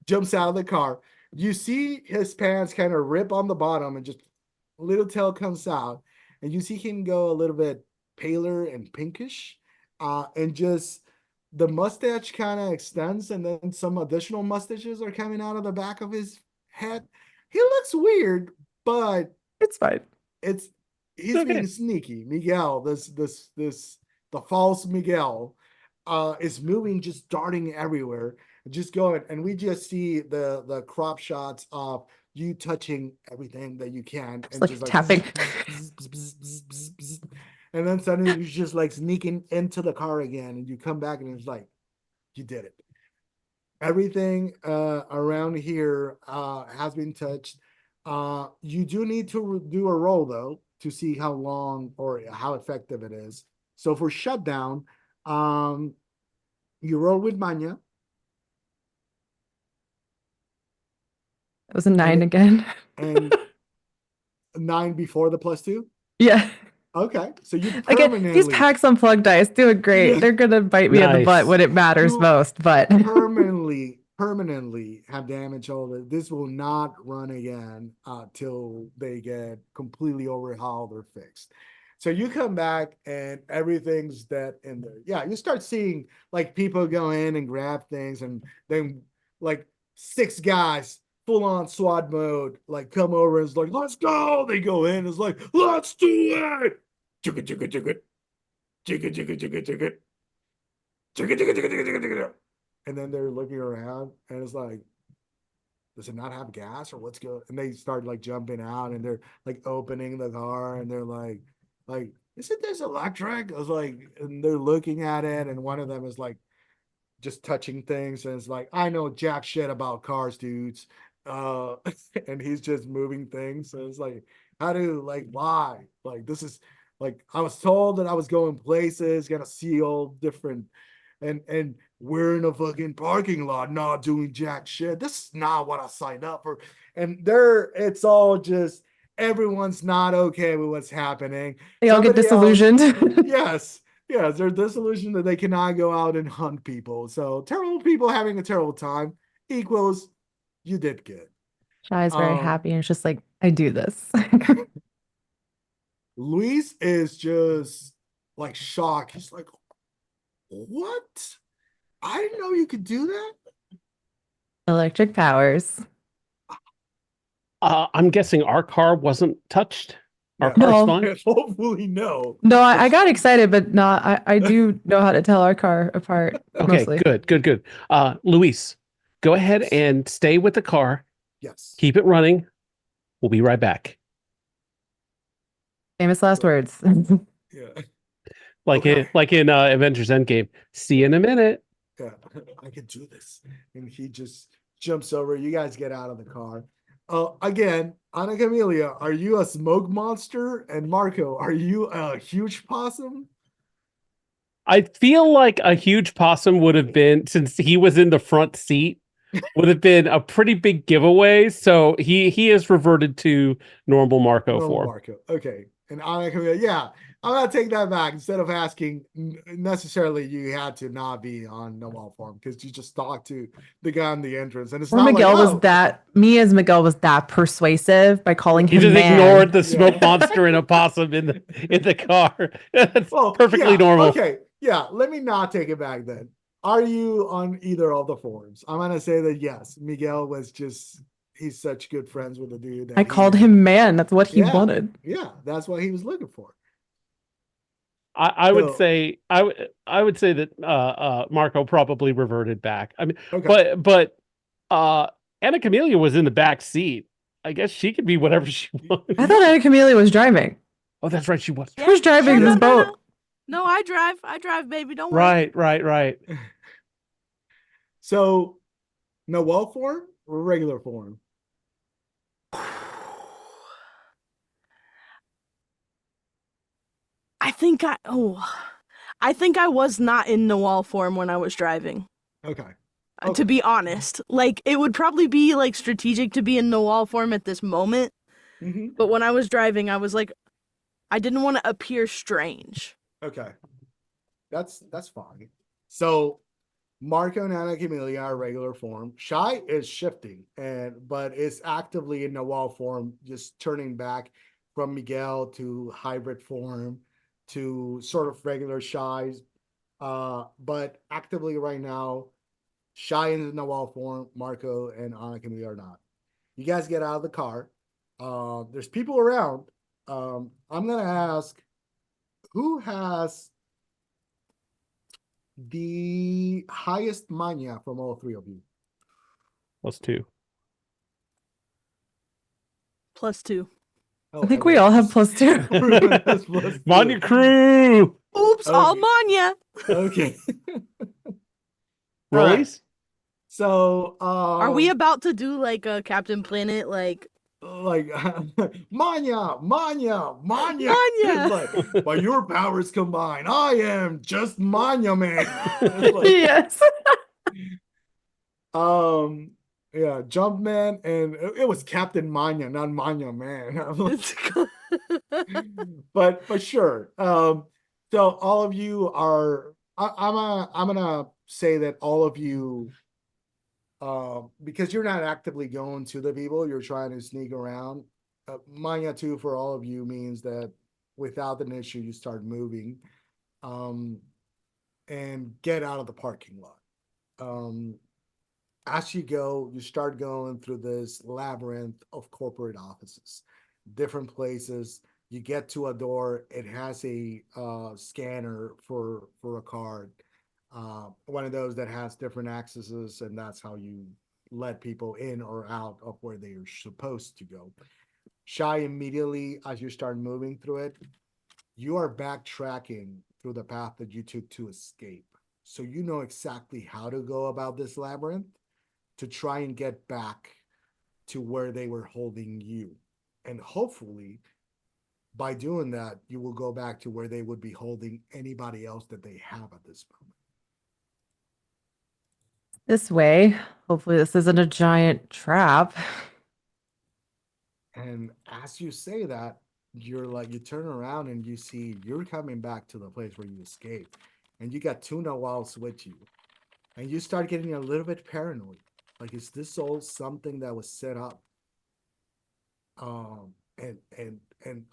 jumps out of the car, you see his pants kind of rip on the bottom and just a little tail comes out. And you see him go a little bit paler and pinkish. And just the mustache kind of extends, and then some additional mustaches are coming out of the back of his head. He looks weird, but it's fine. He's okay. Being sneaky. Miguel, the false Miguel, is moving, just darting everywhere, just going, and we just see the crop shots of you touching everything that you can, and just like tapping. And then suddenly you're just like sneaking into the car again, and you come back and it's like, you did it. Everything around here has been touched. You do need to do a roll though to see how long or how effective it is. So for shutdown, you roll with Manya. It was a 9 And- again. And 9 before the +2. Yeah. Okay, so you Again, these permanently PAX Unplugged dice doing great. Yeah. They're gonna bite me in the butt Nice. when it matters You most, but permanently have damage all of this will not run again till they get completely overhauled or fixed. So you come back and everything's dead in there. Yeah, you start seeing like people go in and grab things, and then like 6 guys full on SWAT mode like come over and it's like, let's go. They go in, it's like, let's do it. Chugga, chugga, chugga. Chugga, chugga, chugga, chugga. Chugga, chugga, chugga, chugga, chugga, chugga. And then they're looking around and it's like, does it not have gas or what's good? And they start like jumping out and they're like opening the car and they're like, isn't this electric? I was like, and they're looking at it and one of them is like just touching things and it's like, I know jack shit about cars, dudes. And he's just moving things. And it's like, how do like why? Like this is like I was told that I was going places, gonna see all different and we're in a fucking parking lot not doing jack shit. This is not what I signed up for. And it's all just everyone's not okay with what's happening. they all get Somebody else- disillusioned. yes, they're disillusioned that they cannot go out and hunt people. So terrible people having a terrible time equals you did good. Shy's very happy and it's just like, I do this. Luis is just like shocked. He's like, what? I didn't know you could do that. Electric powers. I'm guessing our car wasn't touched. Our No. car's No. fine. Hopefully, no. No, I got excited, but not. I do know how to tell our car apart. Okay, mostly. good. Luis, go ahead and stay with the car. Yes. Keep it running. We'll be right back. Famous last words. Yeah. Like Okay. in Avengers Endgame. See you in a minute. Yeah. I could do this. And he just jumps over. You guys get out of the car. Again, Ana Camelia, are you a smoke monster? And Marco, are you a huge possum? I feel like a huge possum would have been, since he was in the front seat, would have been a pretty big giveaway. So he has reverted to normal Marco Normal form. Marco. Okay. And Ana Camelia, yeah. I'm gonna take that back. Instead of asking necessarily, you had to not be on Nahual form because you just talked to the guy in the entrance, and it's Or not Miguel like, was that. Me as Miguel was that persuasive by calling He him just man. ignored the Yeah. smoke monster and a possum in the car. That's Well, perfectly yeah, normal. Okay, yeah. Let me not take it back then. Are you on either of the forums? I'm gonna say that yes. Miguel was he's such good friends with the dude. That I called him man. That's what he Yeah. wanted. Yeah, that's what he was looking for. I would So- say I would say that Marco probably reverted back. I mean, Okay. but Anna Camelia was in the back seat. I guess she could be whatever she wants. I thought Anna Camelia was driving. Oh, that's right, she was. Who's driving this boat? No, I drive, baby. Don't worry. Right. So, Nahual form or regular form? I think I was not in Nahual form when I was driving. Okay. To be honest, like it would probably be like strategic to be in Nahual form at this moment. Mm-hmm. But when I was driving, I was like, I didn't want to appear strange. Okay. That's fine. So Marco and Ana Camelia are regular form. Shy is shifting but is actively in Nahual form, just turning back from Miguel to hybrid form to sort of regular Shy. But actively right now, Shy is in Nahual form, Marco and Ana Camelia are not. You guys get out of the car. There's people around. I'm gonna ask who has the highest mania from all 3 of you. +2. +2. Oh, I think we all have +2. everyone has +2. Manya crew. Oops, all Okay. Manya. Okay. Rollies? So Are we about to do like a Captain Planet, like like Manya, Manya, Manya. Manya! Like, by your powers combined, I am just Manya Man. It's like, Yes. yeah, Jumpman, and it was Captain Manya, not Manya Man. It's cool. But sure. So all of you are. I'm gonna say that all of you, because you're not actively going to the people, you're trying to sneak around. Manya 2 for all of you means that without an issue, you start moving, and get out of the parking lot. As you go, you start going through this labyrinth of corporate offices, different places. You get to a door, it has a scanner for a card, one of those that has different accesses, and that's how you let people in or out of where they are supposed to go. Shy, immediately as you start moving through it, you are backtracking through the path that you took to escape. So you know exactly how to go about this labyrinth to try and get back to where they were holding you. And hopefully, by doing that, you will go back to where they would be holding anybody else that they have at this moment. This way. Hopefully, this isn't a giant trap. And as you say that, you're like, you turn around and you see you're coming back to the place where you escaped. And you got two Nahuales with you. And you start getting a little bit paranoid. Like, is this all something that was set up? And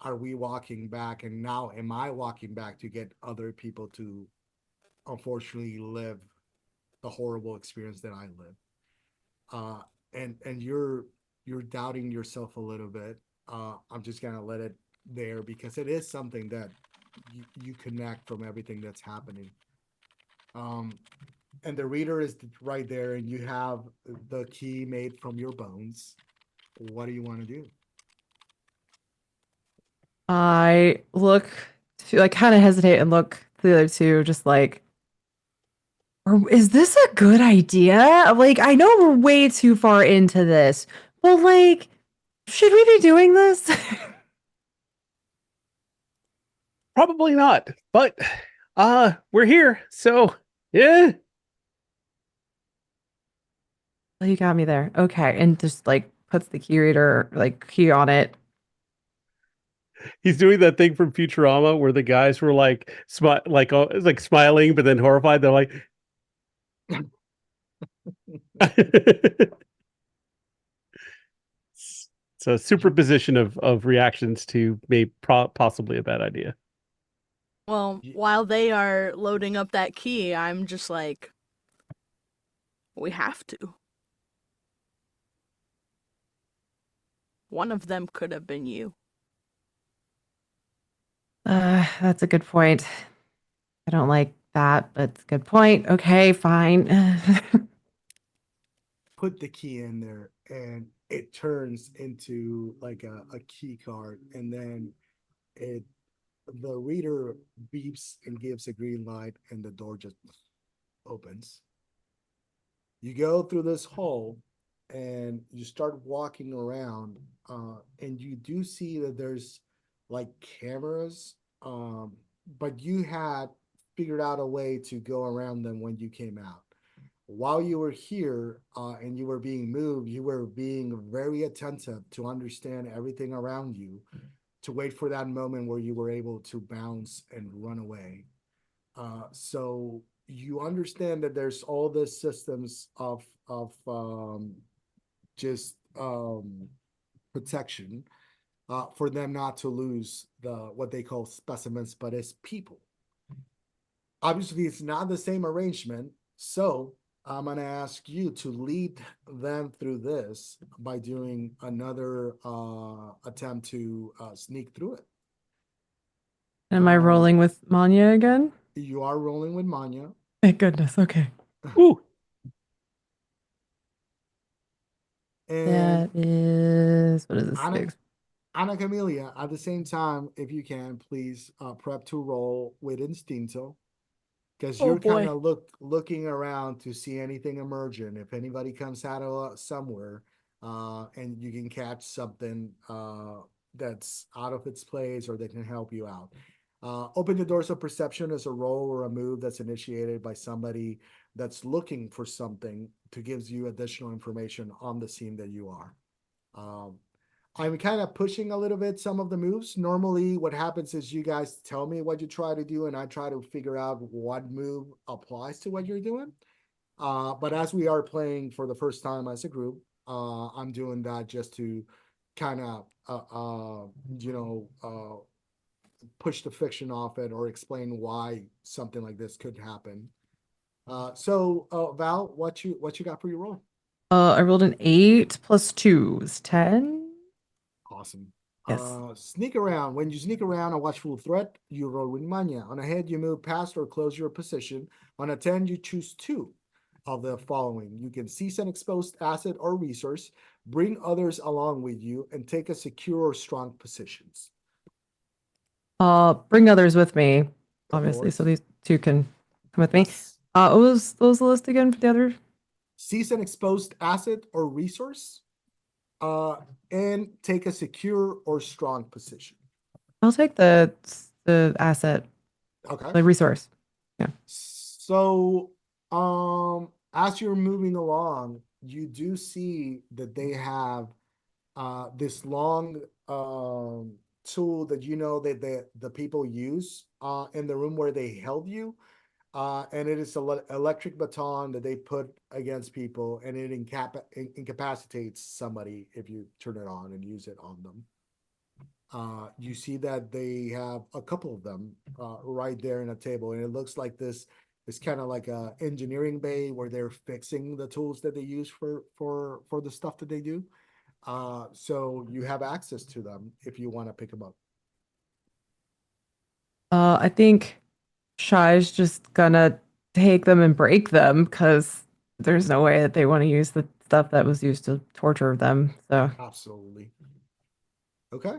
are we walking back? And now am I walking back to get other people to unfortunately live the horrible experience that I lived? And you're doubting yourself a little bit. I'm just gonna let it there because it is something that you connect from everything that's happening. And the reader is right there, and you have the key made from your bones. What do you want to do? I look, like, kind of hesitate and look to the other two, just like, is this a good idea? Like, I know we're way too far into this, but like, should we be doing this? Probably not, but we're here, so yeah. Well, you got me there. Okay, and just like puts the key reader, like, key on it. He's doing that thing from Futurama where the guys were like it's like smiling but then horrified. They're like it's a superposition of reactions to maybe possibly a bad idea. Well, while they are loading up that key, I'm just like, we have to. One of them could have been you. That's a good point. I don't like that, but it's a good point. Okay, fine. Put the key in there, and it turns into like a key card, and then the reader beeps and gives a green light, and the door just opens. You go through this hall, and you start walking around, and you do see that there's like cameras, but you had figured out a way to go around them when you came out. While you were here, and you were being moved, you were being very attentive to understand everything around you, to wait for that moment where you were able to bounce and run away. So you understand that there's all this systems of just protection, for them not to lose what they call specimens, but as people. Obviously, it's not the same arrangement, so I'm going to ask you to lead them through this by doing another attempt to sneak through it. Am I rolling with Manya again? You are rolling with Manya. Thank goodness. Okay. Ooh. And That is, what is this? Ana Camelia, at the same time, if you can, please prep to roll with Instinto. Because you're kind of looking around to see anything emergent. If anybody comes out of somewhere, and you can catch something that's out of its place or that can help you out. Open the doors of perception is a roll or a move that's initiated by somebody that's looking for something to gives you additional information on the scene that you are. I'm kind of pushing a little bit some of the moves. Normally, what happens is you guys tell me what you try to do, and I try to figure out what move applies to what you're doing. But as we are playing for the first time as a group, I'm doing that just to kind of, push the fiction off it or explain why something like this could happen. Val, what you got for your roll? I rolled an 8 plus 2 is 10. Awesome. Yes. Sneak around. When you sneak around a watchful threat, you roll with mania. On a head, you move past or close your position. On a 10, you choose 2 of the following. You can seize an exposed asset or resource, bring others along with you, and take a secure or strong positions. Bring others with me, Of obviously, so course. these 2 can come with me. Yes. What was the list again for the other? Seize an exposed asset or resource, and take a secure or strong position. I'll take the asset, Okay. the resource. So, as you're moving along, you do see that they have this long tool that that the people use in the room where they held you. And it is an electric baton that they put against people, and it incapacitates somebody if you turn it on and use it on them. You see that they have a couple of them right there in a table, and it looks like this is kind of like a engineering bay where they're fixing the tools that they use for the stuff that they do. So you have access to them if you want to pick them up. I think Shai's just gonna take them and break them because there's no way that they want to use the stuff that was used to torture them. So Absolutely. Okay.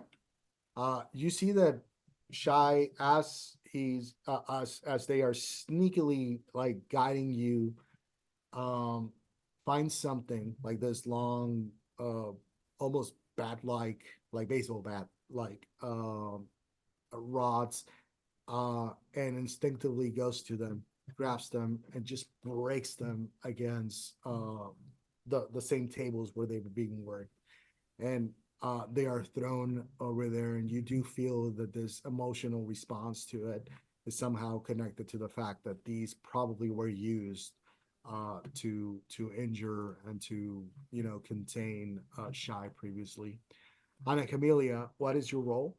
You see that Shai, as he's as they are sneakily like guiding you, finds something like this long, almost bat-like, like baseball bat-like rods, and instinctively goes to them, grabs them, and just breaks them against the same tables where they were being worked. And they are thrown over there, and you do feel that this emotional response to it is somehow connected to the fact that these probably were used to injure and to contain Shai previously. Ana Camelia, what is your role?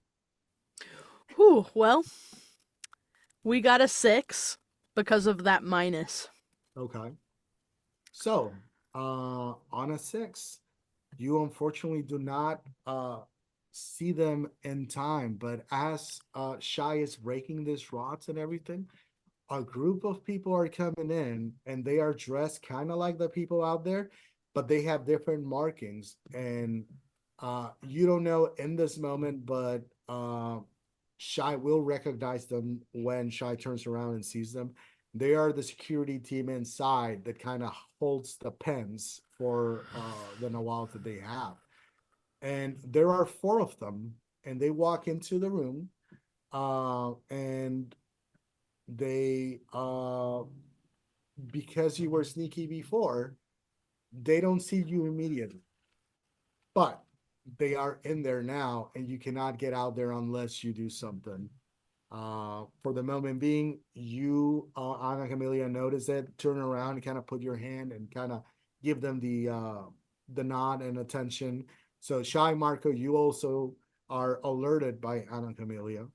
Whew, well, we got a 6 because of that minus. Okay. So, on a 6, you unfortunately do not see them in time, but as Shai is breaking these rods and everything, a group of people are coming in, and they are dressed kind of like the people out there, but they have different markings, and you don't know in this moment, but Shai will recognize them when Shai turns around and sees them. They are the security team inside that kind of holds the pens for the Nahual that they have. And there are 4 of them, and they walk into the room, and they, because you were sneaky before, they don't see you immediately. But they are in there now, and you cannot get out there unless you do something. For the moment being, you, Ana Camelia, notice it, turn around and kind of put your hand and kind of give them the nod and attention. So Shai, Marco, you also are alerted by Ana Camelia.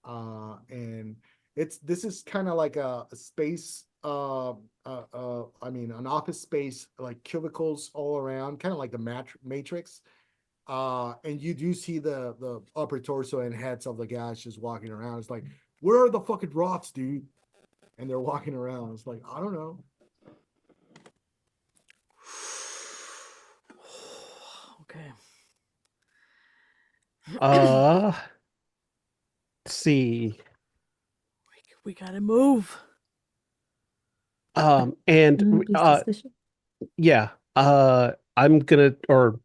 And this is kind of like a space, an office space, like cubicles all around, kind of like the Matrix. And you do see the upper torso and heads of the guys just walking around. It's like, where are the fucking rods, dude? And they're walking around. It's like, I don't know. Okay. Let's see. We gotta move. And Be suspicious. yeah, I'm gonna, or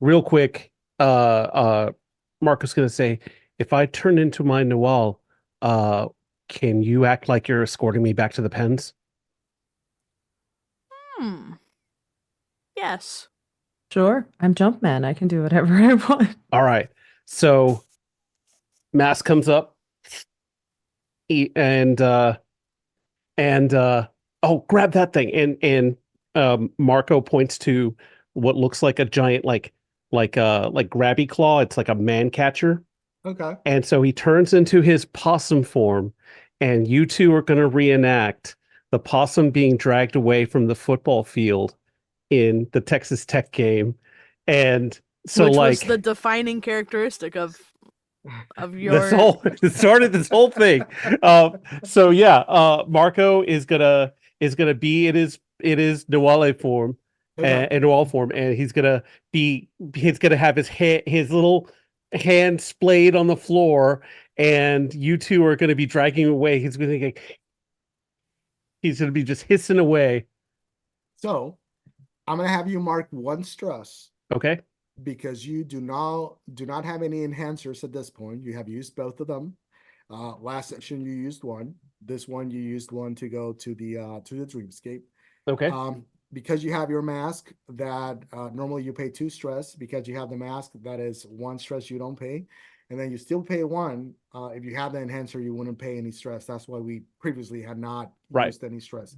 real quick, Marco's gonna say, if I turn into my Nahual, can you act like you're escorting me back to the pens? Yes. Sure, I'm Jumpman. I can do whatever I want. All right. So mask comes up, and oh, grab that thing, and Marco points to what looks like a giant like grabby claw. It's like a man catcher. Okay. And so he turns into his possum form, and you two are going to reenact the possum being dragged away from the football field in the Texas Tech game. And so, Which like, was the defining characteristic of your. it started this whole thing. So yeah, Marco is gonna be in his Nahuale form, Okay. in Nahual form, and he's gonna have his little hand splayed on the floor, and you two are gonna be dragging him away. He's gonna be just hissing away. So I'm gonna have you mark 1 stress Okay. because you do not have any enhancers at this point. You have used both of them. Last session you used 1. This one you used 1 to go to the dreamscape. Okay. Because you have your mask that normally you pay 2 stress, because you have the mask that is 1 stress you don't pay, and then you still pay 1. If you have the enhancer, you wouldn't pay any stress. That's why we previously had not used any stress.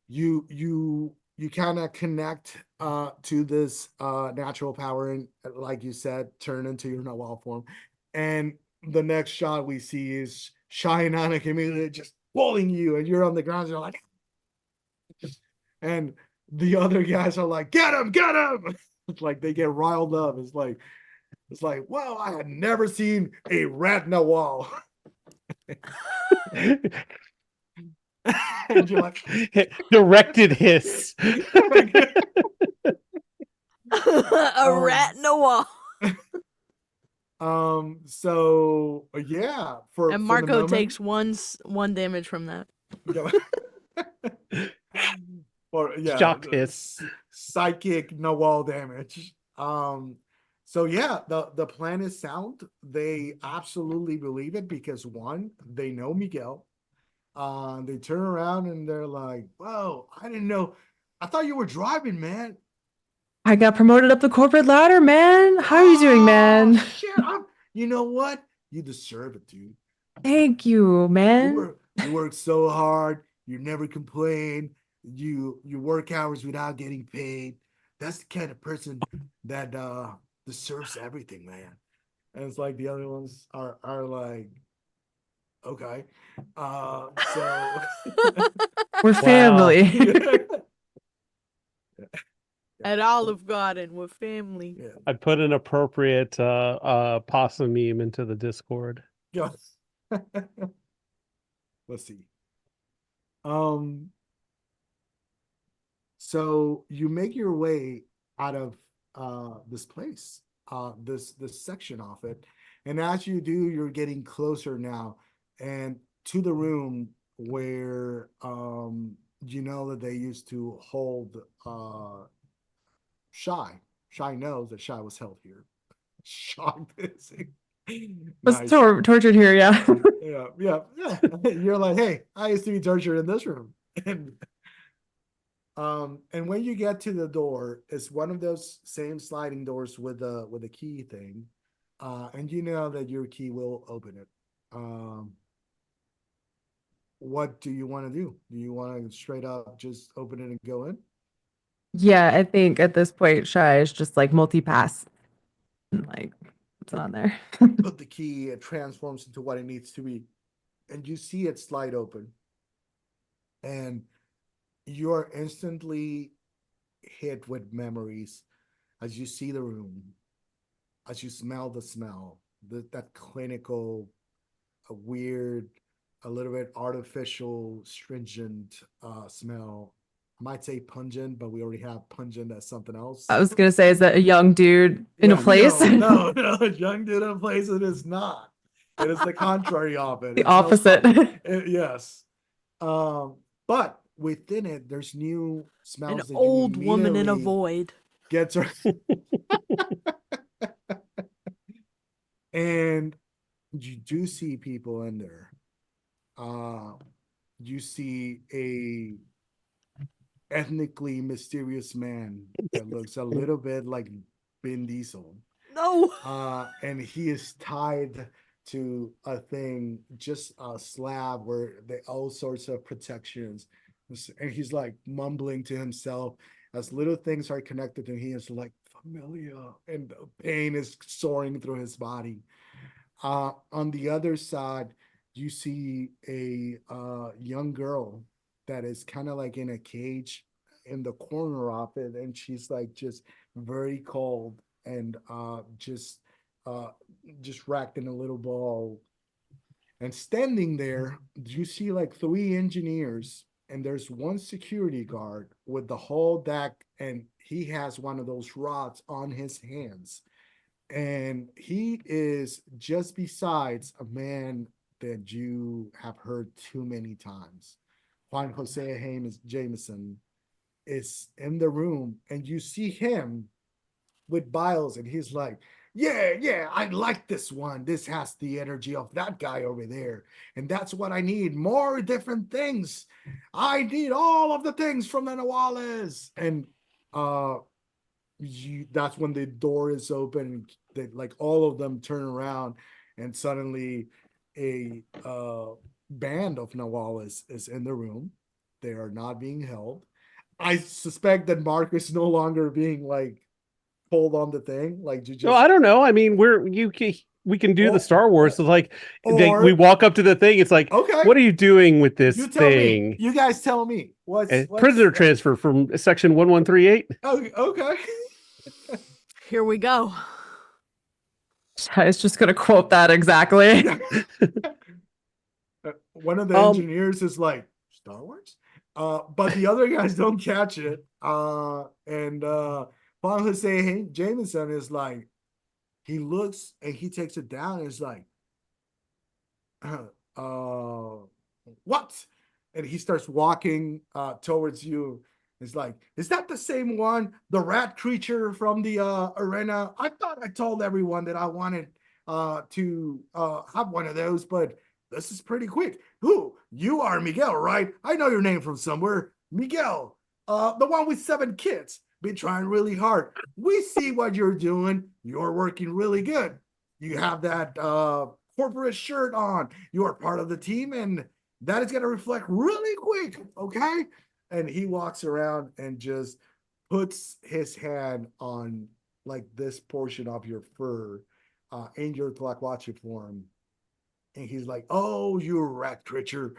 You kind of connect to this natural power, and like you said, turn into your Nahual form. And the next shot we see is Shy and Anik immediately just pulling you, and you're on the ground. You're like, and the other guys are like, get him. It's like they get riled up. It's like, wow, I had never seen a rat Nahual. And you're like, directed hiss. A rat in a wall. So yeah, And Marco takes one damage from that. Or yeah, Shock hiss. Psychic Nahual damage. So yeah, the plan is sound. They absolutely believe it because 1, they know Miguel. They turn around and they're like, "Whoa, I didn't know. I thought you were driving, man." I got promoted up the corporate ladder, man. How are you doing, man? Shit, you know what? You deserve it, dude. Thank you, man. You work so hard. You never complain. You work hours without getting paid. That's the kind of person that deserves everything, man. And it's like the other ones are like, okay, so We're family. At Olive Garden, we're family. Yeah. I put an appropriate possum meme into the Discord. Yeah. Let's see. So you make your way out of this place, this section of it, and as you do, you're getting closer now, and to the room where you know that they used to hold Shy. Shy knows that Shy was held here. Shocked. Was tortured here, yeah. Yeah. You're like, hey, I used to be tortured in this room. And when you get to the door, it's one of those same sliding doors with a key thing. And you know that your key will open it. What do you want to do? Do you want to straight up just open it and go in? Yeah, I think at this point, Shy is just like multi-pass. Like, it's on there. Put the key, it transforms into what it needs to be. And you see it slide open. And you're instantly hit with memories as you see the room, as you smell the smell, that clinical, a weird, a little bit artificial, stringent smell. I might say pungent, but we already have pungent as something else. I was gonna say, is that a young dude in a place? No, young dude in a place. It is not. It is the contrary of it. The opposite. Yes. But within it, there's new smells. An old woman in a void. gets her. And you do see people in there. You see a ethnically mysterious man that looks a little bit like Vin Diesel. No. And he is tied to a thing, just a slab where all sorts of protections. And he's like mumbling to himself as little things are connected to him. He is like familiar, and the pain is soaring through his body. On the other side, you see a young girl that is kind of like in a cage in the corner of it, and she's like just very cold and just wrapped in a little ball. And standing there, you see like 3 engineers, and there's 1 security guard with the whole deck, and he has one of those rods on his hands. And he is just besides a man that you have heard too many times. Juan Jose Jameson is in the room, and you see him with Biles, and he's like, yeah, I like this one. This has the energy of that guy over there. And that's what I need. More different things. I need all of the things from the Nahuales. And that's when the door is open, that like all of them turn around, and suddenly a band of Nahuales is in the room. They are not being held. I suspect that Mark is no longer being like pulled on the thing. Like you just, No, I don't know. I mean, we can do the Star Wars. It's like we walk up to the thing. It's like, okay, what are you doing with this you tell thing? Me. You guys tell me. What's prisoner transfer from section 1138? Okay. Here we go. I was just gonna quote that exactly. One of the engineers is like, Star Wars? But the other guys don't catch it. And Juan Jose Jameson is like, he looks and he takes it down and is like, what? And he starts walking towards you. It's like, is that the same one? The rat creature from the arena? I thought I told everyone that I wanted to have one of those, but this is pretty quick. Who? You are Miguel, right? I know your name from somewhere. Miguel, the one with 7 kids. Been trying really hard. We see what you're doing. You're working really good. You have that corporate shirt on. You are part of the team, and that is going to reflect really quick, okay? And he walks around and just puts his hand on like this portion of your fur in your Tlaquache form. And he's like, oh, you rat creature.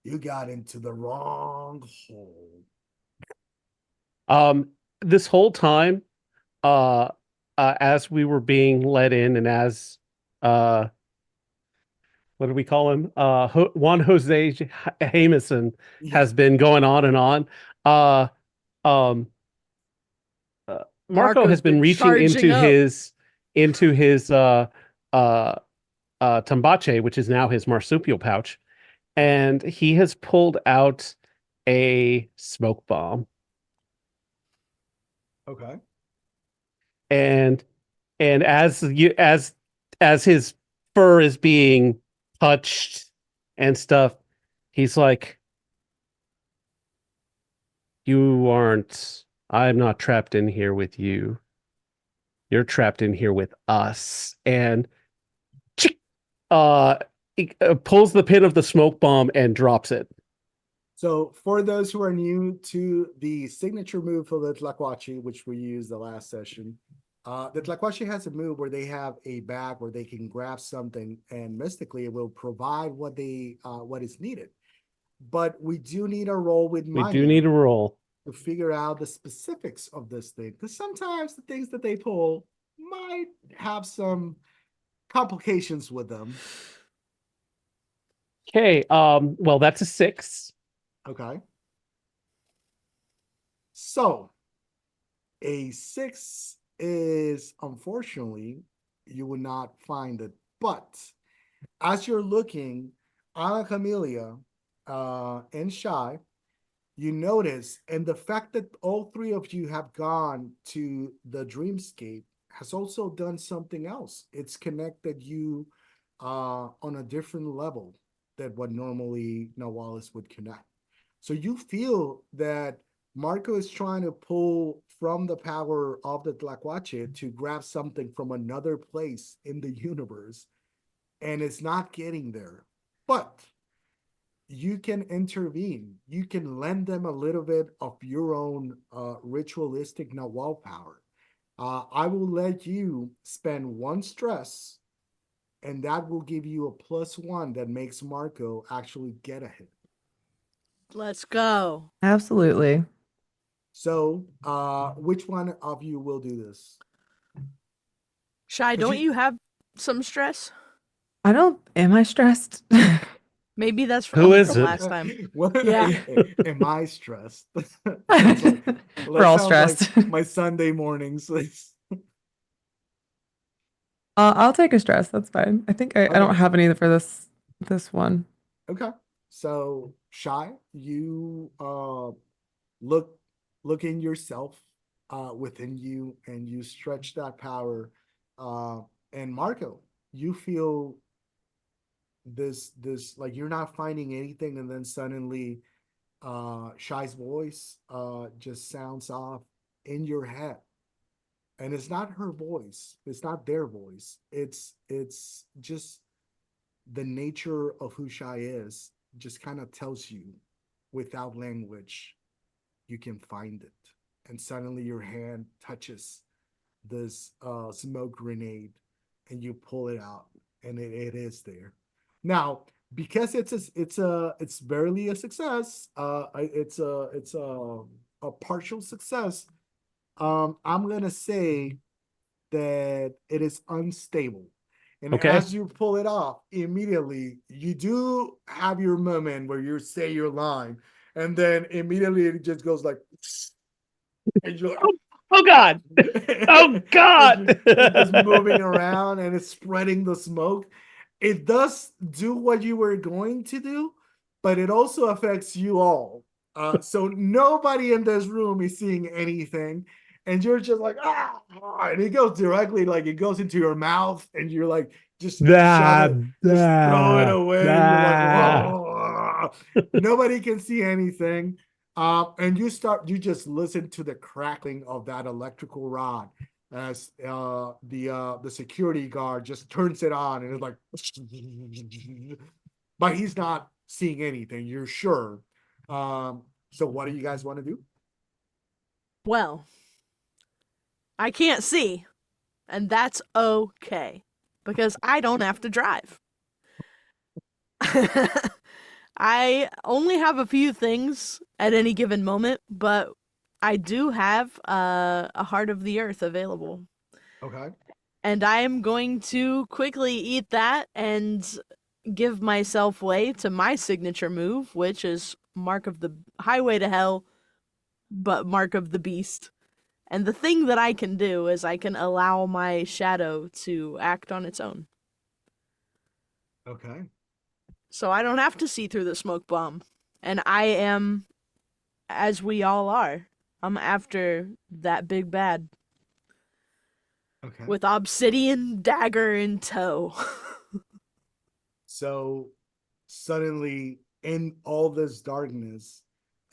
You got into the wrong hole. This whole time, as we were being let in, and as what do we call him? Juan Jose Jameson has been going on and on. Marco has been reaching into his tambache, which is now his marsupial pouch, and he has pulled out a smoke bomb. Okay. And as his fur is being touched and stuff, he's like, I'm not trapped in here with you. You're trapped in here with us. And he pulls the pin of the smoke bomb and drops it. So for those who are new to the signature move for the Tlaquache, which we used the last session, the Tlaquache has a move where they have a bag where they can grab something, and mystically it will provide what is needed. But we do need a roll with We do need a roll to figure out the specifics of this thing, because sometimes the things that they pull might have some complications with them. Okay, well, that's a 6. Okay. So a 6 is, unfortunately, you will not find it. But as you're looking, Ana Camelia and Shy, you notice, and the fact that all three of you have gone to the dreamscape has also done something else. It's connected you on a different level than what normally Nahuales would connect. So you feel that Marco is trying to pull from the power of the Tlacuache to grab something from another place in the universe, and it's not getting there. But you can intervene. You can lend them a little bit of your own ritualistic Nahual power. I will let you spend one stress, and that will give you a +1 that makes Marco actually get a hit. Let's go. Absolutely. So, which one of you will do this? Shy, 'Cause don't you- you have some stress? Am I stressed? Maybe that's Who from is it? last time. What? Yeah. Am I stressed? Sounds like, We're all sounds like stressed. my Sunday mornings. I'll take a stress. That's fine. I think I Okay. don't have any for this one. Okay. So, Shy, you look in yourself within you, and you stretch that power. And Marco, you feel this like you're not finding anything, and then suddenly Shy's voice just sounds off in your head. And it's not her voice, it's not their voice. It's just the nature of who Shy is just kind of tells you without language, you can find it. And suddenly your hand touches this smoke grenade, and you pull it out, and it is there. Now, because it's barely a success, it's a partial success. I'm gonna say that it is unstable. And Okay. as you pull it off, immediately you do have your moment where you say your line, and then immediately it just goes like, and you're like, Oh God! Oh God! You're just moving around, and it's spreading the smoke. It does do what you were going to do, but it also affects you all. So nobody in this room is seeing anything, and you're just like, and it goes directly, like it goes into your mouth, and you're like, just shove it, just throw it away. You're like, whoa. Nobody can see anything. And you just listen to the crackling of that electrical rod as the security guard just turns it on, and it's like, but he's not seeing anything, you're sure. So what do you guys want to do? Well, I can't see, and that's okay because I don't have to drive. I only have a few things at any given moment, but I do have a heart of the earth available. Okay. And I am going to quickly eat that and give myself way to my signature move, which is Mark of the Highway to Hell, but Mark of the Beast. And the thing that I can do is I can allow my shadow to act on its own. Okay. So I don't have to see through the smoke bomb. And I am, as we all are, I'm after that big bad. Okay. With Obsidian Dagger in tow. So suddenly, in all this darkness,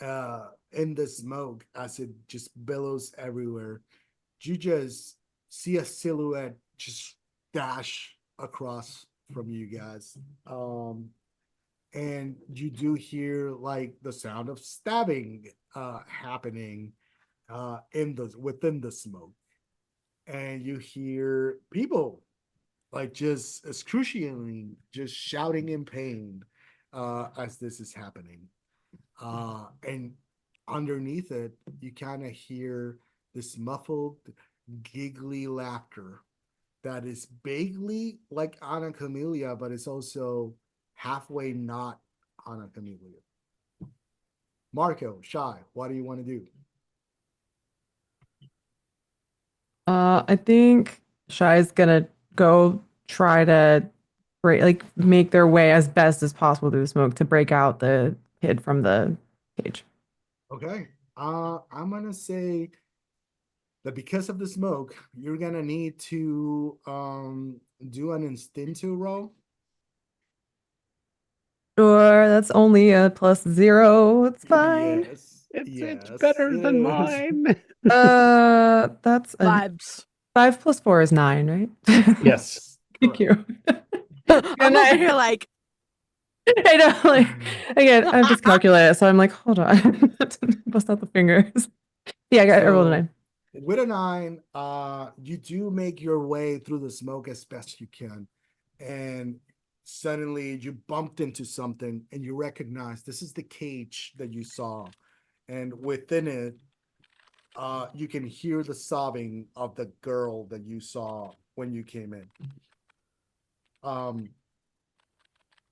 in the smoke, as it just billows everywhere, you just see a silhouette just dash across from you guys. And you do hear like the sound of stabbing happening within the smoke. And you hear people like just excruciating, just shouting in pain as this is happening. And underneath it, you kind of hear this muffled, giggly laughter that is vaguely like Ana Camelia, but it's also halfway not Ana Camelia. Marco, Shy, what do you want to do? I think Shy's gonna go try to make their way as best as possible through the smoke to break out the kid from the cage. Okay. I'm gonna say that because of the smoke, you're gonna need to do an instinctive roll. Sure, that's only a +0. It's fine. Yes, It's yes, better it than is. mine. That's a Vibes. 5 + 4 is 9, right? Yes. Yes, Thank correct. you. I'm over here like, I know, like, again, I have dyscalculia, so I'm like, hold on. Bust out the fingers. Yeah, I rolled a So 9. with a 9, you do make your way through the smoke as best you can, and suddenly you bumped into something, and you recognize this is the cage that you saw, and within it, you can hear the sobbing of the girl that you saw when you came in.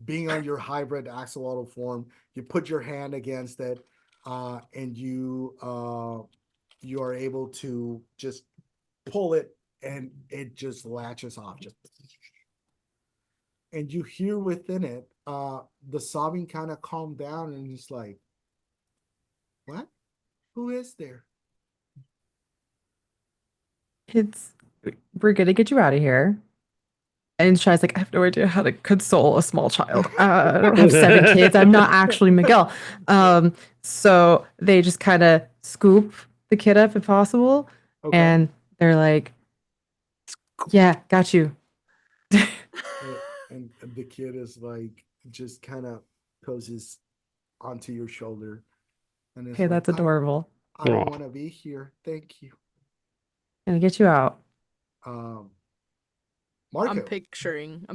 Being on your hybrid axolotl form, you put your hand against it, and you are able to just pull it, and it just latches off. And you hear within it, the sobbing kind of calmed down, and it's like, what? Who is there? We're gonna get you out of here. And Shy's like, I have no idea how to console a small child. I don't have 7 kids. I'm not actually Miguel. So they just kind of scoop the kid up if possible. Okay. And they're like, yeah, got you. And the kid is like, just kind of poses onto your shoulder, and it's Okay, like, that's adorable. I don't Aw. want to be here. Thank you. Gonna get you out. Marco. I'm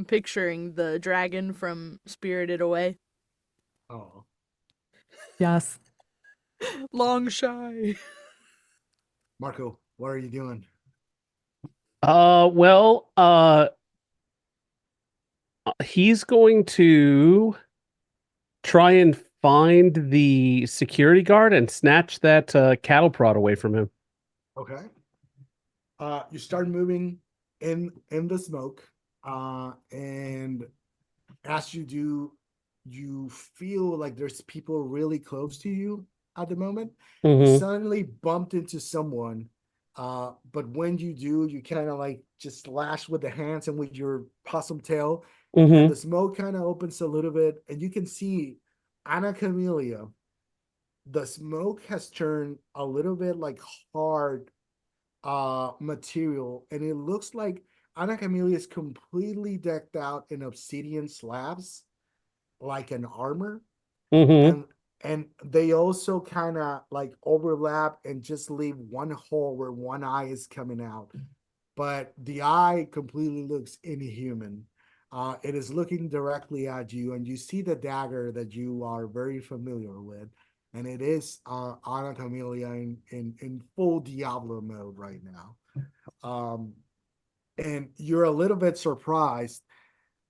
picturing the dragon from Spirited Away. Oh, Yes. Long shy. Marco, what are you doing? Well, he's going to try and find the security guard and snatch that cattle prod away from him. Okay. You start moving in the smoke, and as you do, you feel like there's people really close to you at the moment. You Mm-hmm. suddenly bumped into someone, but when you do, you kind of like just slash with the hands and with your possum tail, and Mm-hmm. the smoke kind of opens a little bit, and you can see Anna Camellia. The smoke has turned a little bit like hard material, and it looks like Anna Camellia is completely decked out in obsidian slabs, like an armor, Mm-hmm. and they also kind of like overlap and just leave one hole where one eye is coming out, but the eye completely looks inhuman. It is looking directly at you, and you see the dagger that you are very familiar with, and it is Ana Camelia in full Diablo mode right now. And you're a little bit surprised,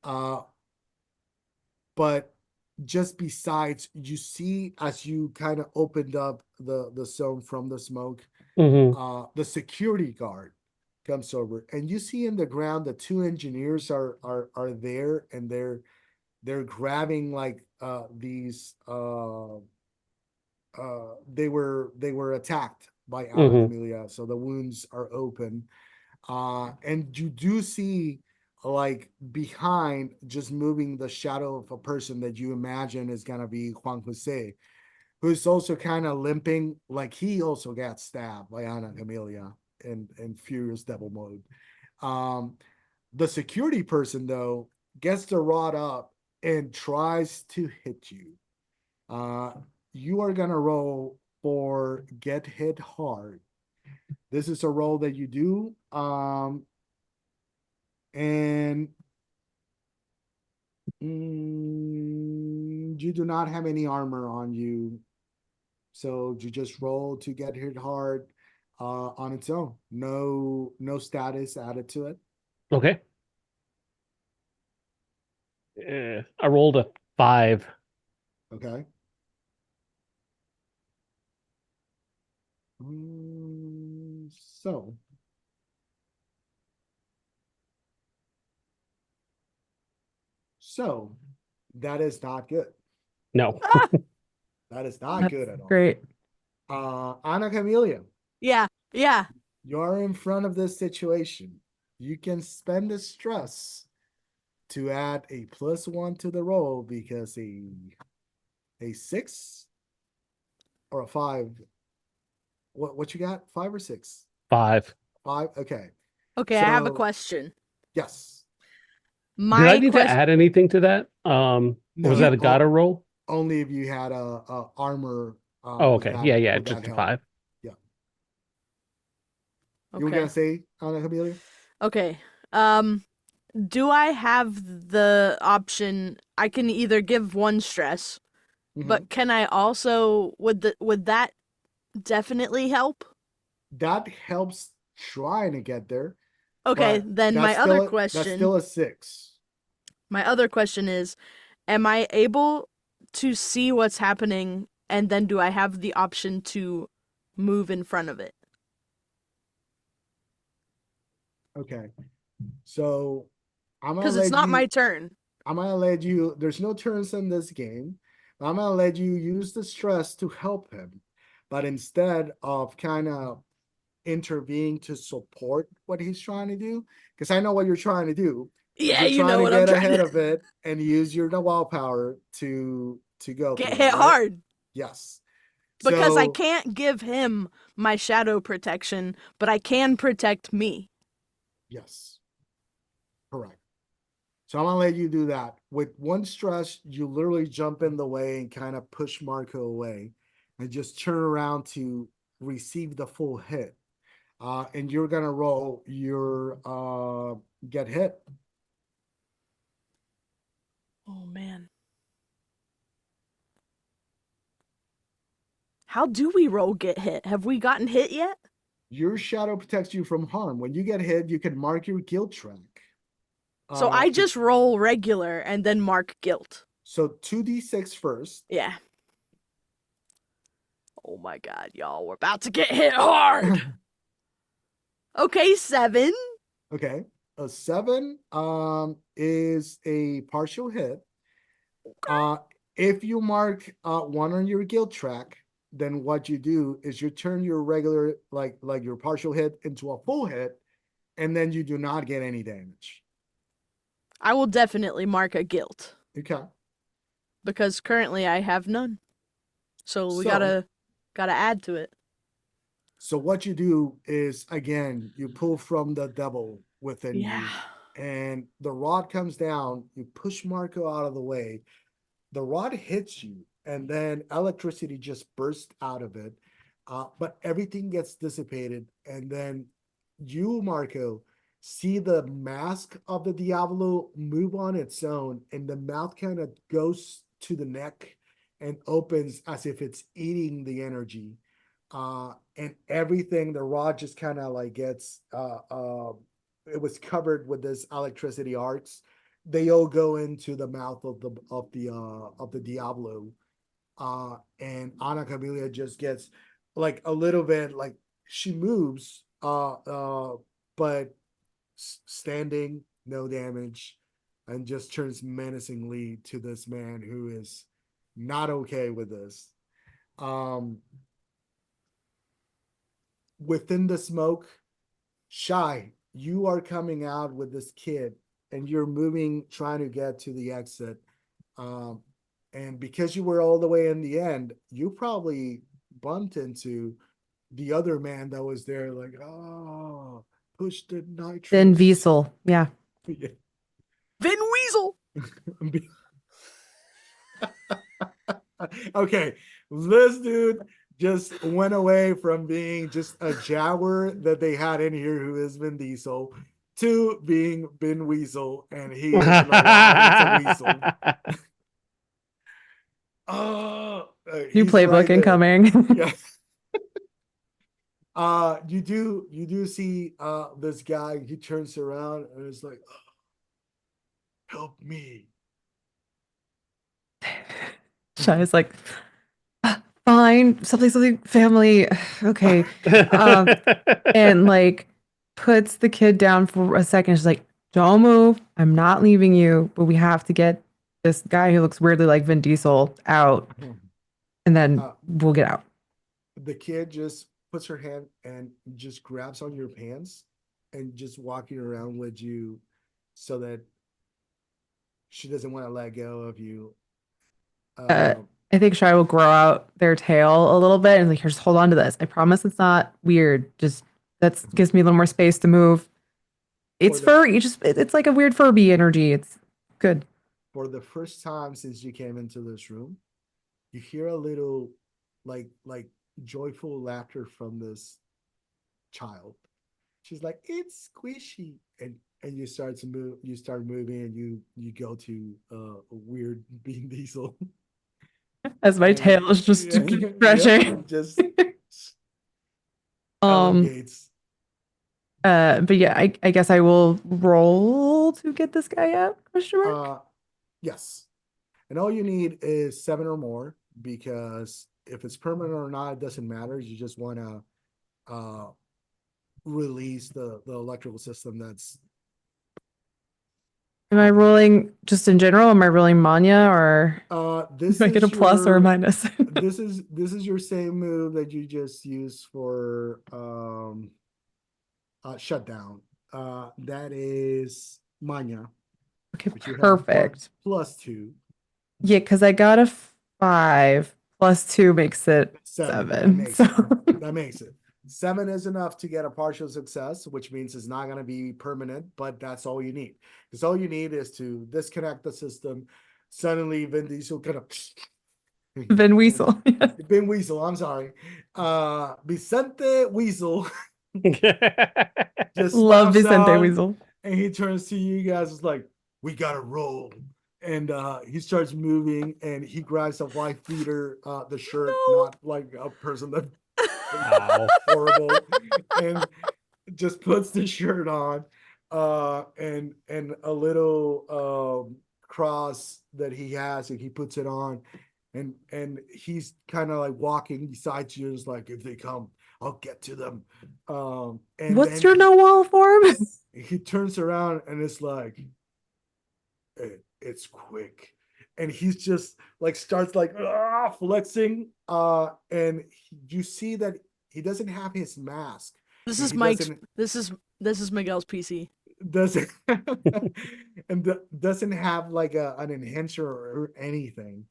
uh, but just besides, you see as you kind of opened up the zone from the smoke, Mm-hmm. the security guard comes over, and you see in the ground the 2 engineers are there, and they're grabbing like these they were attacked by Ana Mm-hmm. Camellia, so the wounds are open, and you do see like behind, just moving the shadow of a person that you imagine is gonna be Juan Jose, who's also kind of limping, like he also got stabbed by Ana Camellia in Furious Devil mode. Um, the security person, though, gets the rod up and tries to hit you. Uh, you are gonna roll for get hit hard. This is a roll that you do, and you do not have any armor on you, so you just roll to get hit hard on its own. No status added to it. Okay. I rolled a 5. Okay. So that is not good. No. That is not That's good at all. great. Ana Camelia, Yeah. you're in front of this situation. You can spend the stress to add a +1 to the roll because a 6 or a 5. What you got? 5 or 6? 5. 5. Okay. Okay, I have a So, question. yes. Did I My need to question. add anything to that? Or was that a gotta roll? Only if you had a armor. Oh, okay. Yeah, would just that a help? 5. Yeah. You were gonna say, Ana Camelia? Okay. Do I have the option? I can either give 1 stress, but can I also would that definitely help? That helps trying to get there. Okay, But then my other that's question. still a 6. My other question is, am I able to see what's happening, and then do I have the option to move in front of it? Okay. So I'm gonna Because it's let not you. my turn. I'm gonna let you. There's no turns in this game. I'm gonna let you use the stress to help him, but instead of kind of intervening to support what he's trying to do, because I know what you're trying to do. Yeah, You're you trying know to what I'm get trying ahead to of it and use your Nahual power to go get through hit it, right? hard. Yes. Because I So can't give him my shadow protection, but I can protect me. yes, correct. So I'm gonna let you do that. With 1 stress, you literally jump in the way and kind of push Marco away and just turn around to receive the full hit. And you're gonna roll your get hit. Oh man. How do we roll get hit? Have we gotten hit yet? Your shadow protects you from harm. When you get hit, you can mark your guilt track. So I just roll regular and then mark guilt. So 2d6 first. Yeah. Oh my god, y'all, we're about to get hit hard. Okay, 7. Okay. A 7 is a partial hit. If you mark 1 on your guild track, then what you do is you turn your regular like your partial hit into a full hit, and then you do not get any damage. I will definitely mark a guilt. Okay. Because currently I have none. So we gotta add to it. So what you do is, again, you pull from the devil within you, and the rod comes down. You push Marco out of the way. The rod hits you, and then electricity just bursts out of it. But everything gets dissipated, and then you, Marco, see the mask of the Diablo move on its own, and the mouth kind of goes to the neck and opens as if it's eating the energy. And everything, the rod just kind of like gets it was covered with this electricity arcs. They all go into the mouth of the Diablo. And Ana Camelia just gets like a little bit, like she moves but standing, no damage, and just turns menacingly to this man who is not okay with this. Within the smoke, Shy, you are coming out with this kid and you're moving, trying to get to the exit. And because you were all the way in the end, you probably bumped into the other man that was there, like, oh, push the nitrous. Vin Diesel, yeah. Yeah. Vin Weasel. Okay, this dude just went away from being just a Jaguar that they had in here who is Vin Diesel to being Vin Weasel, and he is an alliance of Weasel. Oh, New he's playbook right there. incoming. Yeah. You do see this guy. He turns around and is like, oh, "Help me." Shy's like, fine, something, family. Okay. And like puts the kid down for a second. She's like, don't move. I'm not leaving you, but we have to get this guy who looks weirdly like Vin Diesel out, and then we'll get out. the kid just puts her hand and just grabs on your pants and just walking around with you so that she doesn't want to let go of you. I think Shy will grow out their tail a little bit and like, here, just hold on to this. I promise it's not weird. Just that gives me a little more space to move. It's furry. It's like a weird Furby energy. It's good. For the first time since you came into this room, you hear a little like joyful laughter from this child. She's like, it's squishy. And you start to move, you start moving and you go to a weird Bean Diesel. As my tail is just stretching. Just elongates. But yeah, I guess I will roll to get this guy out. Question mark? Yes. And all you need is 7 or more, because if it's permanent or not, it doesn't matter. You just want to release the electrical system that's. Am I rolling just in general? Am I rolling Manya or this do I get a plus or a minus? this is your same move that you just used for shutdown. That is Manya. Okay, perfect. +2. Yeah, because I got a 5 +2 makes it 7. That makes it. 7 is enough to get a partial success, which means it's not going to be permanent, but that's all you need. Because all you need is to disconnect the system. Suddenly, Vin Diesel kind of. Vin Weasel. Vin Weasel, I'm sorry. Vicente Weasel. Just love Vicente Weasel. And he turns to you guys, is like, we got to roll. And he starts moving and he grabs a wife beater, the shirt, not like a person that. Horrible. And just puts the shirt on and a little cross that he has, and he puts it on, and he's kind of like walking beside you, just like, if they come, I'll get to them. And what's your Nahual form? He turns around and it's like, it's quick. And he's just like starts like flexing, and you see that he doesn't have his mask. This is Mike's. This is Miguel's PC. Doesn't and doesn't have like an enhancer or anything.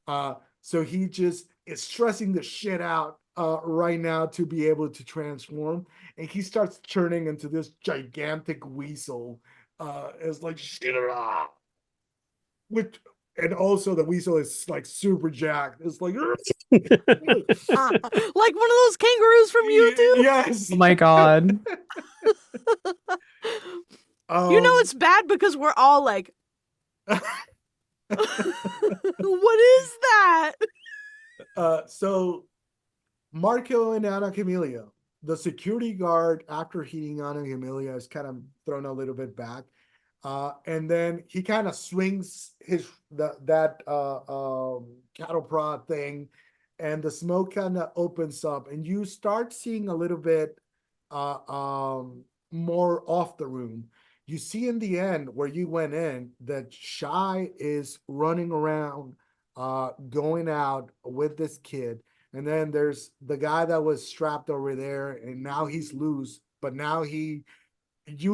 So he just is stressing the shit out right now to be able to transform, and he starts turning into this gigantic weasel. It's like shit. Which. And also the weasel is like super jacked. It's like like one of those kangaroos from YouTube. Yes. Oh my god. You know it's bad because we're all like, what is that? So Marco and Ana Camelia, the security guard, after hitting Ana Camelia, is kind of thrown a little bit back. And then he kind of swings that cattle prod thing, and the smoke kind of opens up, and you start seeing a little bit more off the room. You see in the end where you went in that Shy is running around, going out with this kid, and then there's the guy that was strapped over there, and now he's loose, but now you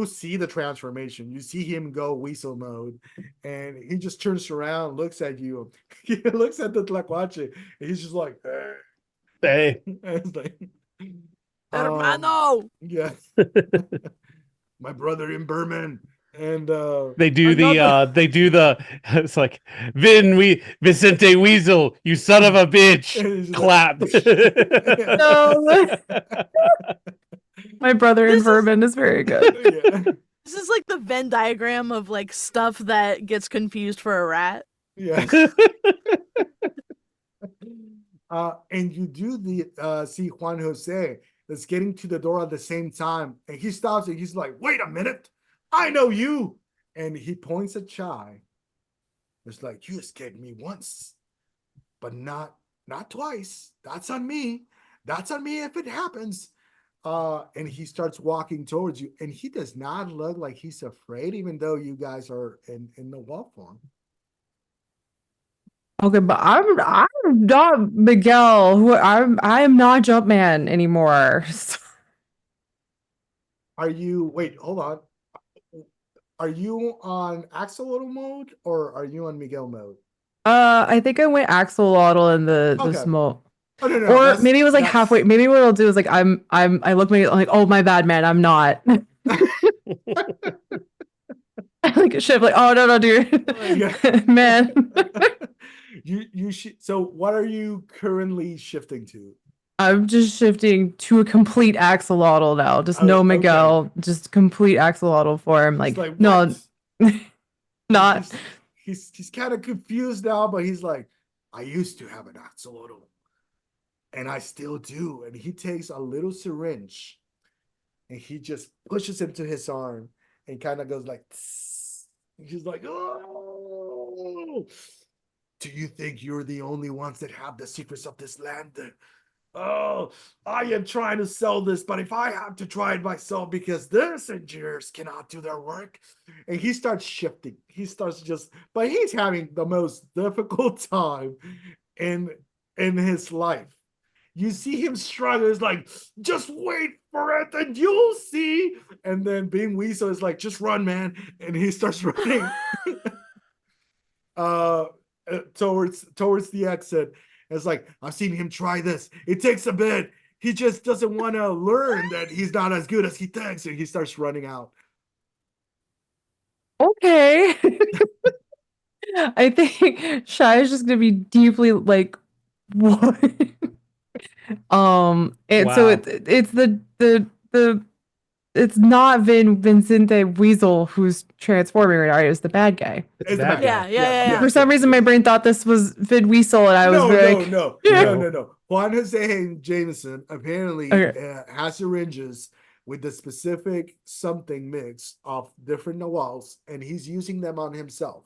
see the transformation. You see him go weasel mode, and he just turns around, looks at you. He looks at the Tlacuache, and he's just like, hey. It's like, hermano. Yeah. My brother in Berman. And they do the it's like Vicente Weasel, you son of a bitch. Clap. No. My brother in Vermin is very good. Yeah. This is like the Venn diagram of like stuff that gets confused for a rat. Yeah. And you do see Juan Jose that's getting to the door at the same time, and he stops and he's like, wait a minute, I know you. And he points at Chai. It's like, you escaped me once, but not twice. That's on me. That's on me if it happens. And he starts walking towards you, and he does not look like he's afraid, even though you guys are in the wall form. Okay, but I'm not Miguel. I am not Jumpman anymore. Are you, wait, hold on. Are you on axolotl mode or are you on Miguel mode? I think I went axolotl in the Okay. smoke. Oh no, no, Or maybe it was like halfway. Maybe what I'll do is like I look at like, oh my bad, man, I'm not. Like a ship, like, oh no, dude. Oh, yeah. Man. So what are you currently shifting to? I'm just shifting to a complete axolotl now. Just no Okay. Miguel, just complete axolotl form. He's Like, like, no, what? not. He's kind of confused now, but he's like, I used to have an axolotl, and I still do. And he takes a little syringe, and he just pushes him to his arm, and kind of goes like, tss. He's like, oh, do you think you're the only ones that have the secrets of this land? Oh, I am trying to sell this, but if I have to try it myself because these engineers cannot do their work. And he starts shifting. He starts but he's having the most difficult time in his life. You see him struggle. It's like, just wait for it and you'll see. And then Bing Weasel is like, just run, man. And he starts running towards the exit. It's like, I've seen him try this. It takes a bit. He just doesn't want to learn that he's not as good as he thinks, and he starts running out. Okay. I think Shy is just gonna be deeply like, what? And so Wow. it's the it's not Vincente Weasel who's transforming right now. It's the bad guy. It's the bad Yeah, guy. yeah. For some reason, my brain thought this was Vin Weasel, and I was like, no. Juan Jose Jameson apparently Okay. has syringes with the specific something mix of different Nahuals, and he's using them on himself.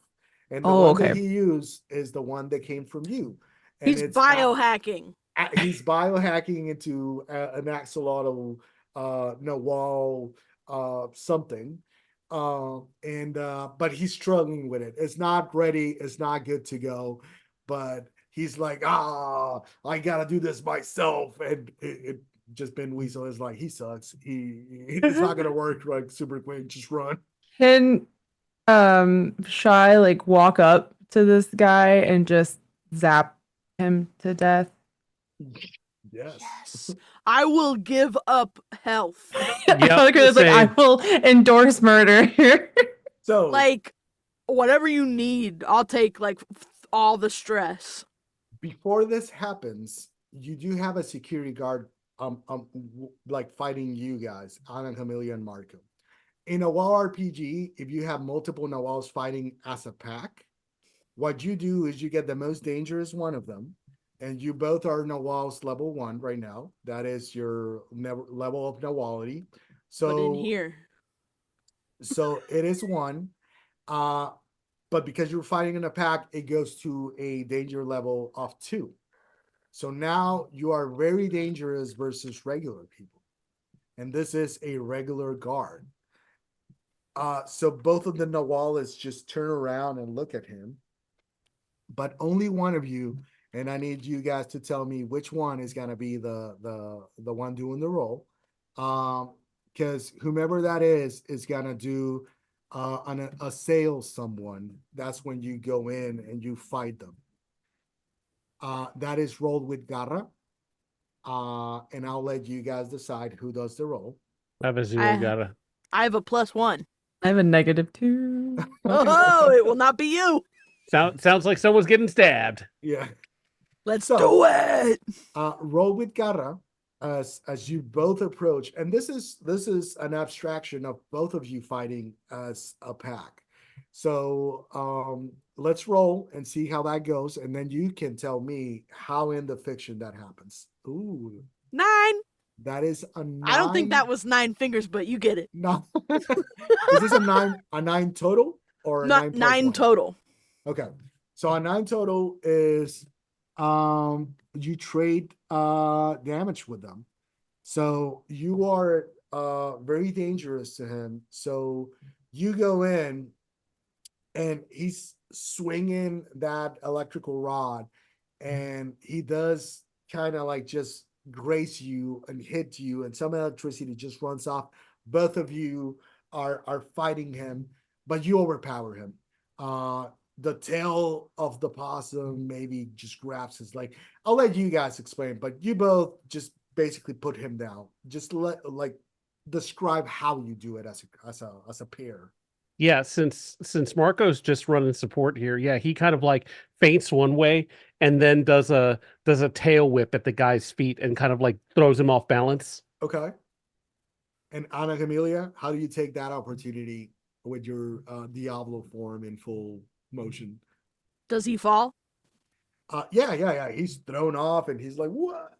And the one that he used is the one that came from you. And he's biohacking. He's biohacking into an axolotl Nahual something. But he's struggling with it. It's not ready, it's not good to go. But he's like, I gotta do this myself. And it just been Weasel is like, he sucks. It's not gonna work like super quick, just run. Can Shy like walk up to this guy and just zap him to death? Yes. I will give up health. Like I will endorse murder here. So like whatever you need, I'll take like all the stress. Before this happens, you do have a security guard like fighting you guys, Ana, Camilla, and Marco. In a WoW RPG, if you have multiple Nahuals fighting as a pack, what you do is you get the most dangerous one of them, and you both are Nahuals level 1 right now. That is your level of Nahuality. So but in here, so it is 1. But because you're fighting in a pack, it goes to a danger level of 2. So now you are very dangerous versus regular people. And this is a regular guard. So both of the Nahuales just turn around and look at him. But only one of you, and I need you guys to tell me which one is gonna be the one doing the roll. Because whomever that is gonna do assail someone. That's when you go in and you fight them. That is rolled with Garra. And I'll let you guys decide who does the roll. I have a 0, Garra. I have a +1. I have a -2. Oh, it will not be you. Sounds like someone's getting stabbed. Yeah. Let's do it. Roll with Garra as you both approach, and this is an abstraction of both of you fighting as a pack. So let's roll and see how that goes, and then you can tell me how in the fiction that happens. Ooh, 9. That is a 9. I don't think that was 9 fingers, but you get it. No. Is this a 9 total or a 9 9 total? Okay, so a 9 total is you trade damage with them. So you are very dangerous to him. So you go in and he's swinging that electrical rod, and he does kind of like just graze you and hit you, and some electricity just runs off. Both of you are fighting him, but you overpower him. The tail of the possum maybe just grabs his leg. I'll let you guys explain, but you both just basically put him down. Just describe how you do it as a pair. Yeah, since Marco's just running support here, yeah, he kind of like feints one way and then does a tail whip at the guy's feet and kind of like throws him off balance. Okay. And Ana Camelia, how do you take that opportunity with your Diablo form in full motion? Does he fall? Yeah. He's thrown off and he's like, what?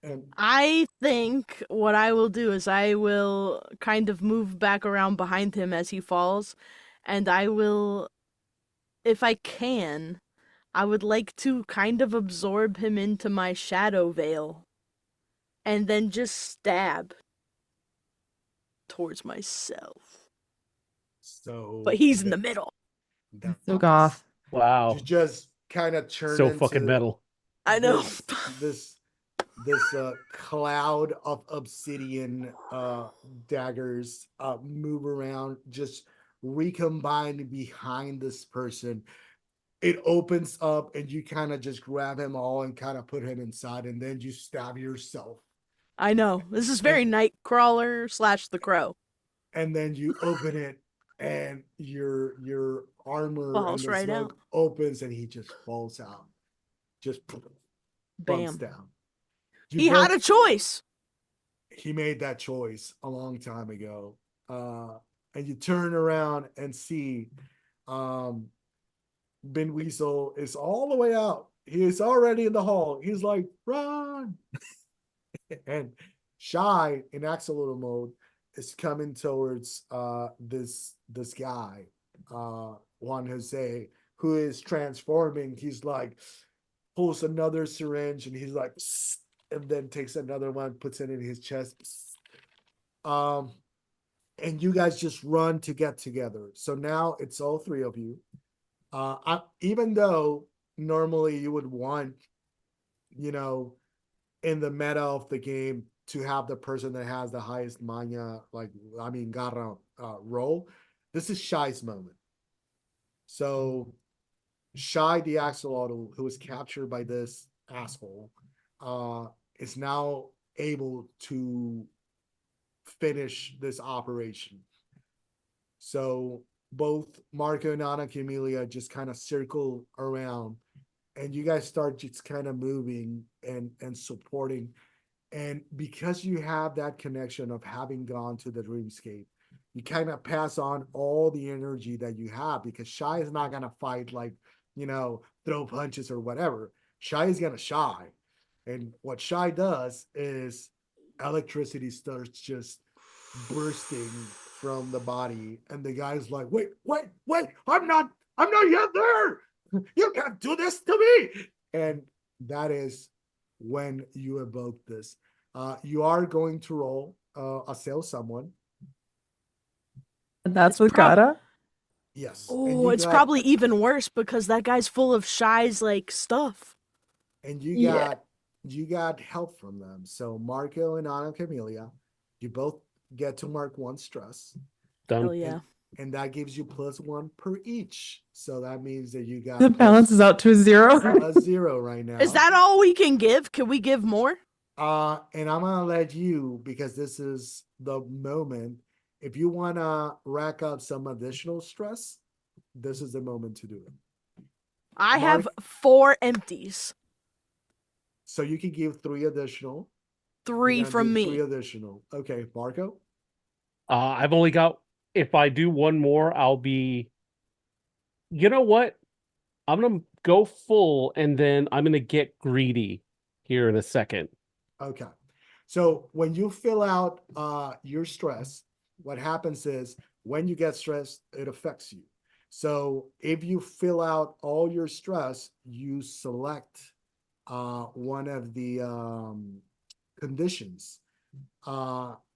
And I think what I will do is I will kind of move back around behind him as he falls, and I will, if I can, I would like to kind of absorb him into my shadow veil and then just stab towards myself. so But he's in the middle. So goth. Wow. You just kind of turn So into fucking metal. I know. this cloud of obsidian daggers move around, just recombine behind this person. It opens up and you kind of just grab him all and kind of put him inside, and then you stab yourself, I know. This is very Nightcrawler / The Crow. and then you open it and your armor Falls and the right smoke out. opens and he just falls out, just bumps Bam. down. He had a choice. He made that choice a long time ago. And you turn around and see Ben Weasel is all the way out. He is already in the hall. He's like, run. And Shy in axolotl mode is coming towards this guy, Juan Jose, who is transforming. He's like, pulls another syringe and he's like, psst, and then takes another one, puts it in his chest. Psst. And you guys just run to get together. So now it's all three of you. Even though normally you would want, in the meta of the game to have the person that has the highest mania, garra roll, this is Shy's moment. So Shy the axolotl, who was captured by this asshole, is now able to finish this operation. So both Marco and Ana Camelia just kind of circle around, and you guys start just kind of moving and supporting. And because you have that connection of having gone to the dreamscape, you kind of pass on all the energy that you have, because Shy is not going to fight throw punches or whatever. Shy is going to shy. And what Shy does is electricity starts just bursting from the body. And the guy's like, wait, I'm not yet there. You can't do this to me. And that is when you evoke this. You are going to roll assail someone. And that's with Gara? Yes. Oh, it's probably even worse because that guy's full of Shy's stuff. And you got help from them. So Marco and Ana Camelia, you both get to mark 1 stress. Done. Hell yeah. And that gives you +1 per each. So that means that you got It balances out to a 0. +0 right now. Is that all we can give? Can we give more? And I'm gonna let you, because this is the moment. If you wanna rack up some additional stress, this is the moment to do it. I have 4 empties. So you can give 3 additional. 3 from me. 3 additional. Okay, Marco. I've only got. If I do one more, I'll be. You know what? I'm gonna go full, and then I'm gonna get greedy here in a second. Okay. So when you fill out your stress, what happens is when you get stressed, it affects you. So if you fill out all your stress, you select one of the conditions.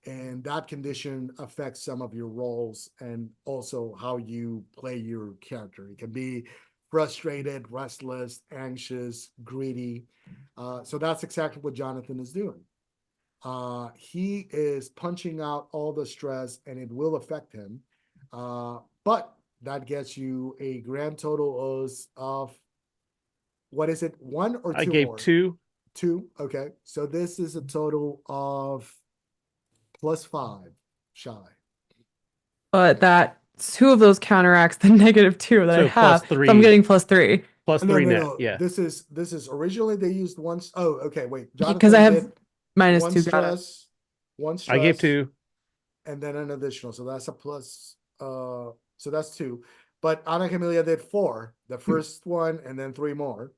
And that condition affects some of your roles and also how you play your character. It can be frustrated, restless, anxious, greedy. So that's exactly what Jonathan is doing. He is punching out all the stress and it will affect him. But that gets you a grand total of what is it? One or two I gave more? 2. Two. Okay. So this is a total of +5 shy. But that 2 of those counteracts the -2 that I So have. +3. So I'm getting +3 +3 net. Yeah. This is originally they used one. Oh, okay. Wait. because I have did one -2. Got it. stress, one I gave stress, 2. and then an additional. So that's a plus. So that's 2. But Ana Camelia did 4. The first one, and then 3 more.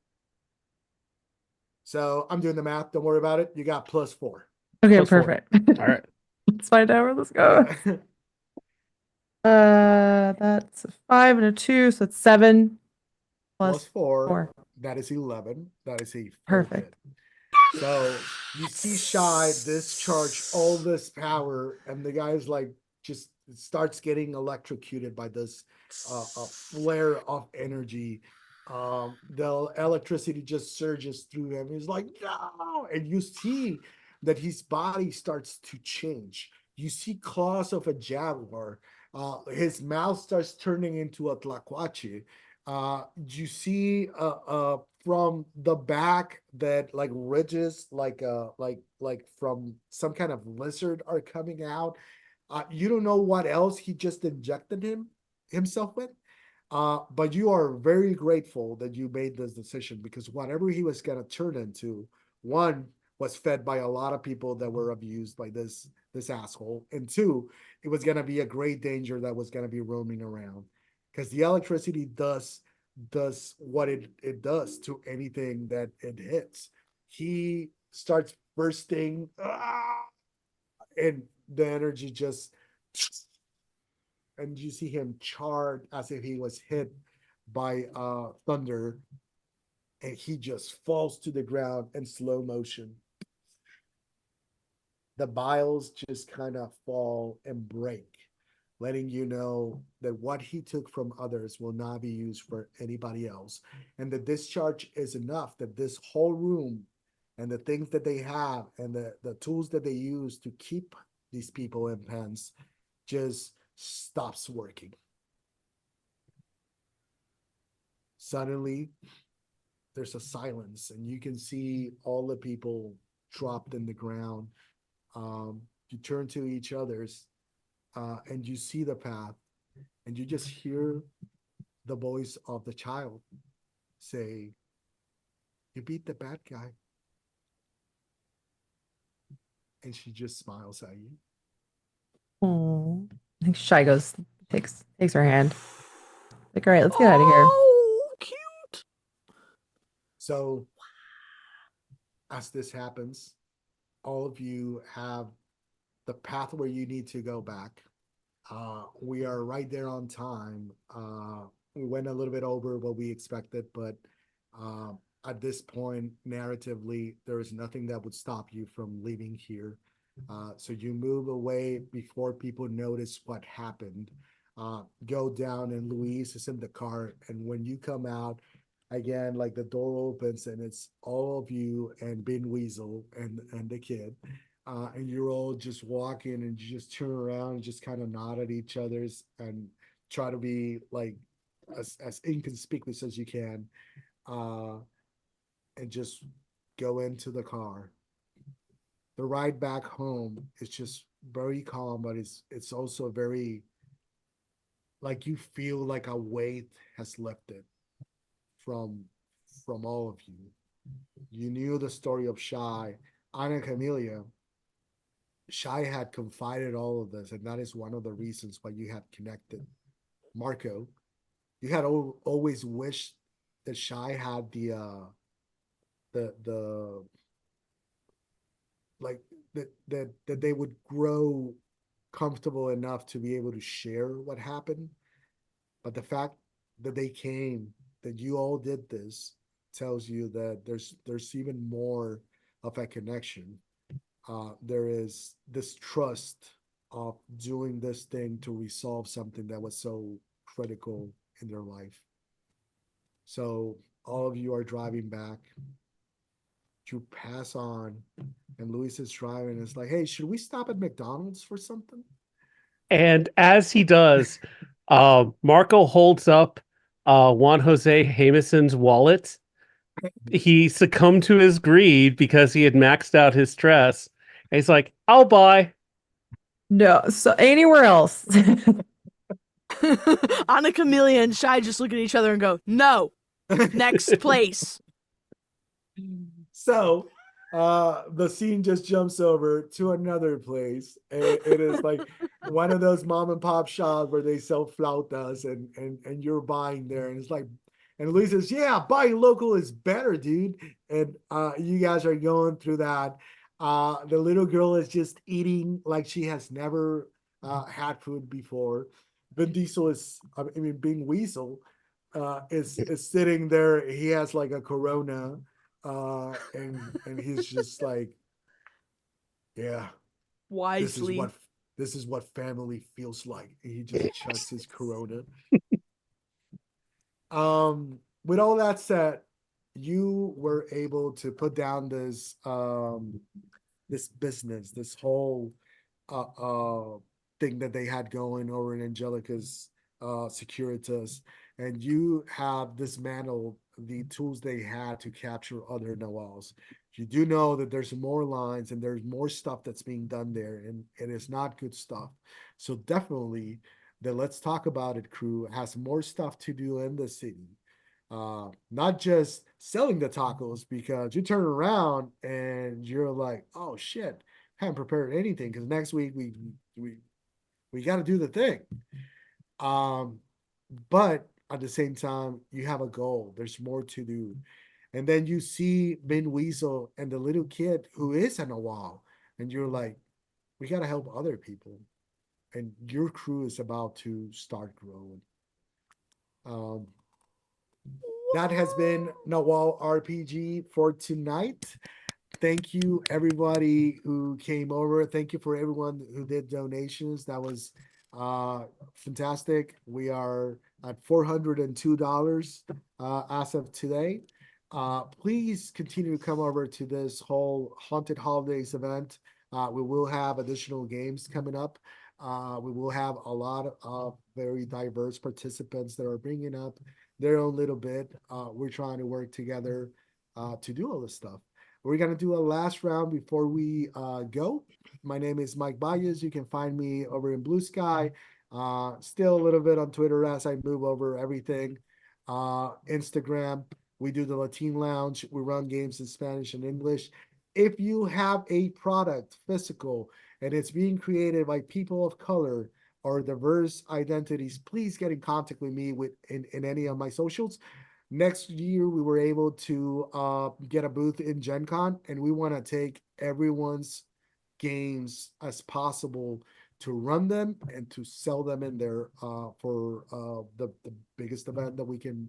So I'm doing the math. Don't worry about it. You got +4. Okay, +4. perfect. All right. Let's find out where this goes. Yeah. That's a 5 and a 2, so it's 7 plus +4. 4. That is 11. That is a full Perfect. hit. So you see Shy discharge all this power, and the guy's like just starts getting electrocuted by this a flare of energy. The electricity just surges through him. He's like, no, and you see that his body starts to change. You see claws of a jaguar. His mouth starts turning into a tlacuache. You see from the back that like ridges like from some kind of lizard are coming out. You don't know what else he just injected himself with. But you are very grateful that you made this decision, because whatever he was gonna turn into, one, was fed by a lot of people that were abused by this asshole, and two, it was gonna be a great danger that was gonna be roaming around, because the electricity does what it does to anything that it hits. He starts bursting, and the energy just, and you see him charred as if he was hit by thunder, and he just falls to the ground in slow motion. The biles just kind of fall and break, letting you know that what he took from others will not be used for anybody else. And the discharge is enough that this whole room and the things that they have and the tools that they use to keep these people in pens just stops working. Suddenly, there's a silence, and you can see all the people dropped in the ground. You turn to each other's, and you see the path, and you just hear the voice of the child say, "You beat the bad guy." And she just smiles at you. Oh, I think Shy goes takes her hand. Like, all right, let's get out of here. Oh, cute. So, as this happens, all of you have the path where you need to go back. We are right there on time. We went a little bit over what we expected, but at this point, narratively, there is nothing that would stop you from leaving here. So you move away before people notice what happened. Go down, and Louise is in the car. And when you come out, again, like the door opens, and it's all of you and Ben Weasel and the kid. And you're all just walking, and you just turn around and just kind of nod at each other's and try to be like as inconspicuous as you can, and just go into the car. The ride back home is just very calm, but it's also very, like, you feel like a weight has lifted from all of you. You knew the story of Shy, Ana Camelia. Shy had confided all of this, and that is one of the reasons why you had connected. Marco, you had always wished that Shy had the like that they would grow comfortable enough to be able to share what happened. But the fact that they came, that you all did this, tells you that there's even more of a connection. there is this trust of doing this thing to resolve something that was so critical in their life. So all of you are driving back. You pass on, and Luis is driving. And it's like, hey, should we stop at McDonald's for something? And as he does, Marco holds up Juan Jose Jameson's wallet. He succumbed to his greed because he had maxed out his stress. And he's like, I'll buy. No, so anywhere else. Anna, Camellia, and Shy just look at each other and go, no, next place. So the scene just jumps over to another place. It is like one of those mom and pop shops where they sell flautas and you're buying there. And it's like, and Luis says, yeah, buying local is better, dude. And you guys are going through that. The little girl is just eating like she has never had food before. Vin Diesel is, I mean, being Weasel is sitting there. He has like a Corona, and he's just like, yeah, Wisely. this is what family feels like. He just chugs his Corona. With all that said, you were able to put down this this business, this whole thing that they had going over in Angelica's Securitas, and you have dismantled the tools they had to capture other Nahuals. You do know that there's more lines and there's more stuff that's being done there, and it is not good stuff. So definitely the Let's Talk About It crew has more stuff to do in the city. Not just selling the tacos, because you turn around and you're like, oh shit, haven't prepared anything because next week we got to do the thing. But at the same time, you have a goal. There's more to do. And then you see Ben Weasel and the little kid who is in a wall, and you're like, we got to help other people. And your crew is about to start growing. That has been Nahual RPG for tonight. Thank you, everybody who came over. Thank you for everyone who did donations. That was fantastic. We are at $402 as of today. Please continue to come over to this whole Haunted Holidays event. We will have additional games coming up. We will have a lot of very diverse participants that are bringing up their own little bit. We're trying to work together to do all this stuff. We're going to do a last round before we go. My name is Mike Bayes. You can find me over in Blue Sky. Still a little bit on Twitter as I move over everything. Instagram, we do the Latin Lounge. We run games in Spanish and English. If you have a product, physical, and it's being created by people of color or diverse identities, please get in contact with me in any of my socials. Next year, we were able to get a booth in Gen Con, and we want to take everyone's games as possible to run them and to sell them in there for the biggest event that we can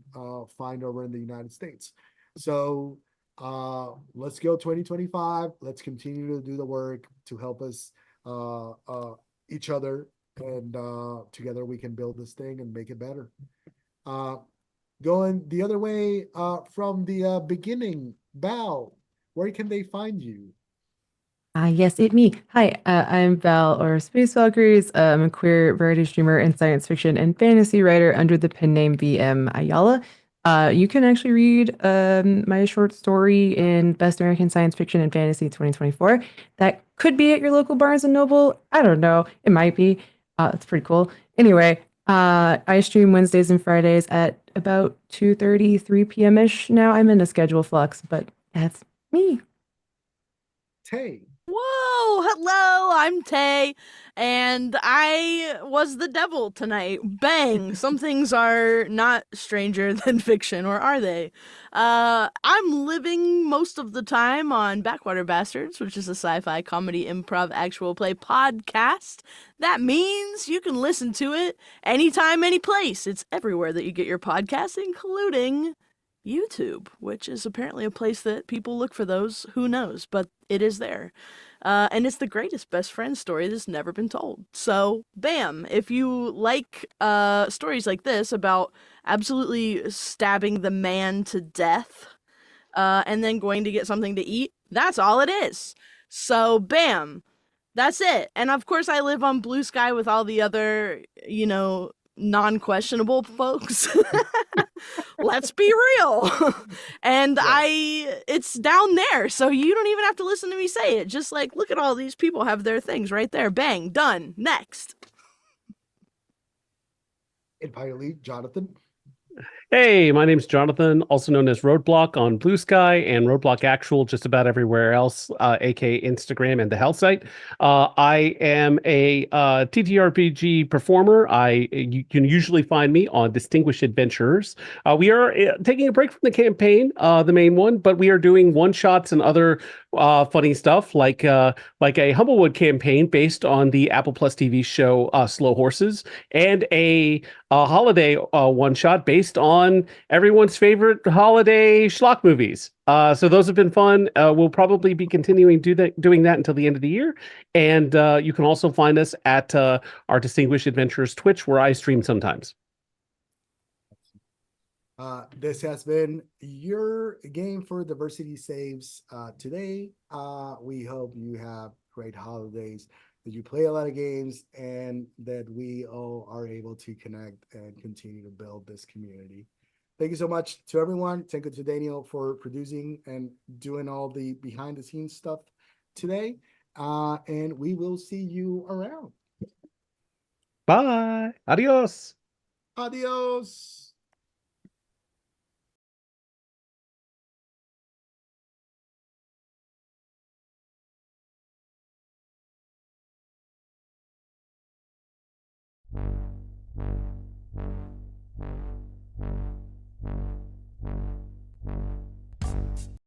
find over in the United States. So let's go 2025. Let's continue to do the work to help us each other, and together we can build this thing and make it better. Going the other way from the beginning, Val, where can they find you? Yes, it me. Hi, I'm Val, or Spacevalkyries. I'm a queer variety streamer and science fiction and fantasy writer under the pen name VM Ayala. You can actually read my short story in Best American Science Fiction and Fantasy 2024. That could be at your local Barnes & Noble. I don't know. It might be. It's pretty cool. Anyway, I stream Wednesdays and Fridays at about 2:30, 3 p.m.-ish. Now I'm in a schedule flux, but that's me. Tay. Whoa, hello, I'm Tay, and I was the devil tonight. Bang! Some things are not stranger than fiction, or are they? I'm living most of the time on Backwater Bastards, which is a sci-fi comedy improv actual play podcast. That means you can listen to it anytime, any place. It's everywhere that you get your podcasts, including YouTube, which is apparently a place that people look for those. Who knows? But it is there. And it's the greatest best friend story that's never been told. So, bam! If you like stories like this about absolutely stabbing the man to death, and then going to get something to eat, that's all it is. So, bam! That's it. And of course, I live on Blue Sky with all the other, non-questionable folks. Let's be real. And it's down there. So you don't even have to listen to me say it. Just like, look at all these people have their things right there. Bang, done. Next. And finally, Jonathan. Hey, my name's Jonathan, also known as Roadblock on Blue Sky and Roadblock Actual just about everywhere else, aka Instagram and the Hell site. I am a TTRPG performer. You can usually find me on Distinguished Adventurers. We are taking a break from the campaign, the main one, but we are doing one shots and other funny stuff like a Humblewood campaign based on the Apple Plus TV show Slow Horses, and a holiday one shot based on everyone's favorite holiday schlock movies. So those have been fun. We'll probably be continuing doing that until the end of the year. And you can also find us at our Distinguished Adventurers Twitch, where I stream sometimes. This has been your game for Diversity Saves today. We hope you have great holidays, that you play a lot of games, and that we all are able to connect and continue to build this community. Thank you so much to everyone. Thank you to Daniel for producing and doing all the behind the scenes stuff today. And we will see you around. Bye. Adios. Adios.